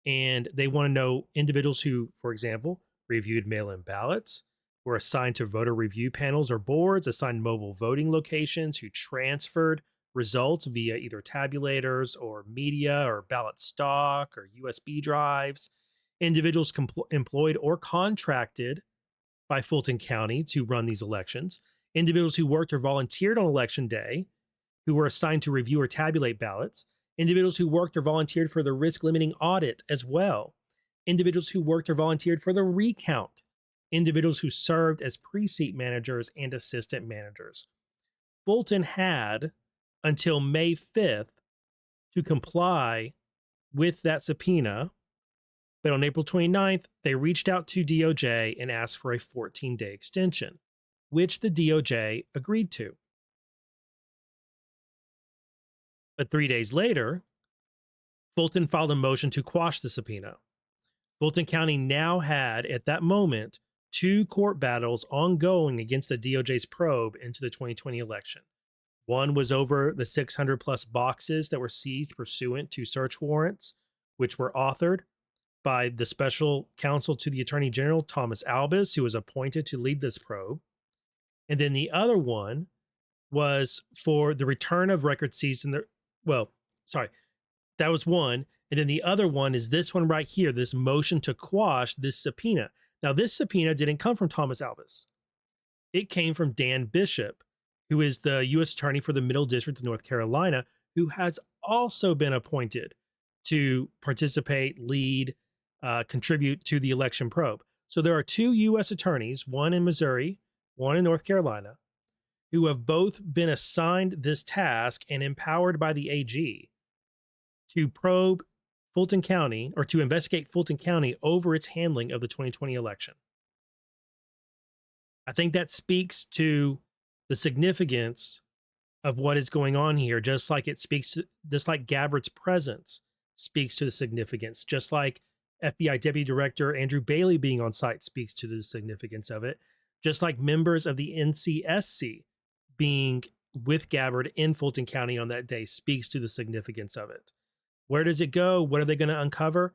and they want to know individuals who, for example, reviewed mail-in ballots, were assigned to voter review panels or boards, assigned mobile voting locations, who transferred results via either tabulators or media or ballot stock or USB drives, individuals employed or contracted by Fulton County to run these elections, individuals who worked or volunteered on election day, who were assigned to review or tabulate ballots, individuals who worked or volunteered for the risk limiting audit as well, individuals who worked or volunteered for the recount, individuals who served as precinct managers and assistant managers. Fulton had until May 5th to comply with that subpoena, but on April 29th, they reached out to DOJ and asked for a 14-day extension, which the DOJ agreed to. But 3 days later, Fulton filed a motion to quash the subpoena. Fulton County now had, at that moment, 2 court battles ongoing against the DOJ's probe into the 2020 election. One was over the 600 plus boxes that were seized pursuant to search warrants, which were authored by the special counsel to the Attorney General, Thomas Albus, who was appointed to lead this probe. And then the other one was for the return of records seized in the, that was one. And then the other one is this one right here, this motion to quash this subpoena. Now, this subpoena didn't come from Thomas Albus. It came from Dan Bishop, who is the U.S. Attorney for the Middle District of North Carolina, who has also been appointed to participate, lead, contribute to the election probe. So there are 2 U.S. attorneys, one in Missouri, one in North Carolina, who have both been assigned this task and empowered by the AG to probe Fulton County, or to investigate Fulton County over its handling of the 2020 election. I think that speaks to the significance of what is going on here, just like Gabbard's presence speaks to the significance, just like FBI Deputy Director Andrew Bailey being on site speaks to the significance of it, just like members of the NCSC being with Gabbard in Fulton County on that day speaks to the significance of it. Where does it go? What are they going to uncover?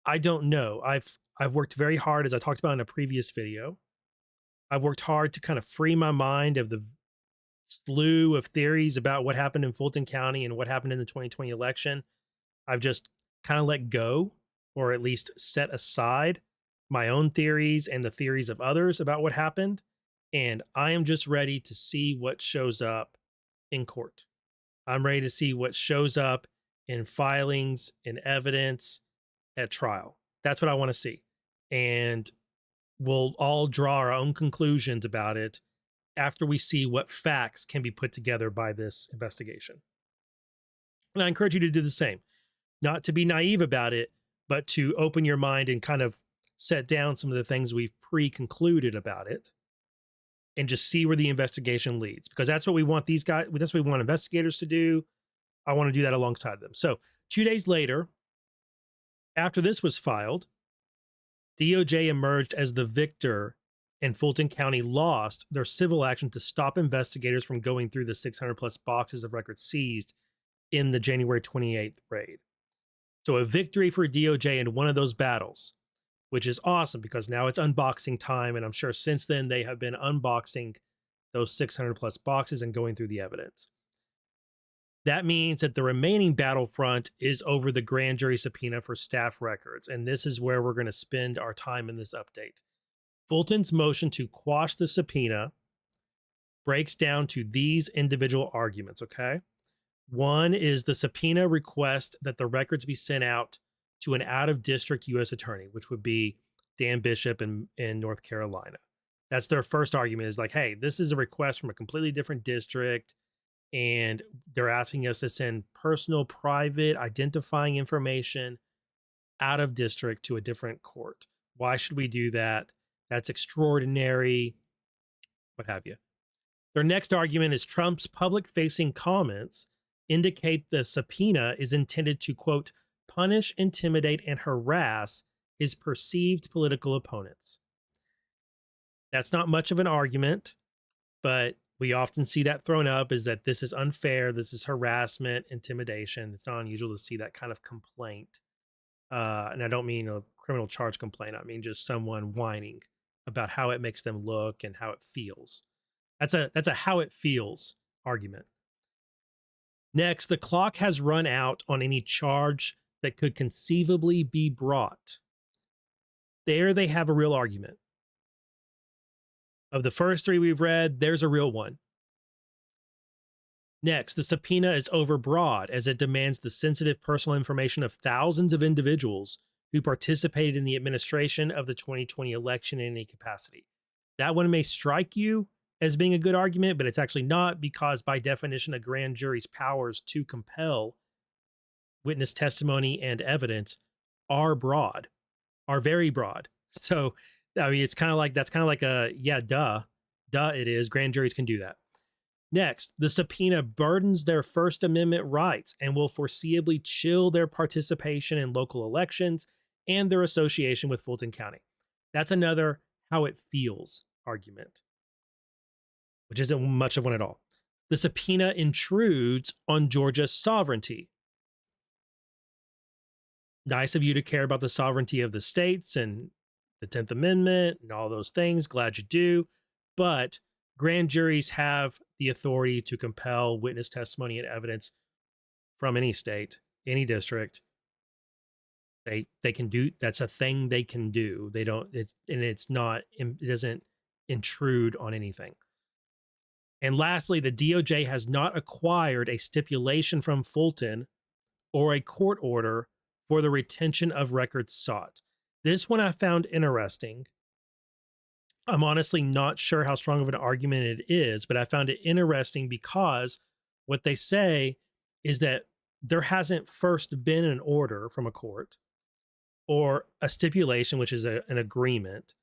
I don't know. I've worked very hard, as I talked about in a previous video. I've worked hard to kind of free my mind of the slew of theories about what happened in Fulton County and what happened in the 2020 election. I've just kind of let go, or at least set aside, my own theories and the theories of others about what happened. And I am just ready to see what shows up in court. I'm ready to see what shows up in filings, in evidence, at trial. That's what I want to see. And we'll all draw our own conclusions about it after we see what facts can be put together by this investigation. And I encourage you to do the same. Not to be naive about it, but to open your mind and kind of set down some of the things we've pre-concluded about it and just see where the investigation leads. Because that's what we want these guys, that's what we want investigators to do. I want to do that alongside them. So 2 days later, after this was filed, DOJ emerged as the victor and Fulton County lost their civil action to stop investigators from going through the 600 plus boxes of records seized in the January 28th raid. So a victory for DOJ in one of those battles, which is awesome because now it's unboxing time. And I'm sure since then they have been unboxing those 600 plus boxes and going through the evidence. That means that the remaining battlefront is over the grand jury subpoena for staff records. And this is where we're going to spend our time in this update. Fulton's motion to quash the subpoena breaks down to these individual arguments, okay? One is the subpoena request that the records be sent out to an out-of-district U.S. attorney, which would be Dan Bishop in North Carolina. That's their first argument, is like, hey, this is a request from a completely different district, and they're asking us to send personal, private, identifying information out of district to a different court. Why should we do that? That's extraordinary, what have you. Their next argument is Trump's public-facing comments indicate the subpoena is intended to, quote, punish, intimidate, and harass his perceived political opponents. That's not much of an argument, but we often see that thrown up, is that this is unfair, this is harassment, intimidation. It's not unusual to see that kind of complaint. And I don't mean a criminal charge complaint. I mean just someone whining about how it makes them look and how it feels. That's a how it feels argument. Next, the clock has run out on any charge that could conceivably be brought. There they have a real argument. Of the first three we've read, there's a real one. Next, the subpoena is overbroad as it demands the sensitive personal information of thousands of individuals who participated in the administration of the 2020 election in any capacity. That one may strike you as being a good argument, but it's actually not, because by definition, a grand jury's powers to compel witness testimony and evidence are broad, are very broad. So, I mean, it's kind of like, that's kind of like a, yeah, duh, it is. Grand juries can do that. Next, the subpoena burdens their First Amendment rights and will foreseeably chill their participation in local elections and their association with Fulton County. That's another how it feels argument, which isn't much of one at all. The subpoena intrudes on Georgia's sovereignty. Nice of you to care about the sovereignty of the states and the 10th Amendment and all those things. Glad you do. But grand juries have the authority to compel witness testimony and evidence from any state, any district. They can do, that's a thing they can do. They don't, it doesn't intrude on anything. And lastly, the DOJ has not acquired a stipulation from Fulton or a court order for the retention of records sought. This one I found interesting. I'm honestly not sure how strong of an argument it is, but I found it interesting because what they say is that there hasn't first been an order from a court or a stipulation, which is an agreement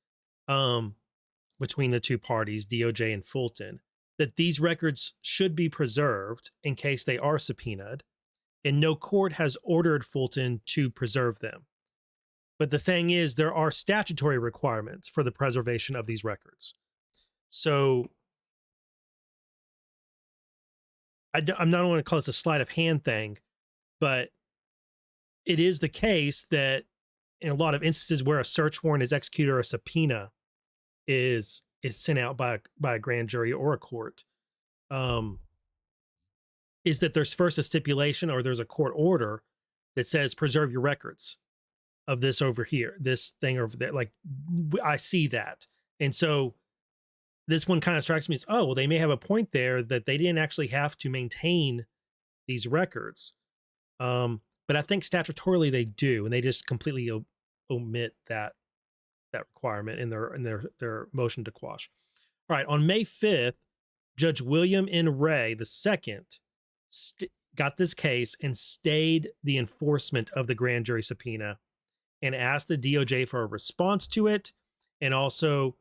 between the two parties, DOJ and Fulton, that these records should be preserved in case they are subpoenaed, and no court has ordered Fulton to preserve them. But the thing is, there are statutory requirements for the preservation of these records. So I'm not going to call this a sleight of hand thing, but it is the case that in a lot of instances where a search warrant is executed or a subpoena is sent out by a grand jury or a court, is that there's first a stipulation or there's a court order that says preserve your records of this over here, this thing over there. Like, I see that. And so this one kind of strikes me as, oh, well, they may have a point there that they didn't actually have to maintain these records. But I think statutorily they do, and they just completely omit that requirement in their motion to quash. All right, on May 5th, Judge William N. Ray II got this case and stayed the enforcement of the grand jury subpoena and asked the DOJ for a response to it, and also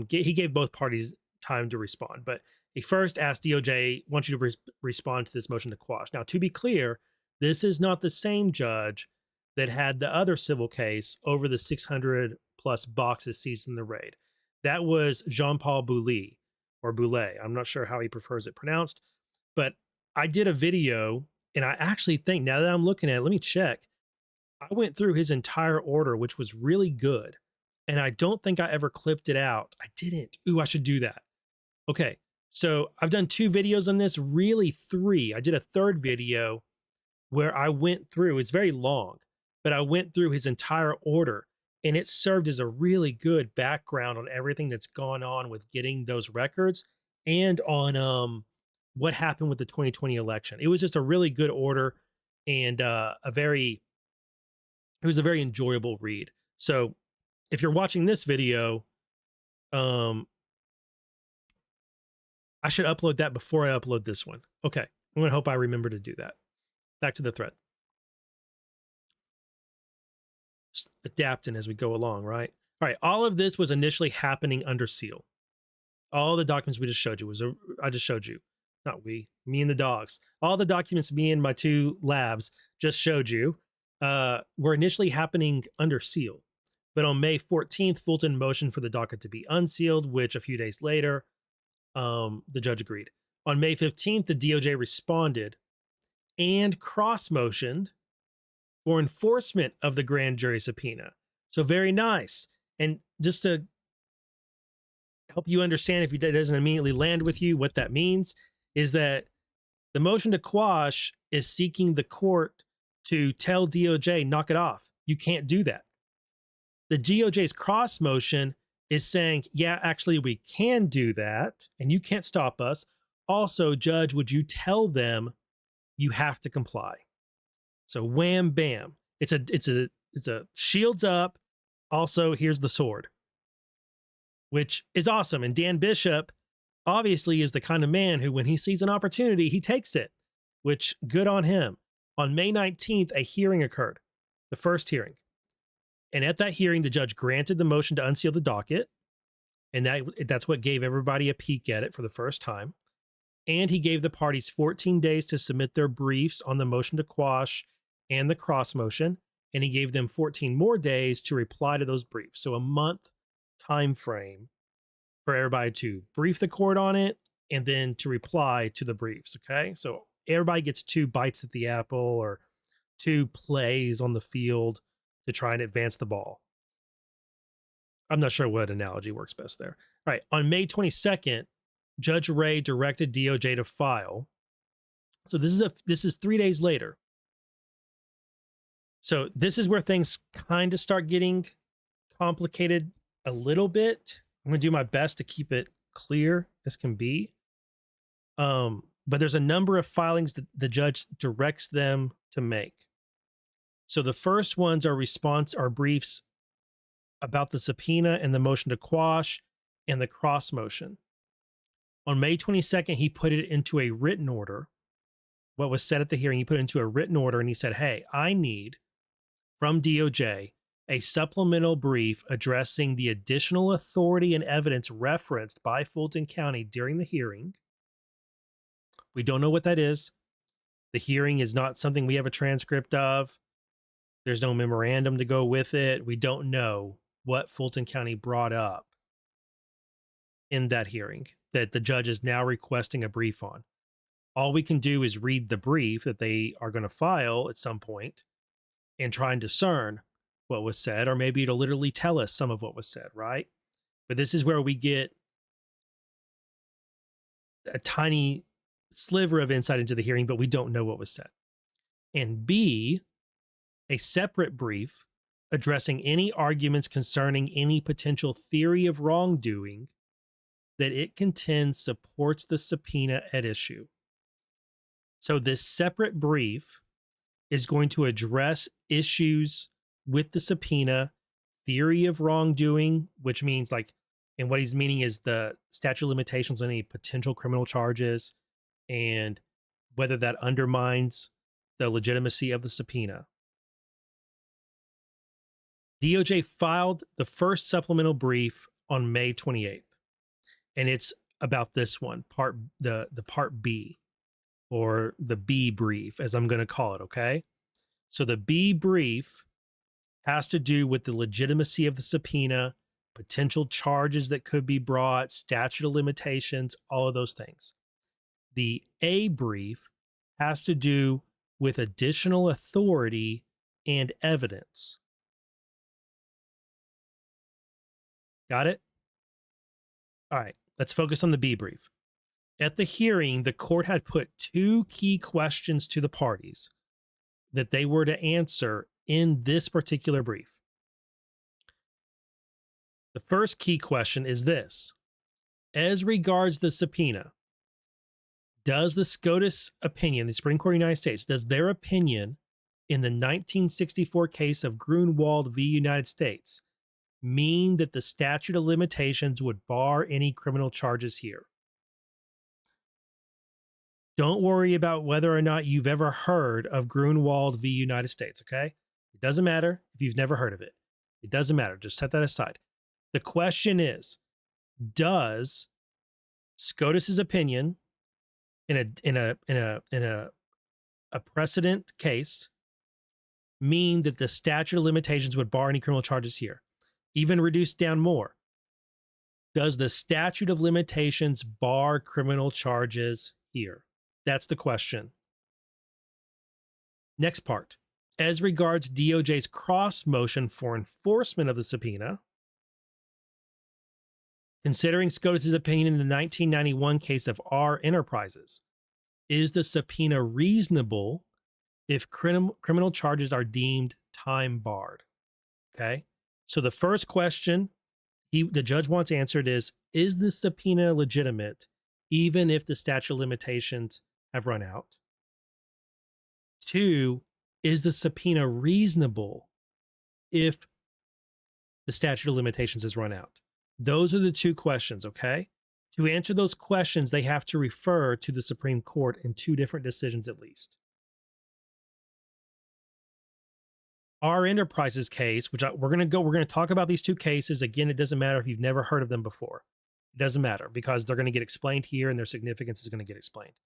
he gave both parties time to respond. But he first asked DOJ, want you to respond to this motion to quash. Now, to be clear, this is not the same judge that had the other civil case over the 600 plus boxes seized in the raid. That was Jean-Paul Boulay, or Boulay. I'm not sure how he prefers it pronounced, but I did a video, and I actually think, now that I'm looking at it, let me check. I went through his entire order, which was really good, and I don't think I ever clipped it out. I didn't. Ooh, I should do that. Okay, so I've done 2 videos on this, really 3. I did a third video where I went through, it's very long, but I went through his entire order, and it served as a really good background on everything that's gone on with getting those records and on what happened with the 2020 election. It was just a really good order, and it was a very enjoyable read. So if you're watching this video, I should upload that before I upload this one. Okay, I'm going to hope I remember to do that. Back to the thread. Just adapting as we go along, right? All right, all of this was initially happening under seal. All the documents we just showed you I just showed you. Not we, me and the dogs. All the documents me and my 2 labs just showed you were initially happening under seal. But on May 14th, Fulton motioned for the docket to be unsealed, which a few days later, the judge agreed. On May 15th, the DOJ responded and cross-motioned for enforcement of the grand jury subpoena. So very nice. And just to help you understand, if it doesn't immediately land with you, what that means is that the motion to quash is seeking the court to tell DOJ, knock it off. You can't do that. The DOJ's cross motion is saying, yeah, actually, we can do that and you can't stop us. Also, judge, would you tell them you have to comply? So wham, bam. It's a shields up. Also, here's the sword, which is awesome. And Dan Bishop obviously is the kind of man who, when he sees an opportunity, he takes it, which good on him. On May 19th, a hearing occurred, the first hearing. And at that hearing, the judge granted the motion to unseal the docket. And that's what gave everybody a peek at it for the first time. And he gave the parties 14 days to submit their briefs on the motion to quash and the cross motion. And he gave them 14 more days to reply to those briefs. So a month time frame for everybody to brief the court on it and then to reply to the briefs. Okay. So everybody gets 2 bites at the apple or 2 plays on the field to try and advance the ball. I'm not sure what analogy works best there. All right. On May 22nd, Judge Ray directed DOJ to file. So this is 3 days later. So this is where things kind of start getting complicated a little bit. I'm going to do my best to keep it clear as can be. But there's a number of filings that the judge directs them to make. So the first ones are briefs about the subpoena and the motion to quash and the cross motion. On May 22nd, he put it into a written order. What was said at the hearing, he put it into a written order and he said, hey, I need from DOJ a supplemental brief addressing the additional authority and evidence referenced by Fulton County during the hearing. We don't know what that is. The hearing is not something we have a transcript of. There's no memorandum to go with it. We don't know what Fulton County brought up in that hearing that the judge is now requesting a brief on. All we can do is read the brief that they are going to file at some point and try and discern what was said, or maybe it'll literally tell us some of what was said, right? But this is where we get a tiny sliver of insight into the hearing, but we don't know what was said. And B, a separate brief addressing any arguments concerning any potential theory of wrongdoing that it contends supports the subpoena at issue. So this separate brief is going to address issues with the subpoena, theory of wrongdoing, which means and what he's meaning is the statute of limitations on any potential criminal charges and whether that undermines the legitimacy of the subpoena. DOJ filed the first supplemental brief on May 28th, and it's about this one, the part B, or the B brief, as I'm going to call it, okay? So the B brief has to do with the legitimacy of the subpoena, potential charges that could be brought, statute of limitations, all of those things. The A brief has to do with additional authority and evidence. Got it? All right, let's focus on the B brief. At the hearing, the court had put 2 key questions to the parties that they were to answer in this particular brief. The first key question is this: as regards the subpoena, does the SCOTUS opinion, the Supreme Court of the United States, does their opinion in the 1964 case of Grunwald v. United States mean that the statute of limitations would bar any criminal charges here? Don't worry about whether or not you've ever heard of Grunwald v. United States, okay? It doesn't matter if you've never heard of it. It doesn't matter. Just set that aside. The question is, does SCOTUS's opinion in a precedent case mean that the statute of limitations would bar any criminal charges here? Even reduced down more. Does the statute of limitations bar criminal charges here? That's the question. Next part. As regards DOJ's cross motion for enforcement of the subpoena, considering SCOTUS's opinion in the 1991 case of R Enterprises, is the subpoena reasonable if criminal charges are deemed time barred? Okay. So the first question The judge wants answered is the subpoena legitimate, even if the statute of limitations have run out? 2, is the subpoena reasonable if the statute of limitations has run out? Those are the 2 questions, okay? To answer those questions, they have to refer to the Supreme Court in 2 different decisions at least. Our Enterprises case, which we're going to talk about these 2 cases. Again, it doesn't matter if you've never heard of them before. It doesn't matter because they're going to get explained here and their significance is going to get explained.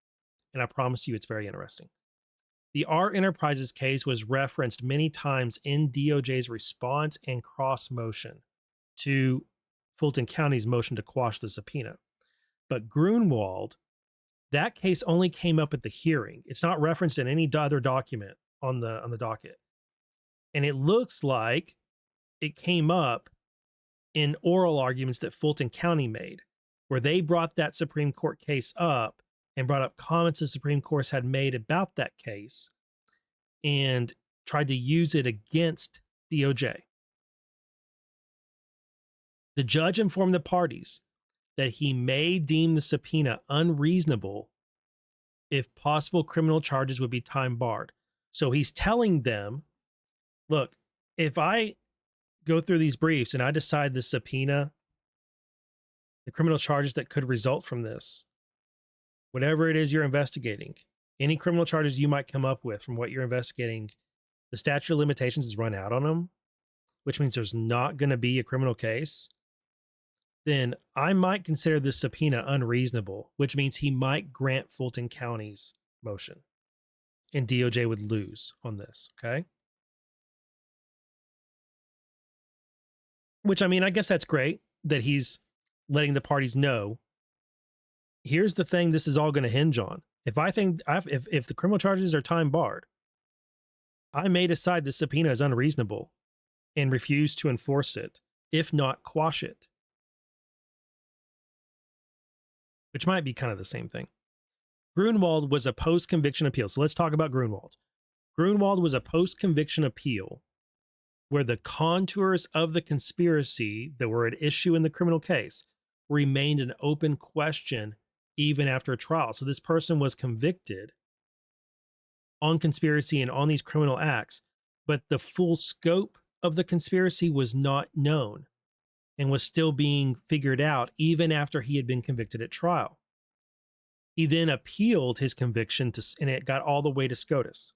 And I promise you it's very interesting. The Our Enterprises case was referenced many times in DOJ's response and cross motion to Fulton County's motion to quash the subpoena. But Grunwald, that case only came up at the hearing. It's not referenced in any other document on the docket. And it looks like it came up in oral arguments that Fulton County made, where they brought that Supreme Court case up and brought up comments the Supreme Court had made about that case and tried to use it against DOJ. The judge informed the parties that he may deem the subpoena unreasonable if possible criminal charges would be time barred. So he's telling them, look, if I go through these briefs and I decide the subpoena, the criminal charges that could result from this, whatever it is you're investigating, any criminal charges you might come up with from what you're investigating, the statute of limitations has run out on them, which means there's not going to be a criminal case, then I might consider this subpoena unreasonable, which means he might grant Fulton County's motion and DOJ would lose on this, okay? Which, I mean, I guess that's great that he's letting the parties know. Here's the thing this is all going to hinge on. If the criminal charges are time barred, I may decide the subpoena is unreasonable and refuse to enforce it, if not quash it. Which might be kind of the same thing. Grunwald was a post-conviction appeal. So let's talk about Grunwald. Grunwald was a post-conviction appeal where the contours of the conspiracy that were at issue in the criminal case remained an open question even after a trial. So this person was convicted on conspiracy and on these criminal acts, but the full scope of the conspiracy was not known and was still being figured out even after he had been convicted at trial. He then appealed his conviction and it got all the way to SCOTUS.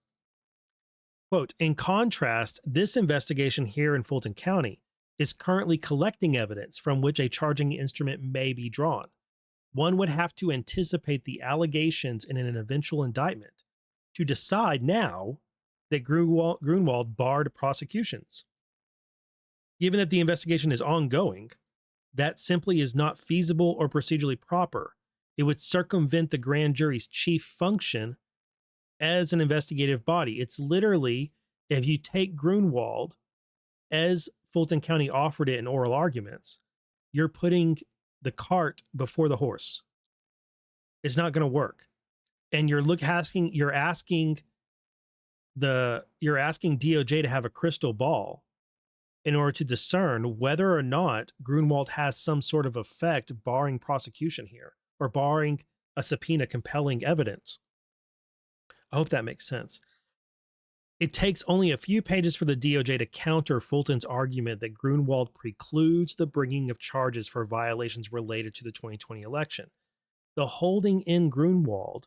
Quote, in contrast, this investigation here in Fulton County is currently collecting evidence from which a charging instrument may be drawn. One would have to anticipate the allegations in an eventual indictment to decide now that Grunwald barred prosecutions. Given that the investigation is ongoing, that simply is not feasible or procedurally proper. It would circumvent the grand jury's chief function as an investigative body. It's literally, if you take Grunwald as Fulton County offered it in oral arguments, you're putting the cart before the horse. It's not going to work. And you're asking DOJ to have a crystal ball in order to discern whether or not Grunwald has some sort of effect barring prosecution here or barring a subpoena compelling evidence. I hope that makes sense. It takes only a few pages for the DOJ to counter Fulton's argument that Grunwald precludes the bringing of charges for violations related to the 2020 election. The holding in Grunwald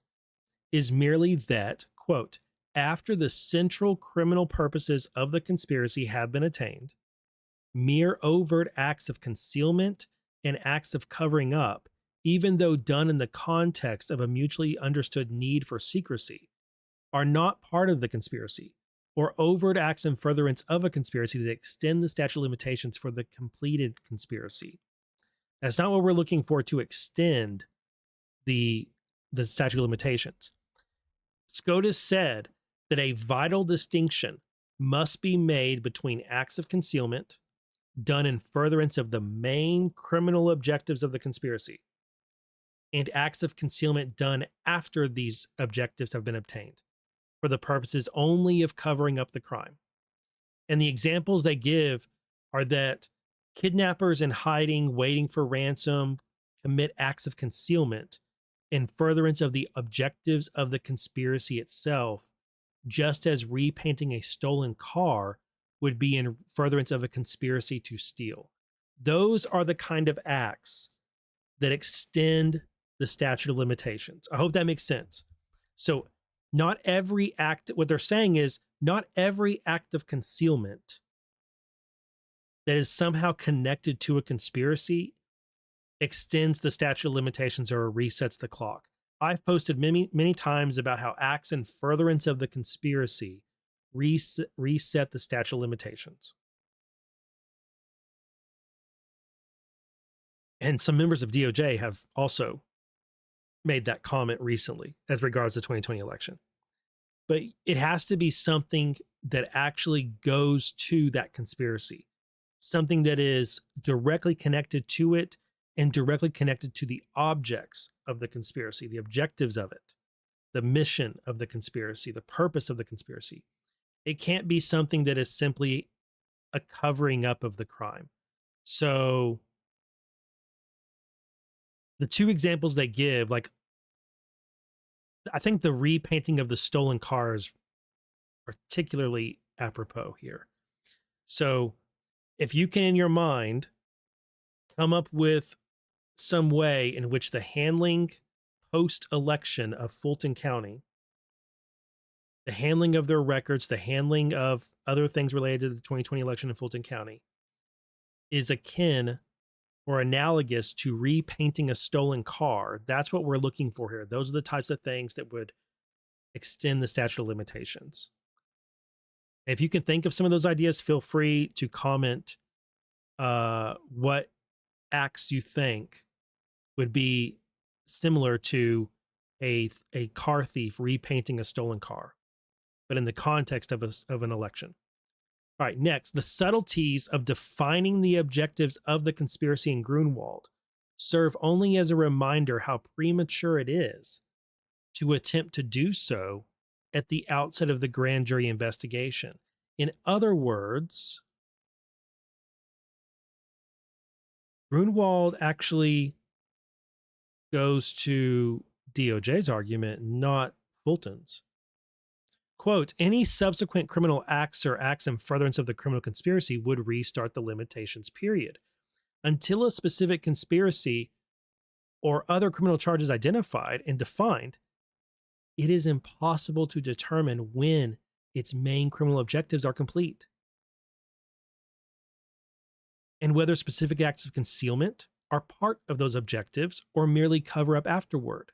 is merely that, quote, after the central criminal purposes of the conspiracy have been attained, mere overt acts of concealment and acts of covering up, even though done in the context of a mutually understood need for secrecy, are not part of the conspiracy, or overt acts in furtherance of a conspiracy that extend the statute of limitations for the completed conspiracy. That's not what we're looking for to extend the statute of limitations. SCOTUS said that a vital distinction must be made between acts of concealment done in furtherance of the main criminal objectives of the conspiracy and acts of concealment done after these objectives have been obtained for the purposes only of covering up the crime. And the examples they give are that Kidnappers in hiding, waiting for ransom, commit acts of concealment in furtherance of the objectives of the conspiracy itself, just as repainting a stolen car would be in furtherance of a conspiracy to steal. Those are the kind of acts that extend the statute of limitations. I hope that makes sense. So, not every act, what they're saying is, not every act of concealment that is somehow connected to a conspiracy extends the statute of limitations or resets the clock. I've posted many times about how acts in furtherance of the conspiracy reset the statute of limitations. And some members of DOJ have also made that comment recently as regards the 2020 election. But it has to be something that actually goes to that conspiracy, something that is directly connected to it and directly connected to the objects of the conspiracy, the objectives of it, the mission of the conspiracy, the purpose of the conspiracy. It can't be something that is simply a covering up of the crime. So the two examples they give, like, I think the repainting of the stolen car is particularly apropos here. So if you can, in your mind, come up with some way in which the handling post-election of Fulton County, the handling of their records, the handling of other things related to the 2020 election in Fulton County is akin or analogous to repainting a stolen car, that's what we're looking for here. Those are the types of things that would extend the statute of limitations. If you can think of some of those ideas, feel free to comment what acts you think would be similar to a car thief repainting a stolen car, but in the context of an election. All right, next, the subtleties of defining the objectives of the conspiracy in Grunwald serve only as a reminder how premature it is to attempt to do so at the outset of the grand jury investigation. In other words, Grunwald actually goes to DOJ's argument, not Fulton's. Quote, any subsequent criminal acts or acts in furtherance of the criminal conspiracy would restart the limitations period. Until a specific conspiracy or other criminal charges identified and defined, it is impossible to determine when its main criminal objectives are complete, and whether specific acts of concealment are part of those objectives or merely cover up afterward.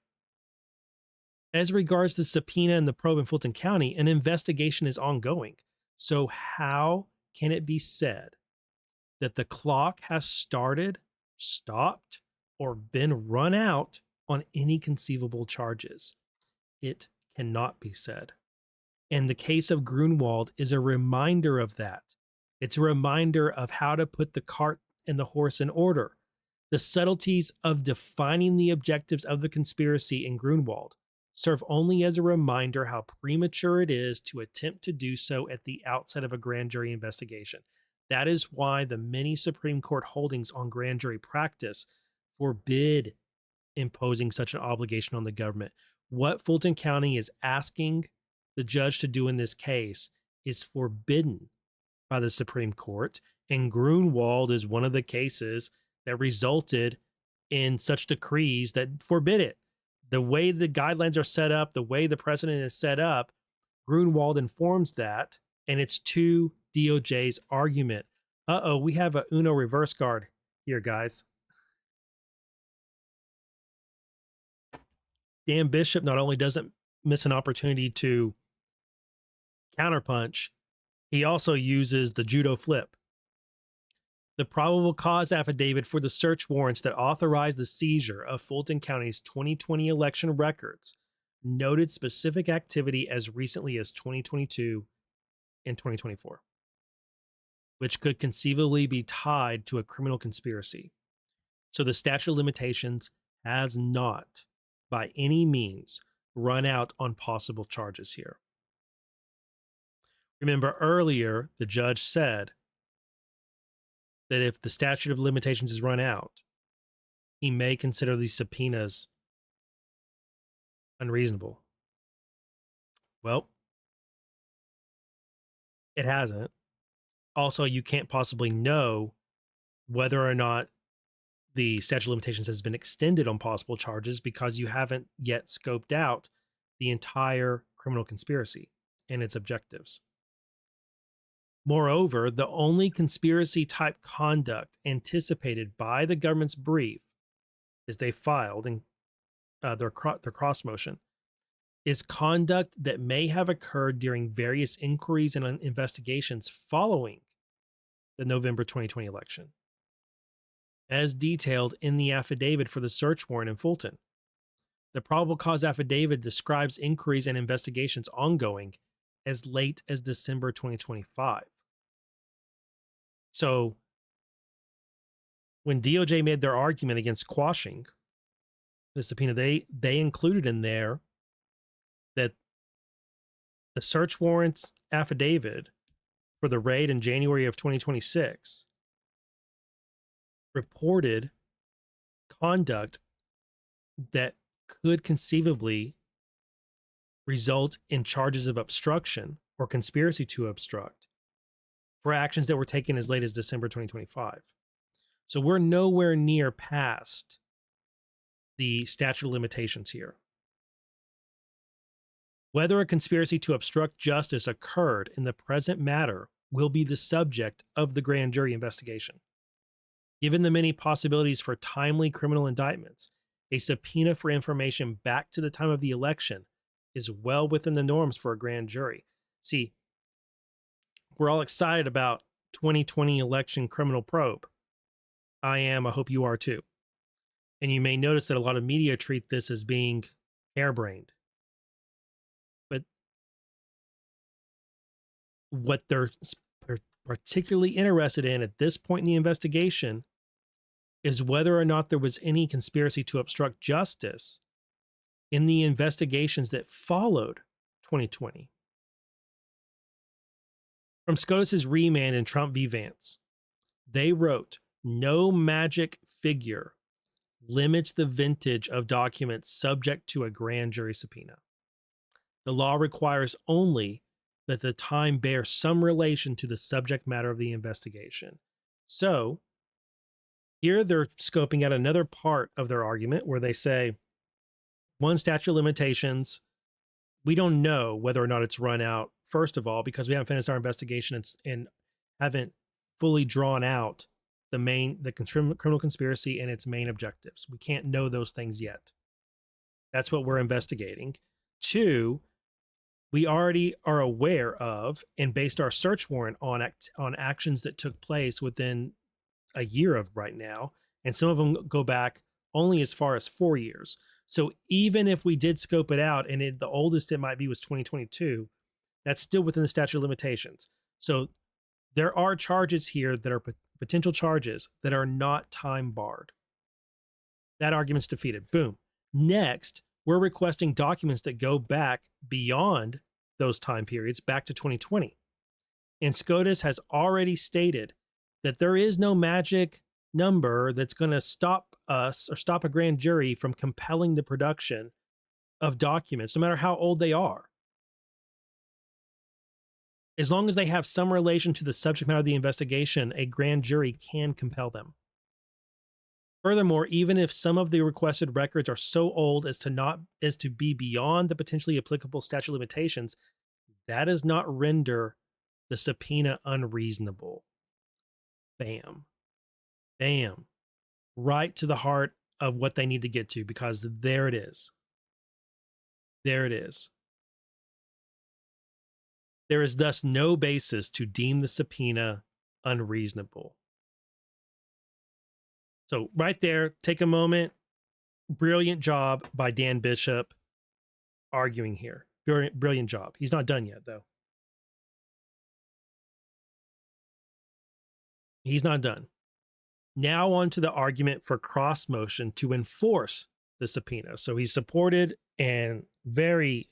As regards the subpoena and the probe in Fulton County, an investigation is ongoing. So how can it be said that the clock has started, stopped, or been run out on any conceivable charges? It cannot be said. And the case of Grunwald is a reminder of that. It's a reminder of how to put the cart and the horse in order. The subtleties of defining the objectives of the conspiracy in Grunwald serve only as a reminder how premature it is to attempt to do so at the outset of a grand jury investigation. That is why the many Supreme Court holdings on grand jury practice forbid imposing such an obligation on the government. What Fulton County is asking the judge to do in this case is forbidden by the Supreme Court, and Grunwald is one of the cases that resulted in such decrees that forbid it. The way the guidelines are set up, the way the precedent is set up, Grunwald informs that, and it's to DOJ's argument. We have a Uno reverse guard here, guys. Dan Bishop not only doesn't miss an opportunity to counterpunch, he also uses the judo flip. The probable cause affidavit for the search warrants that authorized the seizure of Fulton County's 2020 election records noted specific activity as recently as 2022 and 2024, which could conceivably be tied to a criminal conspiracy. So the statute of limitations has not, by any means, run out on possible charges here. Remember earlier, the judge said that if the statute of limitations is run out, he may consider these subpoenas unreasonable. Well, it hasn't. Also, you can't possibly know whether or not the statute of limitations has been extended on possible charges because you haven't yet scoped out the entire criminal conspiracy and its objectives. Moreover, the only conspiracy type conduct anticipated by the government's brief, as they filed in their cross motion, is conduct that may have occurred during various inquiries and investigations following the November 2020 election, as detailed in the affidavit for the search warrant in Fulton. The probable cause affidavit describes inquiries and investigations ongoing as late as December 2025. So, when DOJ made their argument against quashing the subpoena, they included in there that the search warrants affidavit for the raid in January of 2026 reported conduct that could conceivably result in charges of obstruction or conspiracy to obstruct for actions that were taken as late as December 2025. So we're nowhere near past the statute of limitations here. Whether a conspiracy to obstruct justice occurred in the present matter will be the subject of the grand jury investigation. Given the many possibilities for timely criminal indictments, a subpoena for information back to the time of the election is well within the norms for a grand jury. See, we're all excited about 2020 election criminal probe. I am. I hope you are too. And you may notice that a lot of media treat this as being harebrained. But what they're particularly interested in at this point in the investigation is whether or not there was any conspiracy to obstruct justice in the investigations that followed 2020. From SCOTUS's remand in Trump v. Vance, they wrote, "No magic figure limits the vintage of documents subject to a grand jury subpoena. The law requires only that the time bear some relation to the subject matter of the investigation." So, here they're scoping out another part of their argument where they say, one, statute of limitations, we don't know whether or not it's run out, first of all, because we haven't finished our investigation and haven't fully drawn out the criminal conspiracy and its main objectives. We can't know those things yet. That's what we're investigating. Two, we already are aware of and based our search warrant on actions that took place within a year of right now, and some of them go back only as far as 4 years. So even if we did scope it out and the oldest it might be was 2022, that's still within the statute of limitations. So there are charges here that are potential charges that are not time barred. That argument's defeated. Boom. Next, we're requesting documents that go back beyond those time periods, back to 2020. And SCOTUS has already stated that there is no magic number that's going to stop us or stop a grand jury from compelling the production of documents, no matter how old they are. As long as they have some relation to the subject matter of the investigation, a grand jury can compel them. Furthermore, even if some of the requested records are so old as to be beyond the potentially applicable statute of limitations, that does not render the subpoena unreasonable. Bam. Bam. Right to the heart of what they need to get to, because there it is. There it is. There is thus no basis to deem the subpoena unreasonable. So right there, take a moment. Brilliant job by Dan Bishop arguing here. Brilliant job. He's not done yet, though. He's not done. Now on to the argument for cross motion to enforce the subpoena. So he supported and very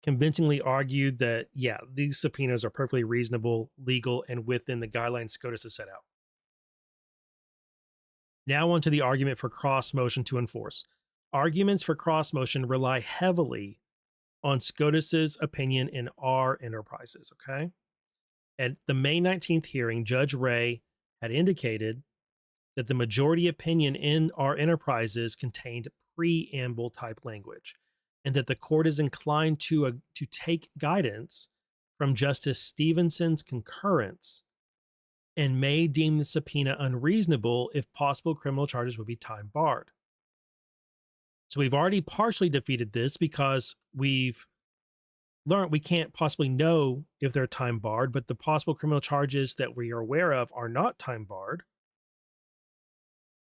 convincingly argued that, yeah, these subpoenas are perfectly reasonable, legal, and within the guidelines SCOTUS has set out. Now on to the argument for cross motion to enforce. Arguments for cross motion rely heavily on SCOTUS's opinion in R Enterprises, okay? At the May 19th hearing, Judge Ray had indicated that the majority opinion in R Enterprises contained preamble type language, and that the court is inclined to take guidance from Justice Stevenson's concurrence and may deem the subpoena unreasonable if possible criminal charges would be time barred. So we've already partially defeated this because we've learned we can't possibly know if they're time barred, but the possible criminal charges that we are aware of are not time barred.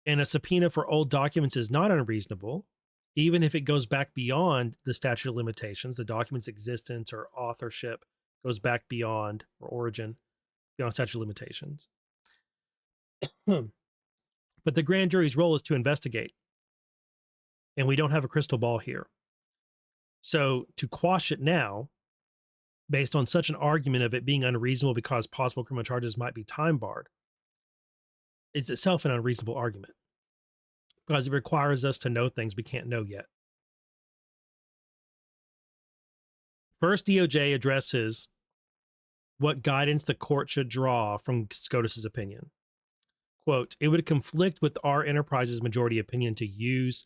And a subpoena for old documents is not unreasonable, even if it goes back beyond the statute of limitations. The document's existence or authorship goes back beyond, or origin, beyond statute of limitations. But the grand jury's role is to investigate. And we don't have a crystal ball here. So to quash it now, based on such an argument of it being unreasonable because possible criminal charges might be time barred, is itself an unreasonable argument because it requires us to know things we can't know yet. First, DOJ addresses what guidance the court should draw from SCOTUS's opinion. Quote, it would conflict with R Enterprises' majority opinion to use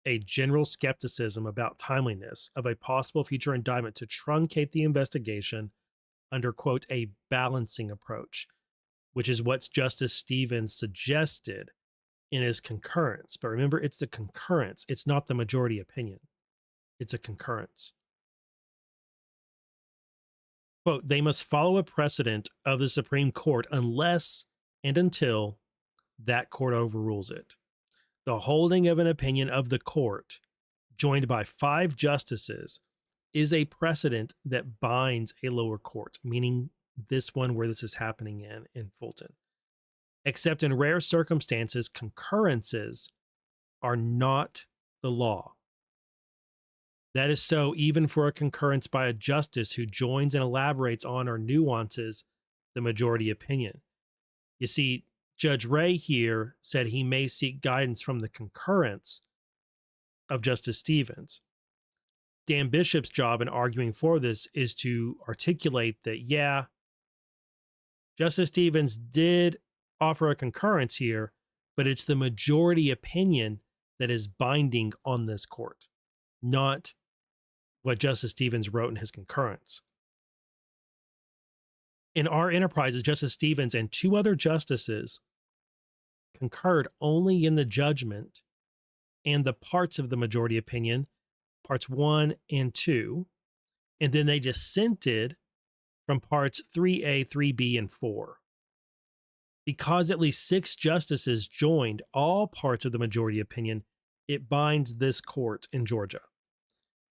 a general skepticism about timeliness of a possible future indictment to truncate the investigation under, quote, a balancing approach, which is what Justice Stevens suggested in his concurrence. But remember, it's the concurrence. It's not the majority opinion. It's a concurrence. Quote, they must follow a precedent of the Supreme Court unless and until that court overrules it. The holding of an opinion of the court, joined by 5 justices, is a precedent that binds a lower court, meaning this one where this is happening in Fulton. Except in rare circumstances, concurrences are not the law. That is so even for a concurrence by a justice who joins and elaborates on or nuances the majority opinion. You see, Judge Ray here said he may seek guidance from the concurrence of Justice Stevens. Dan Bishop's job in arguing for this is to articulate that, yeah, Justice Stevens did offer a concurrence here, but it's the majority opinion that is binding on this court, not what Justice Stevens wrote in his concurrence. In R Enterprises, Justice Stevens and 2 other justices concurred only in the judgment and the parts of the majority opinion, parts 1 and 2, and then they dissented from parts 3A, 3B, and 4. Because at least 6 justices joined all parts of the majority opinion, it binds this court in Georgia.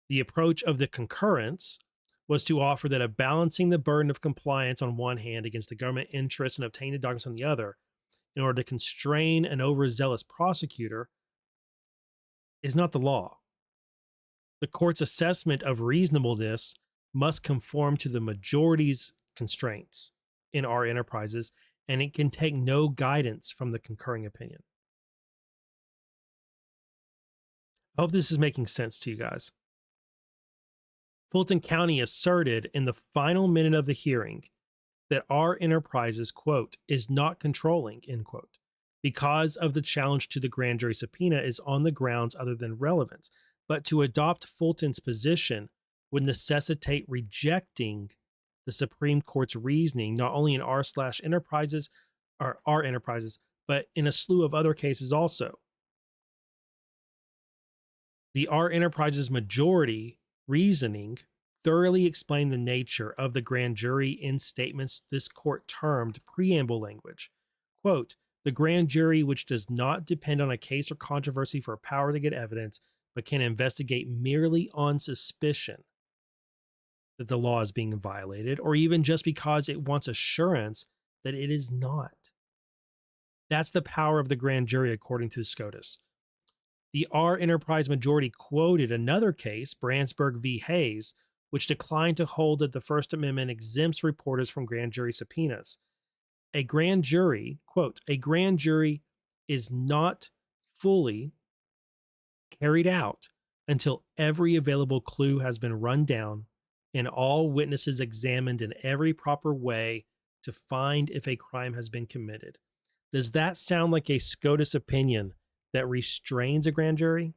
The approach of the concurrence was to offer that of balancing the burden of compliance on one hand against the government interest in obtaining the documents on the other, in order to constrain an overzealous prosecutor, is not the law. The court's assessment of reasonableness must conform to the majority's constraints in R Enterprises, and it can take no guidance from the concurring opinion. I hope this is making sense to you guys. Fulton County asserted in the final minute of the hearing that R Enterprises, quote, is not controlling, end quote, because of the challenge to the grand jury subpoena is on the grounds other than relevance. But to adopt Fulton's position would necessitate rejecting the Supreme Court's reasoning, not only in R/Enterprises or R Enterprises, but in a slew of other cases also. The R Enterprises majority reasoning thoroughly explained the nature of the grand jury in statements this court termed preamble language. Quote, the grand jury, which does not depend on a case or controversy for power to get evidence, but can investigate merely on suspicion that the law is being violated, or even just because it wants assurance that it is not. That's the power of the grand jury, according to SCOTUS. The R Enterprise majority quoted another case, Brandsburg v. Hayes, which declined to hold that the First Amendment exempts reporters from grand jury subpoenas. A grand jury, quote, a grand jury is not fully carried out until every available clue has been run down and all witnesses examined in every proper way to find if a crime has been committed. Does that sound like a SCOTUS opinion that restrains a grand jury?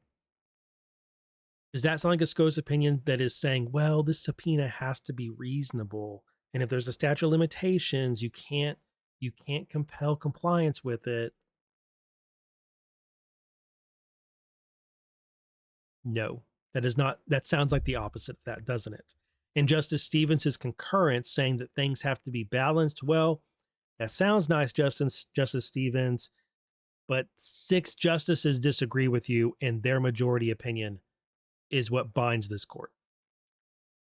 Does that sound like a SCOTUS opinion that is saying, well, this subpoena has to be reasonable, and if there's a statute of limitations, you can't compel compliance with it? No, that is not. That sounds like the opposite of that, doesn't it? And Justice Stevens' concurrence saying that things have to be balanced. Well, that sounds nice, Justice Stevens, but 6 justices disagree with you, and their majority opinion is what binds this court.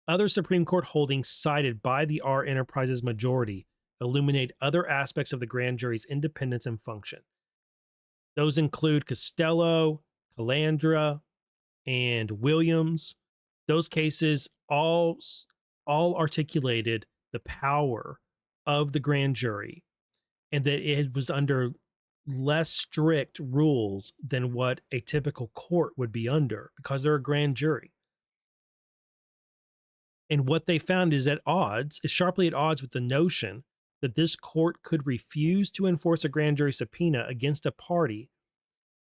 Other Supreme Court holdings cited by the R Enterprises majority illuminate other aspects of the grand jury's independence and function. Those include Costello, Calandra, and Williams. Those cases all articulated the power of the grand jury and that it was under less strict rules than what a typical court would be under because they're a grand jury. And what they found is sharply at odds with the notion that this court could refuse to enforce a grand jury subpoena against a party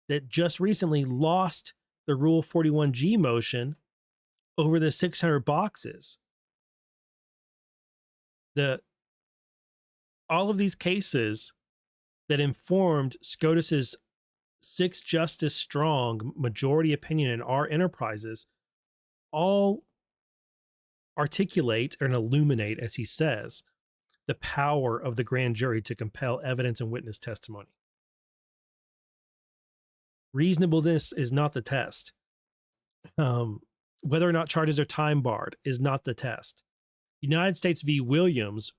that just recently lost the Rule 41G motion over the 600 boxes. All of these cases that informed SCOTUS's 6 justice strong majority opinion in R Enterprises all articulate and illuminate, as he says, the power of the grand jury to compel evidence and witness testimony. Reasonableness is not the test. Whether or not charges are time barred is not the test. United States v. Williams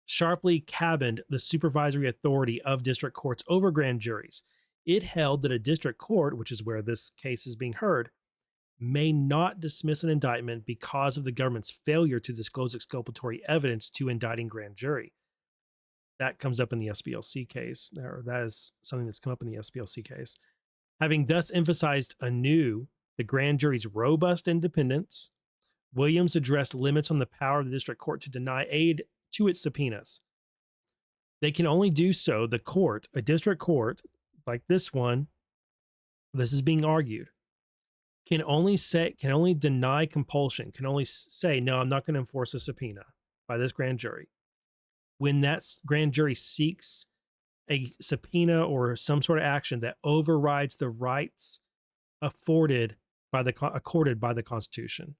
sharply cabined the supervisory authority of district courts over grand juries. It held that a district court, which is where this case is being heard, may not dismiss an indictment because of the government's failure to disclose exculpatory evidence to indicting grand jury. That comes up in the SBLC case, or that is something that's come up in the SBLC case. Having thus emphasized anew the grand jury's robust independence, Williams addressed limits on the power of the district court to deny aid to its subpoenas. They can only do so, a district court like this one, this is being argued, can only deny compulsion, can only say, no, I'm not going to enforce a subpoena by this grand jury. When that grand jury seeks a subpoena or some sort of action that overrides the rights accorded by the Constitution,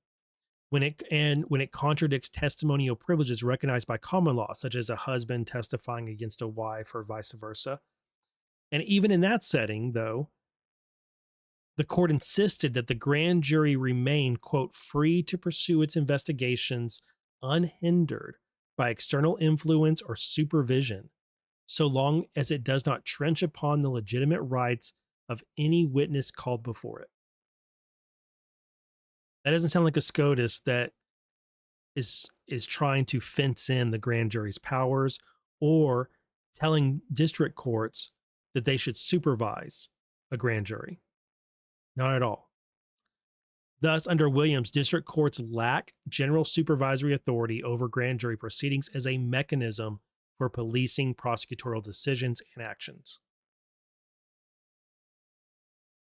when it contradicts testimonial privileges recognized by common law, such as a husband testifying against a wife or vice versa. And even in that setting, though, the court insisted that the grand jury remain, quote, free to pursue its investigations unhindered by external influence or supervision, so long as it does not trench upon the legitimate rights of any witness called before it. That doesn't sound like a SCOTUS that is trying to fence in the grand jury's powers or telling district courts that they should supervise a grand jury. Not at all. Thus, under Williams, district courts lack general supervisory authority over grand jury proceedings as a mechanism for policing prosecutorial decisions and actions.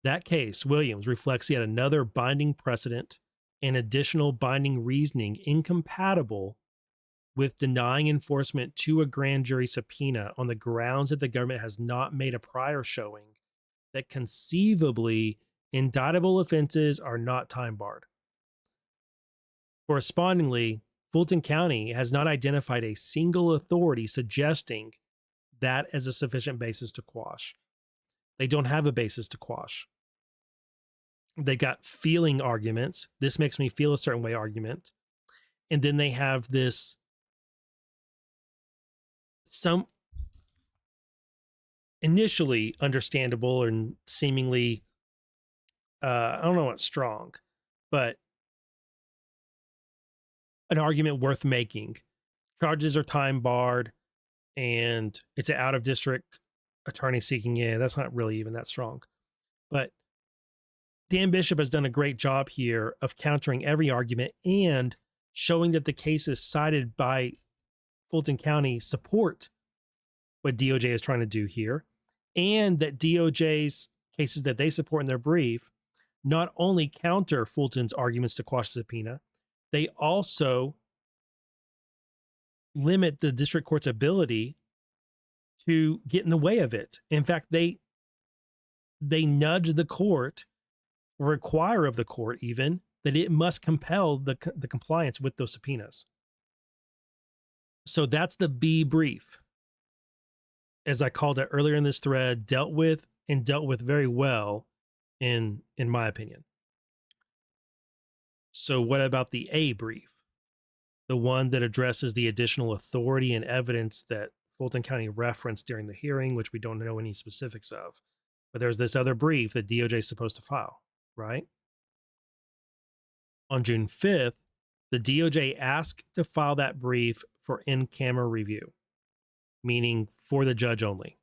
That case, Williams, reflects yet another binding precedent and additional binding reasoning incompatible with denying enforcement to a grand jury subpoena on the grounds that the government has not made a prior showing that conceivably indictable offenses are not time barred. Correspondingly, Fulton County has not identified a single authority suggesting that as a sufficient basis to quash. They don't have a basis to quash. They got feeling arguments. This makes me feel a certain way argument. And then they have this some initially understandable and seemingly I don't know what's strong, but an argument worth making. Charges are time barred and it's an out of district attorney seeking in. That's not really even that strong. But Dan Bishop has done a great job here of countering every argument and showing that the cases cited by Fulton County support what DOJ is trying to do here, and that DOJ's cases that they support in their brief not only counter Fulton's arguments to quash the subpoena, they also limit the district court's ability to get in the way of it. In fact, they nudge the court, require of the court even, that it must compel the compliance with those subpoenas. So that's the B brief, as I called it earlier in this thread, dealt with very well, in my opinion. So what about the A brief? The one that addresses the additional authority and evidence that Fulton County referenced during the hearing, which we don't know any specifics of. But there's this other brief that DOJ is supposed to file, right? On June 5th, the DOJ asked to file that brief for in-camera review, meaning for the judge only.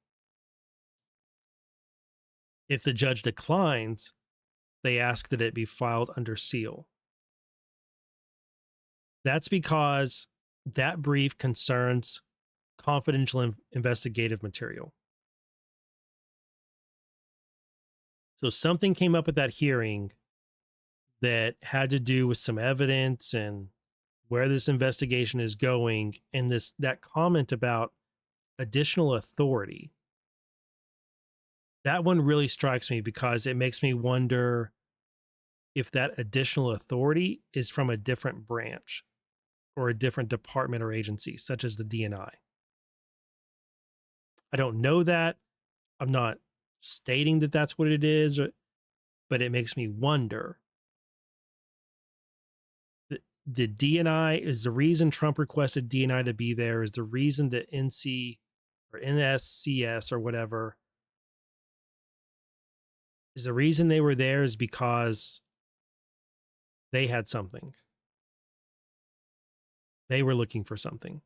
If the judge declines, they ask that it be filed under seal. That's because that brief concerns confidential investigative material. So something came up at that hearing that had to do with some evidence and where this investigation is going, and that comment about additional authority. That one really strikes me because it makes me wonder if that additional authority is from a different branch or a different department or agency, such as the DNI. I don't know that. I'm not stating that that's what it is, but it makes me wonder. The DNI is the reason Trump requested DNI to be there, is the reason that NC or NSCS or whatever, is the reason they were there is because they had something. They were looking for something.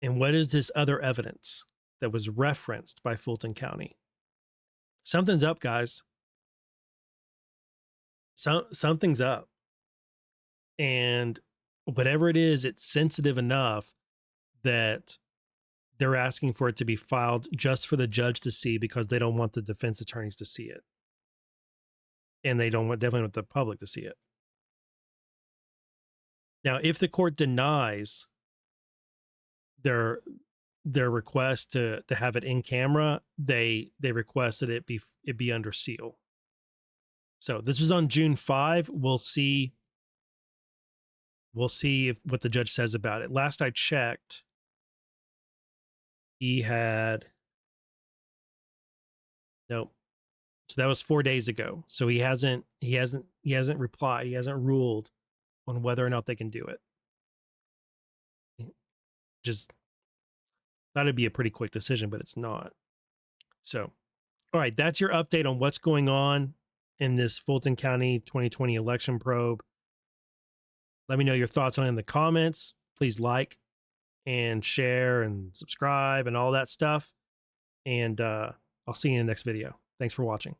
And what is this other evidence that was referenced by Fulton County? Something's up, guys. Something's up. And whatever it is, it's sensitive enough that they're asking for it to be filed just for the judge to see, because they don't want the defense attorneys to see it. And they definitely want the public to see it. Now, if the court denies their request to have it in camera, they request that it be under seal. So this was on June 5. We'll see what the judge says about it. Last I checked, he had no. So that was 4 days ago. So he hasn't replied. He hasn't ruled on whether or not they can do it. Just thought it'd be a pretty quick decision, but it's not. So, all right, that's your update on what's going on in this Fulton County 2020 election probe. Let me know your thoughts on it in the comments. Please like and share and subscribe and all that stuff. And I'll see you in the next video. Thanks for watching.